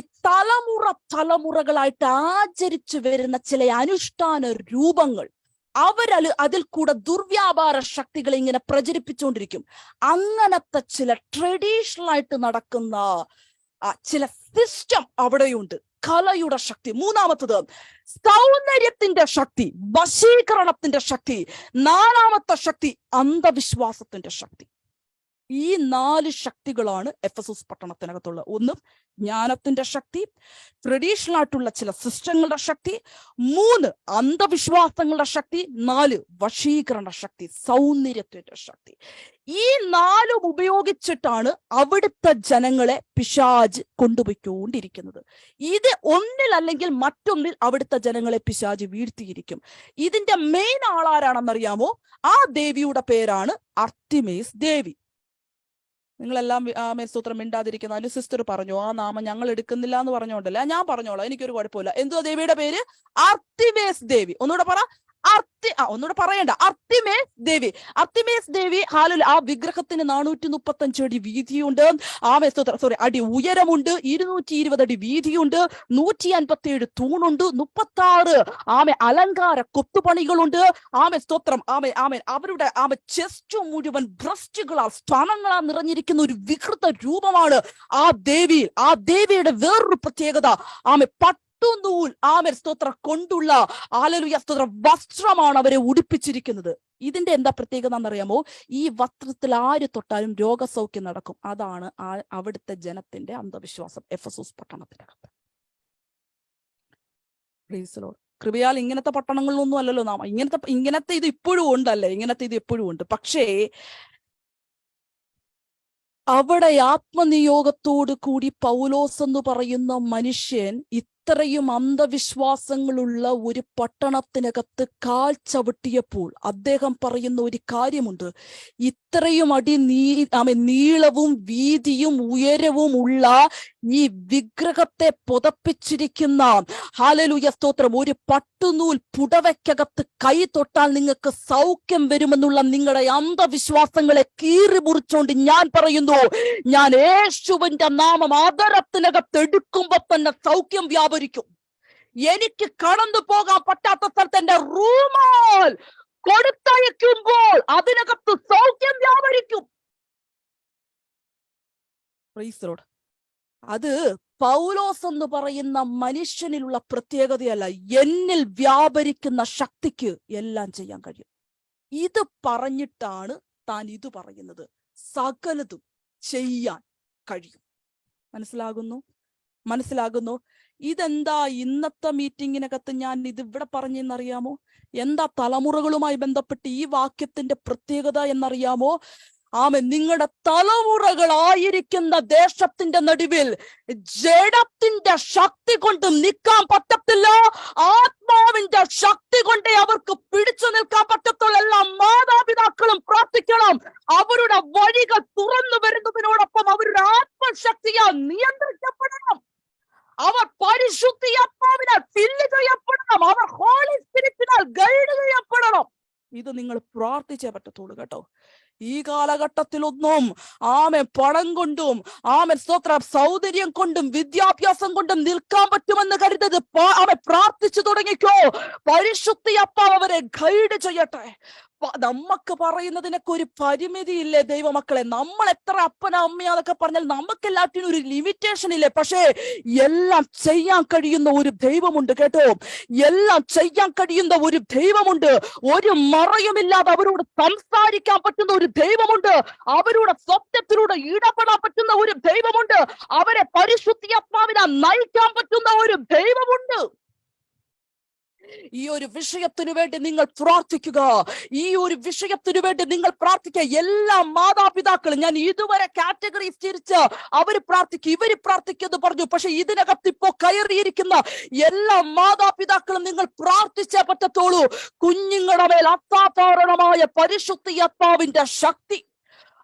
തലമുറകളായിട്ട് ആചരിച്ചു വരുന്ന ചില അനുഷ്ഠാന രൂപങ്ങൾ, അതിൽ കൂടെ ദുർവ്യാപാര ശക്തികളെ ഇങ്ങനെ പ്രചരിപ്പിച്ചുകൊണ്ടിരിക്കും. അങ്ങനത്തെ ചില ട്രഡീഷണൽ ആയിട്ട് നടക്കുന്ന ചില സിസ്റ്റം അവിടെയുണ്ട്. കലയുടെ ശക്തി. മൂന്നാമത്തത് സൗന്ദര്യത്തിന്റെ ശക്തി, വശീകരണത്തിന്റെ ശക്തി. നാലാമത്തെ ശക്തി അന്ധവിശ്വാസത്തിന്റെ ശക്തി. ഈ 4 ശക്തികളാണ് എഫെസോസ് പട്ടണത്തിനകത്തുള്ള. ഒന്ന് ജ്ഞാനത്തിന്റെ ശക്തി, ട്രഡീഷണൽ ആയിട്ടുള്ള ചില സിസ്റ്റങ്ങളുടെ ശക്തി, 3 അന്ധവിശ്വാസങ്ങളുടെ ശക്തി, 4 വശീകരണ ശക്തി, സൗന്ദര്യത്തിന്റെ ശക്തി. ഈ 4 ഉപയോഗിച്ചിട്ടാണ് അവിടുത്തെ ജനങ്ങളെ പിശാച് കൊണ്ടുപോയിക്കൊണ്ടിരിക്കുന്നത്. ഇത് ഒന്നിൽ അല്ലെങ്കിൽ മറ്റൊന്നിൽ അവിടുത്തെ ജനങ്ങളെ പിശാച് വീഴ്ത്തിയിരിക്കും. ഇതിന്റെ മെയിൻ ആളാരാണെന്നറിയാമോ? ആ ദേവിയുടെ പേരാണ് അർത്തിമേസ് ദേവി. നിങ്ങളെല്ലാം സ്തോത്രം മിണ്ടാതിരിക്കുന്ന അതിന് സിസ്റ്റർ പറഞ്ഞു, ആ നാമം ഞങ്ങൾ എടുക്കുന്നില്ല എന്ന് പറഞ്ഞോണ്ടല്ലേ. ഞാൻ പറഞ്ഞോളാം, എനിക്കൊരു കുഴപ്പമില്ല. എന്തുവാ ദേവിയുടെ പേര്? അർത്തിമേസ് ദേവി. ഒന്നുകൂടെ പറ. ഒന്നുകൂടെ പറയണ്ട. അർത്തിമേസ് ദേവി. അർത്തിമേസ് ദേവി ആ വിഗ്രഹത്തിന് 435 അടി വീതിയുണ്ട്. അടി ഉയരമുണ്ട്. 220 അടി വീതിയുണ്ട്. 157 തൂണുണ്ട്. 36 അലങ്കാര കൊത്തുപണികളുണ്ട്. സ്തോത്രം. അവരുടെ ചെസ്റ്റ് മുഴുവൻ ബ്രസ്റ്റുകളാൽ സ്ഥാനങ്ങളാൽ നിറഞ്ഞിരിക്കുന്ന ഒരു വികൃത രൂപമാണ് ആ ദേവിയിൽ. ആ ദേവിയുടെ വേറൊരു പ്രത്യേകത നൂൽ സ്തോത്രം കൊണ്ടുള്ള സ്തോത്രം വസ്ത്രമാണ് അവരെ ഉടുപ്പിച്ചിരിക്കുന്നത്. ഇതിന്റെ എന്താ പ്രത്യേകത എന്നറിയാമോ? ഈ വസ്ത്രത്തിൽ ആര് തൊട്ടാലും രോഗസൗഖ്യം നടക്കും. അതാണ് അവിടുത്തെ ജനത്തിന്റെ അന്ധവിശ്വാസം എഫെസോസ് പട്ടണത്തിനകത്ത്. കൃപയാൽ ഇങ്ങനത്തെ പട്ടണങ്ങളിലൊന്നും അല്ലല്ലോ നാം. ഇങ്ങനത്തെ ഇത് ഇപ്പോഴും ഉണ്ടല്ലേ? ഇങ്ങനത്തെ ഇത് എപ്പോഴും ഉണ്ട്. പക്ഷേ അവിടെ ആത്മനിയോഗത്തോടു കൂടി പൗലോസ് എന്ന് പറയുന്ന മനുഷ്യൻ ഇത്രയും അന്ധവിശ്വാസങ്ങളുള്ള ഒരു പട്ടണത്തിനകത്ത് കാൽ ചവിട്ടിയപ്പോൾ അദ്ദേഹം പറയുന്ന ഒരു കാര്യമുണ്ട്. ഇത്രയും അടി നീളവും വീതിയും ഉയരവും ഉള്ള ഈ വിഗ്രഹത്തെ പുതപ്പിച്ചിരിക്കുന്ന ഹല്ലേലൂയ സ്തോത്രം ഒരു പട്ടുനൂൽ പുടവയ്ക്കകത്ത് കൈ തൊട്ടാൽ നിങ്ങൾക്ക് സൗഖ്യം വരുമെന്നുള്ള നിങ്ങളുടെ അന്ധവിശ്വാസങ്ങളെ കീറി മുറിച്ചുകൊണ്ട് ഞാൻ പറയുന്നു, ഞാൻ യേശുവിന്റെ നാമം ആദരത്തിനകത്ത് എടുക്കുമ്പോ തന്നെ സൗഖ്യം വ്യാപരിക്കും. എനിക്ക് കടന്നു പോകാൻ പറ്റാത്ത സ്ഥലത്ത് എന്റെ റൂമാൽ കൊടുത്തയക്കുമ്പോൾ അതിനകത്ത് സൗഖ്യം വ്യാപരിക്കും. അത് പൗലോസ് എന്ന് പറയുന്ന മനുഷ്യനിലുള്ള പ്രത്യേകതയല്ല, എന്നിൽ വ്യാപരിക്കുന്ന ശക്തിക്ക് എല്ലാം ചെയ്യാൻ കഴിയും. ഇത് പറഞ്ഞിട്ടാണ് താൻ ഇത് പറയുന്നത്. സകലതും ചെയ്യാൻ കഴിയും. മനസ്സിലാകുന്നു? ഇതെന്താ ഇന്നത്തെ മീറ്റിങ്ങിനകത്ത് ഞാൻ ഇതിവിടെ പറഞ്ഞെന്നറിയാമോ? എന്താ തലമുറകളുമായി ബന്ധപ്പെട്ട് ഈ വാക്യത്തിന്റെ പ്രത്യേകത എന്നറിയാമോ? നിങ്ങളുടെ തലമുറകളായിരിക്കുന്ന ദേശത്തിന്റെ നടുവിൽ ജഡത്തിന്റെ ശക്തി കൊണ്ട് നിൽക്കാൻ പറ്റത്തില്ല. ആത്മാവിന്റെ ശക്തി കൊണ്ടേ അവർക്ക് പിടിച്ചു നിൽക്കാൻ പറ്റത്തുള്ള. എല്ലാ മാതാപിതാക്കളും പ്രാർത്ഥിക്കണം. അവരുടെ വഴികൾ തുറന്നു വരുന്നതിനോടൊപ്പം അവരുടെ ആത്മശക്തിയാൽ നിയന്ത്രിക്കപ്പെടണം. അവർ പരിശുദ്ധാത്മാവിനാൽ ഫില്ല് ചെയ്യപ്പെടണം. അവർ ഹോളി സ്പിരിറ്റിനാൽ ഗൈഡ് ചെയ്യപ്പെടണം. ഇത് നിങ്ങൾ പ്രാർത്ഥിച്ചേ പറ്റത്തുള്ളൂ കേട്ടോ. ഈ കാലഘട്ടത്തിലൊന്നും പണം കൊണ്ടും സ്തോത്രം സൗന്ദര്യം കൊണ്ടും വിദ്യാഭ്യാസം കൊണ്ടും നിൽക്കാൻ പറ്റുമെന്ന് കരുതരുത്. പ്രാർത്ഥിച്ചു തുടങ്ങിക്കോ. പരിശുദ്ധാത്മാവ് അവരെ ഗൈഡ് ചെയ്യട്ടെ. നമുക്ക് പറയുന്നതിനൊക്കെ ഒരു പരിമിതിയില്ലേ ദൈവമക്കളെ? നമ്മൾ എത്ര അപ്പന അമ്മയാന്നൊക്കെ പറഞ്ഞാൽ നമുക്ക് എല്ലാറ്റിനും ഒരു ലിമിറ്റേഷൻ ഇല്ലേ? പക്ഷേ എല്ലാം ചെയ്യാൻ കഴിയുന്ന ഒരു ദൈവമുണ്ട് കേട്ടോ. എല്ലാം ചെയ്യാൻ കഴിയുന്ന ഒരു ദൈവമുണ്ട്. ഒരു മറയുമില്ലാതെ അവരോട് സംസാരിക്കാൻ പറ്റുന്ന ഒരു ദൈവമുണ്ട്. അവരുടെ സ്വപ്നത്തിലൂടെ ഇടപെടാൻ പറ്റുന്ന ഒരു ദൈവമുണ്ട്. അവരെ പരിശുദ്ധാത്മാവിനാൽ നയിക്കാൻ പറ്റുന്ന ഒരു ദൈവമുണ്ട്. ഈ ഒരു വിഷയത്തിനു വേണ്ടി നിങ്ങൾ പ്രാർത്ഥിക്കുക. ഈ ഒരു വിഷയത്തിനു വേണ്ടി നിങ്ങൾ പ്രാർത്ഥിക്കുക. എല്ലാ മാതാപിതാക്കളും ഞാൻ ഇതുവരെ കാറ്റഗറീസ് തിരിച്ച് അവര് പ്രാർത്ഥിക്കും ഇവര് പ്രാർത്ഥിക്കുമെന്ന് പറഞ്ഞു. പക്ഷെ ഇതിനകത്ത് ഇപ്പോ കയറിയിരിക്കുന്ന എല്ലാ മാതാപിതാക്കളും നിങ്ങൾ പ്രാർത്ഥിച്ചേ പറ്റത്തുള്ളൂ. കുഞ്ഞുങ്ങളുടെ മേൽ അസാധാരണമായ പരിശുദ്ധാത്മാവിന്റെ ശക്തി,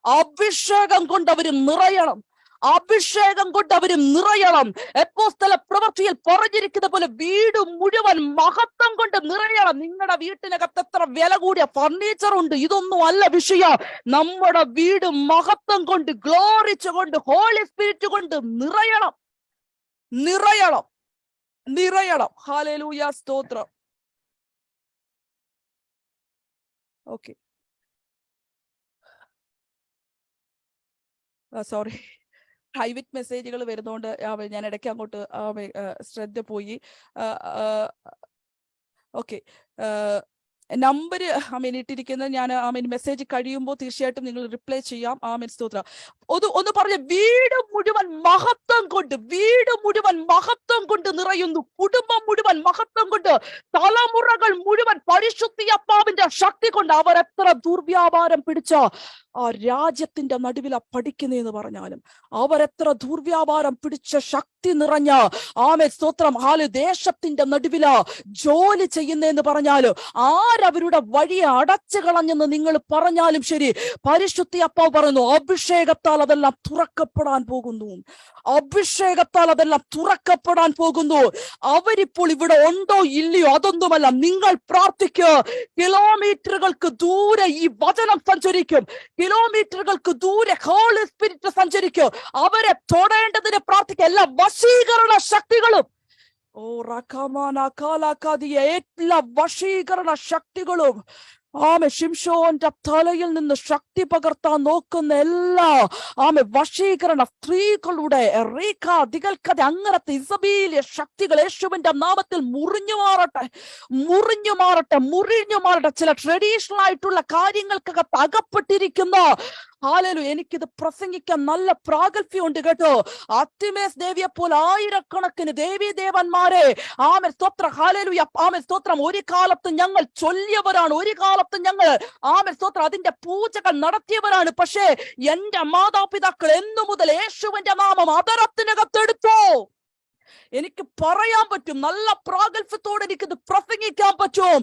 അഭിഷേകം കൊണ്ട് അവര് നിറയണം. അഭിഷേകം കൊണ്ട് അവര് നിറയണം. അപ്പോസ്തല പ്രവൃത്തിയിൽ പറഞ്ഞിരിക്കുന്ന പോലെ വീട് മുഴുവൻ മഹത്വം കൊണ്ട് നിറയണം. നിങ്ങളുടെ വീട്ടിനകത്ത് എത്ര വില കൂടിയ ഫർണിച്ചർ ഉണ്ട്, ഇതൊന്നും അല്ല വിഷയം. നമ്മുടെ വീട് മഹത്വം കൊണ്ട്, ഗ്ലോറിച്ച് കൊണ്ട്, ഹോളി സ്പിരിറ്റ് കൊണ്ട് നിറയണം. ഹല്ലേലൂയ സ്തോത്രം. ഓക്കെ, സോറി, പ്രൈവറ്റ് മെസ്സേജുകൾ വരുന്നോണ്ട് ഞാൻ ഇടയ്ക്ക് അങ്ങോട്ട് ശ്രദ്ധ പോയി. ഓക്കെ, നമ്പർ ഇട്ടിരിക്കുന്നത് ഞാൻ മെസ്സേജ് കഴിയുമ്പോൾ തീർച്ചയായിട്ടും നിങ്ങൾ റിപ്ലൈ ചെയ്യാം. സ്തോത്രം. ഒന്ന് പറഞ്ഞ, വീട് മുഴുവൻ മഹത്വം കൊണ്ട്, വീട് മുഴുവൻ മഹത്വം കൊണ്ട് നിറയുന്നു, കുടുംബം മുഴുവൻ മഹത്വം കൊണ്ട്, തലമുറകൾ മുഴുവൻ പരിശുദ്ധാത്മാവിന്റെ ശക്തി കൊണ്ട്. അവർ എത്ര ദുർവ്യാപാരം പിടിച്ച ആ രാജ്യത്തിന്റെ നടുവിലാ പഠിക്കുന്നതെന്ന് പറഞ്ഞാലും, അവരെത്ര ദുർവ്യാപാരം പിടിച്ച ശക്തി നിറഞ്ഞ സ്തോത്രം ദേശത്തിന്റെ നടുവിലാ ജോലി ചെയ്യുന്നതെന്ന് പറഞ്ഞാലും, ആരവരുടെ വഴിയെ അടച്ചു കളഞ്ഞെന്ന് നിങ്ങൾ പറഞ്ഞാലും ശരി, പരിശുദ്ധാത്മാവ് പറയുന്നു, അഭിഷേകത്താൽ അതെല്ലാം തുറക്കപ്പെടാൻ പോകുന്നു, അഭിഷേകത്താൽ അതെല്ലാം തുറക്കപ്പെടാൻ പോകുന്നു. അവരിപ്പോൾ ഇവിടെ ഉണ്ടോ ഇല്ലയോ അതൊന്നുമല്ല, നിങ്ങൾ പ്രാർത്ഥിക്കുക. കിലോമീറ്ററുകൾക്ക് ദൂരെ ഈ വചനം സഞ്ചരിക്കും, കിലോമീറ്ററുകൾക്ക് ദൂരെ ഹോളി സ്പിരിറ്റ് സഞ്ചരിക്കും. അവരെ തൊടേണ്ടതിന് പ്രാർത്ഥിക്കുക. എല്ലാ വശീകരണ ശക്തികളും, എല്ലാ വശീകരണ ശക്തികളും ശിംശോന്റെ തലയിൽ നിന്ന് ശക്തി പകർത്താൻ നോക്കുന്ന എല്ലാ വശീകരണ സ്ത്രീകളുടെ അങ്ങനത്തെ ഇസബീലിയ ശക്തികൾ യേശുവിന്റെ നാമത്തിൽ മുറിഞ്ഞു മാറട്ടെ, മുറിഞ്ഞു മാറട്ടെ, മുറിഞ്ഞു മാറട്ടെ. ചില ട്രഡീഷണൽ ആയിട്ടുള്ള കാര്യങ്ങൾക്കകത്ത് അകപ്പെട്ടിരിക്കുന്ന എനിക്കിത് പ്രസംഗിക്കാൻ നല്ല പ്രാഗൽഭ്യമുണ്ട് കേട്ടോ. അത്തിമേസ് ദേവിയെ പോലെ ആയിരക്കണക്കിന് ദേവീ ദേവന്മാരെ സ്തോത്രം ഒരു കാലത്ത് ഞങ്ങൾ ചൊല്ലിയവരാണ്, ഒരു കാലത്ത് ഞങ്ങൾ സ്തോത്രം അതിന്റെ പൂജകൾ നടത്തിയവരാണ്. പക്ഷേ എന്റെ മാതാപിതാക്കൾ എന്നു മുതൽ യേശുവിന്റെ നാമം അതരത്തിനകത്തെടുത്തോ? എനിക്ക് പറയാൻ പറ്റും, നല്ല പ്രാഗൽഭ്യത്തോടെ എനിക്കിത് പ്രസംഗിക്കാൻ പറ്റും.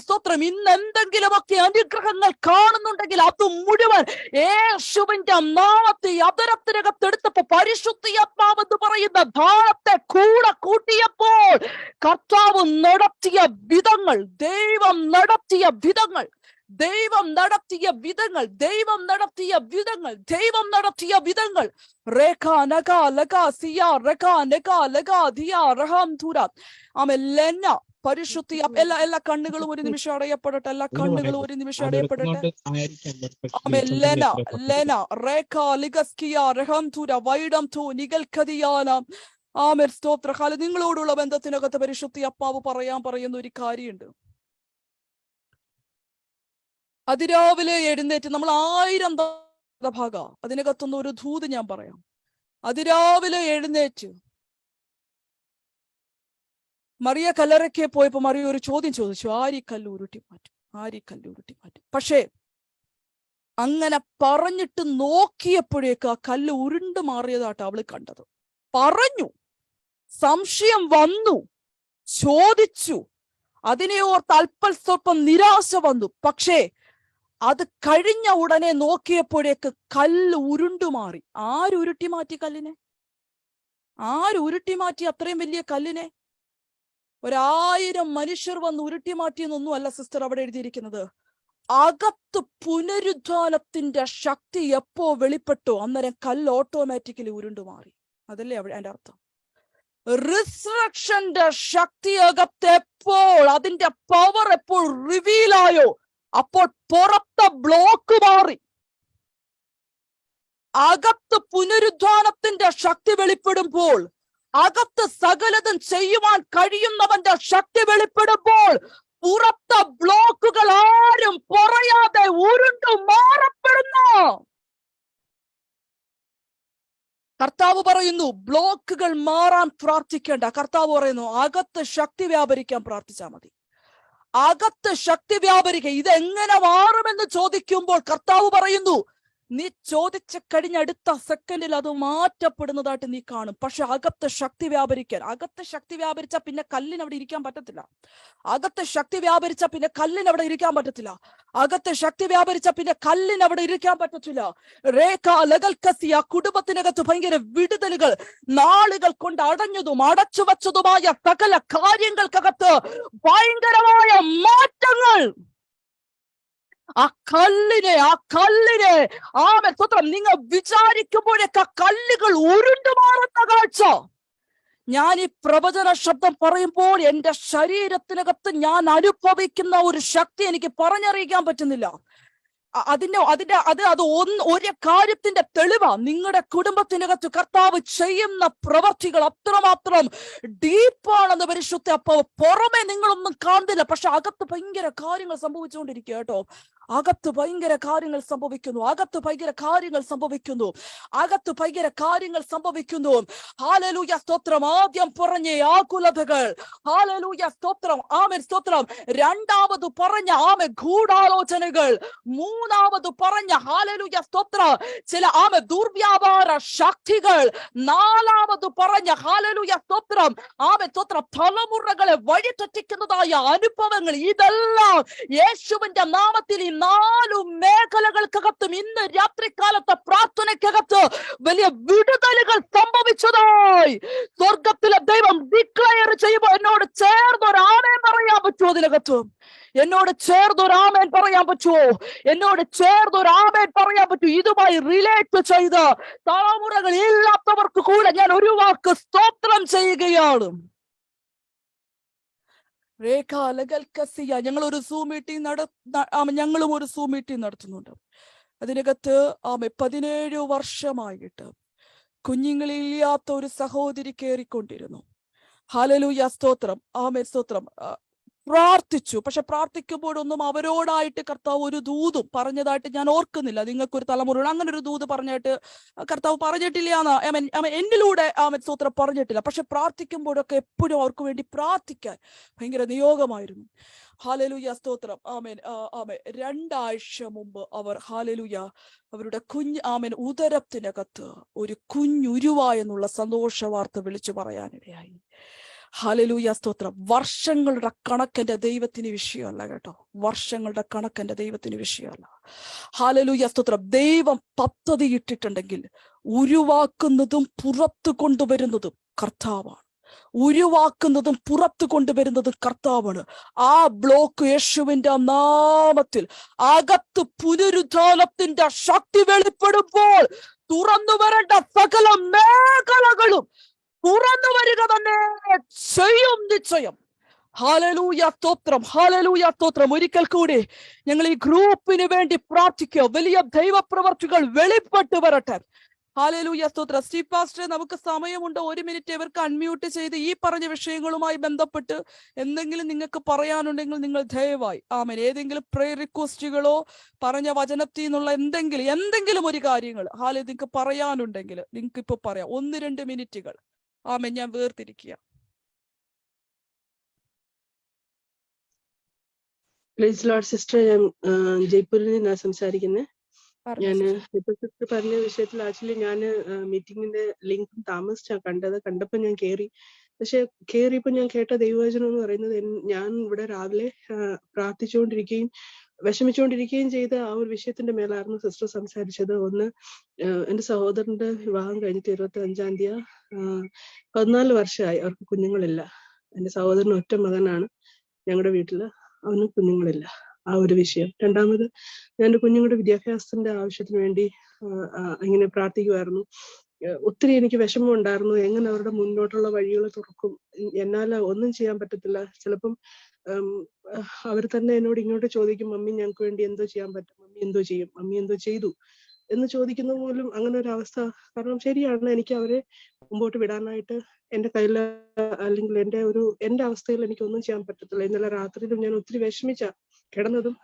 സ്തോത്രം. ഇന്ന് എന്തെങ്കിലുമൊക്കെ അനുഗ്രഹങ്ങൾ കാണുന്നുണ്ടെങ്കിൽ അത് മുഴുവൻ യേശുവിന്റെ നാമത്തെ അതരത്തിനകത്തെടുത്തപ്പോ പരിശുദ്ധാത്മാവ് എന്ന് പറയുന്ന ധാരത്തെ കൂടെ കൂട്ടിയപ്പോൾ കർത്താവ് നടത്തിയ വിധങ്ങൾ, ദൈവം നടത്തിയ വിധങ്ങൾ, ദൈവം നടത്തിയ വിധങ്ങൾ, ദൈവം നടത്തിയ വിധങ്ങൾ, ദൈവം നടത്തിയ വിധങ്ങൾ. പരിശുദ്ധി. എല്ലാ കണ്ണുകളും ഒരു നിമിഷം അടയപ്പെടട്ടെ, എല്ലാ കണ്ണുകളും ഒരു നിമിഷം അടയപ്പെടട്ടെ. നിങ്ങളോടുള്ള ബന്ധത്തിനകത്ത് പരിശുദ്ധാത്മാവ് പറയുന്ന ഒരു കാര്യമുണ്ട്. അതിരാവിലെ എഴുന്നേറ്റ് നമ്മൾ 1000 ഭാഗ അതിനകത്തുനിന്ന് ഒരു ദൂത് ഞാൻ പറയാം. അതിരാവിലെ എഴുന്നേറ്റ് മറിയ കല്ലറയ്ക്ക് പോയപ്പോ മറിയ ഒരു ചോദ്യം ചോദിച്ചു, ആരി കല്ല് ഉരുട്ടി മാറ്റും, ആരി കല്ല് ഉരുട്ടി മാറ്റും. പക്ഷേ അങ്ങനെ പറഞ്ഞിട്ട് നോക്കിയപ്പോഴേക്ക് ആ കല്ല് ഉരുണ്ടു മാറിയതായിട്ട് അവള് കണ്ടത്. പറഞ്ഞു, സംശയം വന്നു, ചോദിച്ചു, അതിനെ ഓർത്ത് അല്പസ്വല്പം നിരാശ വന്നു. പക്ഷേ അത് കഴിഞ്ഞ ഉടനെ നോക്കിയപ്പോഴേക്ക് കല്ല് ഉരുണ്ടുമാറി. ആരുരുട്ടി മാറ്റി കല്ലിനെ? ആരുരുട്ടി മാറ്റി അത്രയും വലിയ കല്ലിനെ? 1000 മനുഷ്യർ വന്ന് ഉരുട്ടി മാറ്റിയെന്നൊന്നും അല്ല സിസ്റ്റർ അവിടെ എഴുതിയിരിക്കുന്നത്. അകത്ത് പുനരുദ്ധാനത്തിന്റെ ശക്തി എപ്പോ വെളിപ്പെട്ടു അന്നേരം കല്ല് ഓട്ടോമാറ്റിക്കലി ഉരുണ്ടുമാറി. അതല്ലേ അതിന്റെ അർത്ഥം. റിസറക്ഷന്റെ ശക്തി അകത്ത് എപ്പോൾ, അതിന്റെ പവർ എപ്പോൾ റിവീലായോ അപ്പോൾ പുറത്തെ ബ്ലോക്ക് മാറി. അകത്ത് പുനരുദ്ധാനത്തിന്റെ ശക്തി വെളിപ്പെടുമ്പോൾ, അകത്ത് സകലതും ചെയ്യുവാൻ കഴിയുന്നവന്റെ ശക്തി വെളിപ്പെടുമ്പോൾ പുറത്തെ ബ്ലോക്കുകൾ ആരും പറയാതെ ഉരുണ്ടു മാറപ്പെടുന്നു. കർത്താവ് പറയുന്നു ബ്ലോക്കുകൾ മാറാൻ പ്രാർത്ഥിക്കേണ്ട. കർത്താവ് പറയുന്നു അകത്ത് ശക്തി വ്യാപരിക്കാൻ പ്രാർത്ഥിച്ചാൽ മതി. അകത്ത് ശക്തി വ്യാപരിക്കുക. ഇതെങ്ങനെ മാറുമെന്ന് ചോദിക്കുമ്പോൾ കർത്താവ് പറയുന്നു, നീ ചോദിച്ച കഴിഞ്ഞ അടുത്ത സെക്കൻഡിൽ അത് മാറ്റപ്പെടുന്നതായിട്ട് നീ കാണും. പക്ഷെ അകത്ത് ശക്തി വ്യാപരിക്കാൻ, അകത്ത് ശക്തി വ്യാപരിച്ചാൽ പിന്നെ കല്ലിന് അവിടെ ഇരിക്കാൻ പറ്റത്തില്ല. അകത്ത് ശക്തി വ്യാപരിച്ചാൽ പിന്നെ കല്ലിന് അവിടെ ഇരിക്കാൻ പറ്റത്തില്ല. അകത്ത് ശക്തി വ്യാപരിച്ചാൽ പിന്നെ കല്ലിന് അവിടെ ഇരിക്കാൻ പറ്റത്തില്ല. ആ കുടുംബത്തിനകത്ത് ഭയങ്കര വിടുതലുകൾ, നാളുകൾ കൊണ്ട് അടഞ്ഞതും അടച്ചു വച്ചതുമായ സകല കാര്യങ്ങൾക്കകത്ത് ഭയങ്കരമായ മാറ്റങ്ങൾ. ആ കല്ലിനെ സ്തോത്രം, നിങ്ങൾ വിചാരിക്കുമ്പോഴേക്ക് ആ കല്ലുകൾ ഉരുണ്ടു മാറുന്ന കാഴ്ച. ഞാൻ ഈ പ്രവചന ശബ്ദം പറയുമ്പോൾ എന്റെ ശരീരത്തിനകത്ത് ഞാൻ അനുഭവിക്കുന്ന ഒരു ശക്തി എനിക്ക് പറഞ്ഞറിയിക്കാൻ പറ്റുന്നില്ല. ഒരു കാര്യത്തിന്റെ തെളിവാ. നിങ്ങളുടെ കുടുംബത്തിനകത്ത് കർത്താവ് ചെയ്യുന്ന പ്രവർത്തികൾ അത്രമാത്രം ഡീപ്പാണെന്ന് പരിശുദ്ധ. അപ്പൊ പുറമെ നിങ്ങളൊന്നും കാണുന്നില്ല, പക്ഷെ അകത്ത് ഭയങ്കര കാര്യങ്ങൾ സംഭവിച്ചുകൊണ്ടിരിക്കുക കേട്ടോ. അകത്ത് ഭയങ്കര കാര്യങ്ങൾ സംഭവിക്കുന്നു, അകത്ത് ഭയങ്കര കാര്യങ്ങൾ സംഭവിക്കുന്നു, അകത്ത് ഭയങ്കര കാര്യങ്ങൾ സംഭവിക്കുന്നു. ഹല്ലേലൂയ സ്തോത്രം. ആദ്യം പറഞ്ഞ ആകുലതകൾ, ഹല്ലേലൂയ സ്തോത്രം, ആമേൻ സ്തോത്രം. രണ്ടാമത് പറഞ്ഞ ആമേൻ ഗൂഢാലോചനകൾ, മൂന്നാമത് പറഞ്ഞ ഹല്ലേലൂയ സ്തോത്രം ചില ആമേൻ ദുർവ്യാപാര ശക്തികൾ, നാലാമത് പറഞ്ഞ ഹല്ലേലൂയ സ്തോത്രം ആമേൻ സ്തോത്രം തലമുറകളെ വഴിതെറ്റിക്കുന്നതായ അനുഭവങ്ങൾ. ഇതെല്ലാം യേശുവിന്റെ നാമത്തിൽ ഈ 4 മേഖലകൾക്കകത്തും ഇന്ന് രാത്രികാലത്തെ പ്രാർത്ഥനയ്ക്കകത്ത് വലിയ വിടുതലുകൾ സംഭവിച്ചതായി സ്വർഗത്തിലെ ദൈവം ഡിക്ലെയർ ചെയ്യുമ്പോൾ എന്നോട് ചേർന്നൊരു ആമേൻ പറയാൻ പറ്റുമോ? അതിനകത്ത് എന്നോട് ചേർന്നൊരു ആമേൻ പറയാൻ പറ്റുമോ? എന്നോട് ചേർന്നൊരു ആമേൻ പറയാൻ പറ്റൂ? ഇതുമായി റിലേറ്റ് ചെയ്ത് തലമുറകൾ ഇല്ലാത്തവർക്ക് കൂടെ ഞാൻ ഒരു വാക്ക് സ്തോത്രം ചെയ്യുകയാണ്. ഞങ്ങൾ ഒരു സൂം മീറ്റിംഗ് ഞങ്ങളും ഒരു സൂം മീറ്റിംഗ് നടത്തുന്നുണ്ട്. അതിനകത്ത് 17 വർഷമായിട്ട് കുഞ്ഞുങ്ങളില്ലാത്ത ഒരു സഹോദരി കയറിക്കൊണ്ടിരുന്നു. ഹല്ലേലൂയ സ്തോത്രം, ആമേൻ സ്തോത്രം. പ്രാർത്ഥിച്ചു, പക്ഷെ പ്രാർത്ഥിക്കുമ്പോഴൊന്നും അവരോടായിട്ട് കർത്താവ് ഒരു ദൂതും പറഞ്ഞതായിട്ട് ഞാൻ ഓർക്കുന്നില്ല. നിങ്ങൾക്കൊരു തലമുറ അങ്ങനെ ഒരു ദൂത് പറഞ്ഞായിട്ട് കർത്താവ് പറഞ്ഞിട്ടില്ല എന്ന് എന്നിലൂടെ ആമേൻ സ്തോത്രം പറഞ്ഞിട്ടില്ല. പക്ഷെ പ്രാർത്ഥിക്കുമ്പോഴൊക്കെ എപ്പോഴും അവർക്ക് വേണ്ടി പ്രാർത്ഥിക്കാൻ ഭയങ്കര നിയോഗമായിരുന്നു. ഹല്ലേലൂയ സ്തോത്രം, ആമേൻ ആമേൻ. 2 ആഴ്ച മുമ്പ് അവർ ഹല്ലേലൂയ അവരുടെ ആമേൻ ഉദരത്തിനകത്ത് ഒരു കുഞ്ഞുരുവ എന്നുള്ള സന്തോഷ വാർത്ത വിളിച്ചു പറയാനിടയായി. ഹല്ലേലൂയ സ്തോത്രം. വർഷങ്ങളുടെ കണക്കെന്റെ ദൈവത്തിന് വിഷയമല്ല കേട്ടോ, വർഷങ്ങളുടെ കണക്കെന്റെ ദൈവത്തിന് വിഷയമല്ല. ഹല്ലേലൂയ സ്തോത്രം. ദൈവം പദ്ധതി ഇട്ടിട്ടുണ്ടെങ്കിൽ ഉരുവാക്കുന്നതും പുറത്തു കൊണ്ടുവരുന്നതും കർത്താവാണ്. ഉരുവാക്കുന്നതും പുറത്തു കൊണ്ടുവരുന്നതും കർത്താവാണ്. ആ ബ്ലോക്ക് യേശുവിന്റെ നാമത്തിൽ അകത്ത് പുനരുദ്ധാനത്തിന്റെ ശക്തി വെളിപ്പെടുമ്പോൾ തുറന്നു വരേണ്ട സകല മേഖലകളും തുറന്നു വരിക തന്നെ ചെയ്യും നിശ്ചയം. ഹല്ലേലൂയ സ്തോത്രം, ഹല്ലേലൂയ സ്തോത്രം. ഒരിക്കൽ കൂടി ഞങ്ങൾ ഈ ഗ്രൂപ്പിന് വേണ്ടി പ്രാർത്ഥിക്കുക. വലിയ ദൈവപ്രവർത്തികൾ വെളിപ്പെട്ട് വരട്ടെ. ഹല്ലേലൂയ സ്തോത്രം. സ്റ്റീവ് പാസ്റ്റർ, നമുക്ക് സമയമുണ്ട്, 1 മിനിറ്റ് ഇവർക്ക് അൺമ്യൂട്ട് ചെയ്ത് ഈ പറഞ്ഞ വിഷയങ്ങളുമായി ബന്ധപ്പെട്ട് എന്തെങ്കിലും നിങ്ങൾക്ക് പറയാനുണ്ടെങ്കിൽ നിങ്ങൾ ദയവായി ആമേൻ ഏതെങ്കിലും പ്രേയർ റിക്വസ്റ്റുകളോ പറഞ്ഞ വചനത്തിൽ നിന്നുള്ള എന്തെങ്കിലും ഒരു കാര്യങ്ങൾ നിങ്ങൾക്ക് പറയാനുണ്ടെങ്കിൽ നിങ്ങൾക്ക് ഇപ്പൊ പറയാം. 1-2 മിനിറ്റുകൾ ആമേൻ. ഞാൻ വേർതിരിക്കുക. പ്ലീസ് ലോർഡ് സിസ്റ്റർ, ഞാൻ ജയ്പൂരിൽ നിന്നാണ് സംസാരിക്കുന്നത്. ഞാൻ ഇപ്പൊ സിസ്റ്റർ പറഞ്ഞ വിഷയത്തിൽ ആക്ച്വലി ഞാൻ മീറ്റിംഗിന്റെ ലിങ്ക് താമസിച്ചാണ് കണ്ടപ്പോ ഞാൻ കേറി. പക്ഷെ കേറിയപ്പോ ഞാൻ കേട്ട ദൈവവചനം എന്ന് പറയുന്നത്, ഞാൻ ഇവിടെ രാവിലെ പ്രാർത്ഥിച്ചുകൊണ്ടിരിക്കുകയും വിഷമിച്ചുകൊണ്ടിരിക്കുകയും ചെയ്ത ആ ഒരു വിഷയത്തിന്റെ മേലായിരുന്നു സിസ്റ്റർ സംസാരിച്ചത്. ഒന്ന്, എന്റെ സഹോദരന്റെ വിവാഹം കഴിഞ്ഞിട്ട് 25-ാം തീയതി 14 വർഷമായി, അവർക്ക് കുഞ്ഞുങ്ങളില്ല. എന്റെ സഹോദരൻ ഒറ്റ മകനാണ് ഞങ്ങളുടെ വീട്ടില്, അവന് കുഞ്ഞുങ്ങളില്ല. ആ ഒരു വിഷയം. രണ്ടാമത്, ഞാൻ എന്റെ കുഞ്ഞുങ്ങളുടെ വിദ്യാഭ്യാസത്തിന്റെ ആവശ്യത്തിന് വേണ്ടി ഇങ്ങനെ പ്രാർത്ഥിക്കുമായിരുന്നു. ഒത്തിരി എനിക്ക് വിഷമം ഉണ്ടായിരുന്നു. എങ്ങനെ അവരുടെ മുന്നോട്ടുള്ള വഴികൾ തുറക്കും, എന്നാല ഒന്നും ചെയ്യാൻ പറ്റത്തില്ല. ചിലപ്പം അവർ തന്നെ എന്നോട് ഇങ്ങോട്ട് ചോദിക്കും, മമ്മി ഞങ്ങൾക്ക് വേണ്ടി എന്തോ ചെയ്യാൻ പറ്റും, മമ്മി എന്തോ ചെയ്യും, മമ്മി എന്തോ ചെയ്തു എന്ന് ചോദിക്കുന്ന പോലും അങ്ങനെ ഒരു അവസ്ഥ. കാരണം ശരിയാണ്, എനിക്ക് അവരെ മുമ്പോട്ട് വിടാനായിട്ട് എന്റെ കയ്യിൽ അല്ലെങ്കിൽ എന്റെ അവസ്ഥയിൽ എനിക്കൊന്നും ചെയ്യാൻ പറ്റത്തില്ല. ഇന്നലെ രാത്രിയിലും ഞാൻ ഒത്തിരി വിഷമിച്ച കിടന്നതും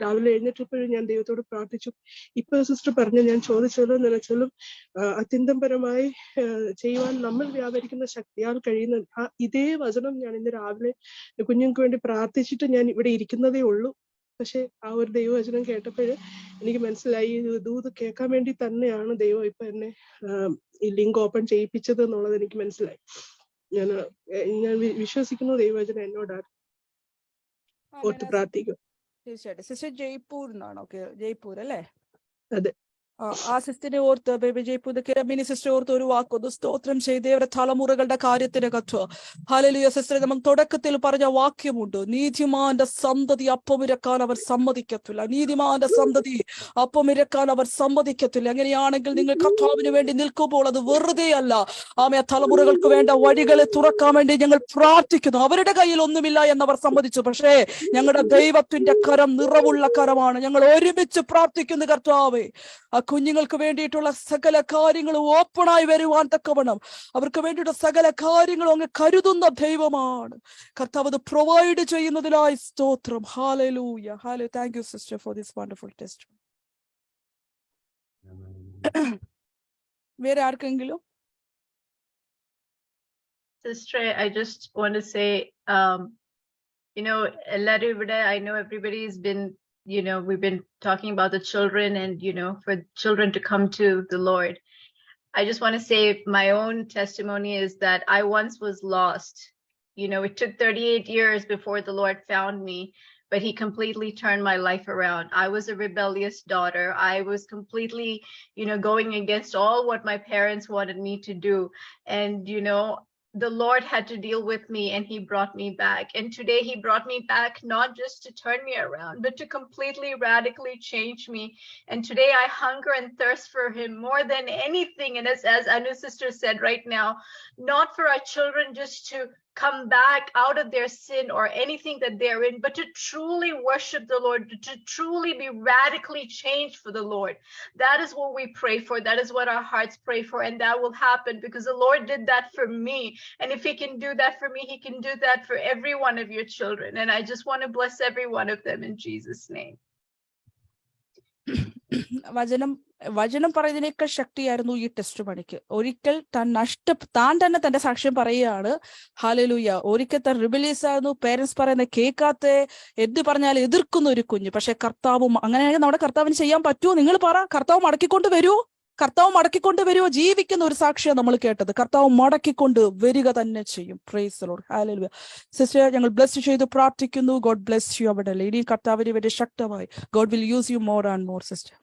രാവിലെ എഴുന്നേറ്റപ്പോഴും ഞാൻ ദൈവത്തോട് പ്രാർത്ഥിച്ചു. ഇപ്പൊ സിസ്റ്റർ പറഞ്ഞ ഞാൻ ചോദിച്ചാലും നിലച്ചാലും അത്യന്തപരമായി ചെയ്യുവാൻ നമ്മൾ വ്യാപരിക്കുന്ന ശക്തിയാൽ കഴിയുന്ന ഇതേ വചനം ഞാൻ ഇന്ന് രാവിലെ കുഞ്ഞുങ്ങൾക്ക് വേണ്ടി പ്രാർത്ഥിച്ചിട്ട് ഞാൻ ഇവിടെ ഇരിക്കുന്നതേ ഉള്ളൂ. പക്ഷെ ആ ഒരു ദൈവവചനം കേട്ടപ്പോഴ് എനിക്ക് മനസ്സിലായി, ദൂത് കേൾക്കാൻ വേണ്ടി തന്നെയാണ് ദൈവം ഇപ്പൊ എന്നെ ഈ ലിങ്ക് ഓപ്പൺ ചെയ്യിപ്പിച്ചത് എന്നുള്ളത് എനിക്ക് മനസ്സിലായി. ഞാൻ വിശ്വസിക്കുന്നു ദൈവവചനം എന്നോടാണ്. ഓർത്ത് പ്രാർത്ഥിക്കും. തീർച്ചയായിട്ടും. സിസ്റ്റർ ജയ്പൂർ എന്നാണോ? ജയ്പൂർ അല്ലേ? അതെ. ആ സിസ്റ്ററിനെ ഓർത്ത് ബേബി ജയ്പൂർ മിനി സിസ്റ്റർ ഓർത്ത് ഒരു വാക്കൊന്ന് സ്തോത്രം ചെയ്ത് അവരുടെ തലമുറകളുടെ കാര്യത്തിനകത്ത് ഹല്ലേലൂയ സിസ്റ്റർ നമ്മൾ തുടക്കത്തിൽ പറഞ്ഞ വാക്യമുണ്ട്, നീതിമാന്റെ സന്തതി അപ്പമിരക്കാൻ അവർ സമ്മതിക്കത്തില്ല, നീതിമാന്റെ സന്തതി അപ്പമിരക്കാൻ അവർ സമ്മതിക്കത്തില്ല. അങ്ങനെയാണെങ്കിൽ നിങ്ങൾ കർത്താവിന് വേണ്ടി നിൽക്കുമ്പോൾ അത് വെറുതെ അല്ല. ആമേ തലമുറകൾക്ക് വേണ്ട വഴികളെ തുറക്കാൻ വേണ്ടി ഞങ്ങൾ പ്രാർത്ഥിക്കുന്നു. അവരുടെ കയ്യിൽ ഒന്നുമില്ല എന്നവർ സമ്മതിച്ചു, പക്ഷേ ഞങ്ങളുടെ ദൈവത്തിന്റെ കരം നിറവുള്ള കരമാണ്. ഞങ്ങൾ ഒരുമിച്ച് പ്രാർത്ഥിക്കുന്നു കർത്താവേ, ആ കുഞ്ഞുങ്ങൾക്ക് വേണ്ടിയിട്ടുള്ള സകല കാര്യങ്ങളും ഓപ്പണായി വരുവാൻ തക്കവണ്ണം അവർക്ക് വേണ്ടിയിട്ട് സകല കാര്യങ്ങളും അങ്ങ് കരുതുന്ന ദൈവമാണ് കർത്താവ്. അത് പ്രൊവൈഡ് ചെയ്യുന്നതിനായി സ്തോത്രം. Hallelujah, hallelujah. Thank you sister for this wonderful test. വേറെ ആർക്കെങ്കിലും? Sister, I just want to say, എല്ലാരും ഇവിടെ, I know everybody's been, we've been talking about the children and, for children to come to the Lord. I just want to say my own testimony is that I once was lost. It took 38 years before the Lord found me, but he completely turned my life around. I was a rebellious daughter. I was completely, going against all what my parents wanted me to do. And, the Lord had to deal with me and he brought me back. And today he brought me back not just to turn me around, but to completely radically change me. And today I hunger and thirst for him more than anything. And as Anu sister said right now, not for our children just to come back out of their sin or anything that they're in, but to truly worship the Lord, to truly be radically changed for the Lord. That is what we pray for. That is what our hearts pray for. And that will happen because the Lord did that for me. And if he can do that for me, he can do that for every one of your children. And I just want to bless every one of them in Jesus' name. വചനം പറയുന്നതിനേക്കാൾ ശക്തിയായിരുന്നു ഈ test മണിക്ക്. ഒരിക്കൽ താൻ തന്നെ തന്റെ സാക്ഷ്യം പറയുകയാണ്. ഹല്ലേലൂയ. ഒരിക്കൽ താൻ റിബലീസ് ആയിരുന്നു, പേരൻസ് പറയുന്ന കേൾക്കാത്ത, എന്ത് പറഞ്ഞാൽ എതിർക്കുന്ന ഒരു കുഞ്ഞ്. പക്ഷെ കർത്താവും, അങ്ങനെയാണെങ്കിൽ നമ്മുടെ കർത്താവിന് ചെയ്യാൻ പറ്റുമോ? നിങ്ങൾ പറ. കർത്താവ് മടക്കിക്കൊണ്ട് വരുമോ? കർത്താവ് മടക്കിക്കൊണ്ട് വരുമോ? ജീവിക്കുന്ന ഒരു സാക്ഷിയാണ് നമ്മൾ കേട്ടത്. കർത്താവ് മടക്കിക്കൊണ്ട് വരിക തന്നെ ചെയ്യും. Praise the Lord. Hallelujah. Sister, ഞങ്ങൾ ബ്ലെസ് ചെയ്ത് പ്രാർത്ഥിക്കുന്നു. God bless you. അവിടെ ഇനിയും കർത്താവിന് വേണ്ടി ശക്തമായി God will use you more and more sister.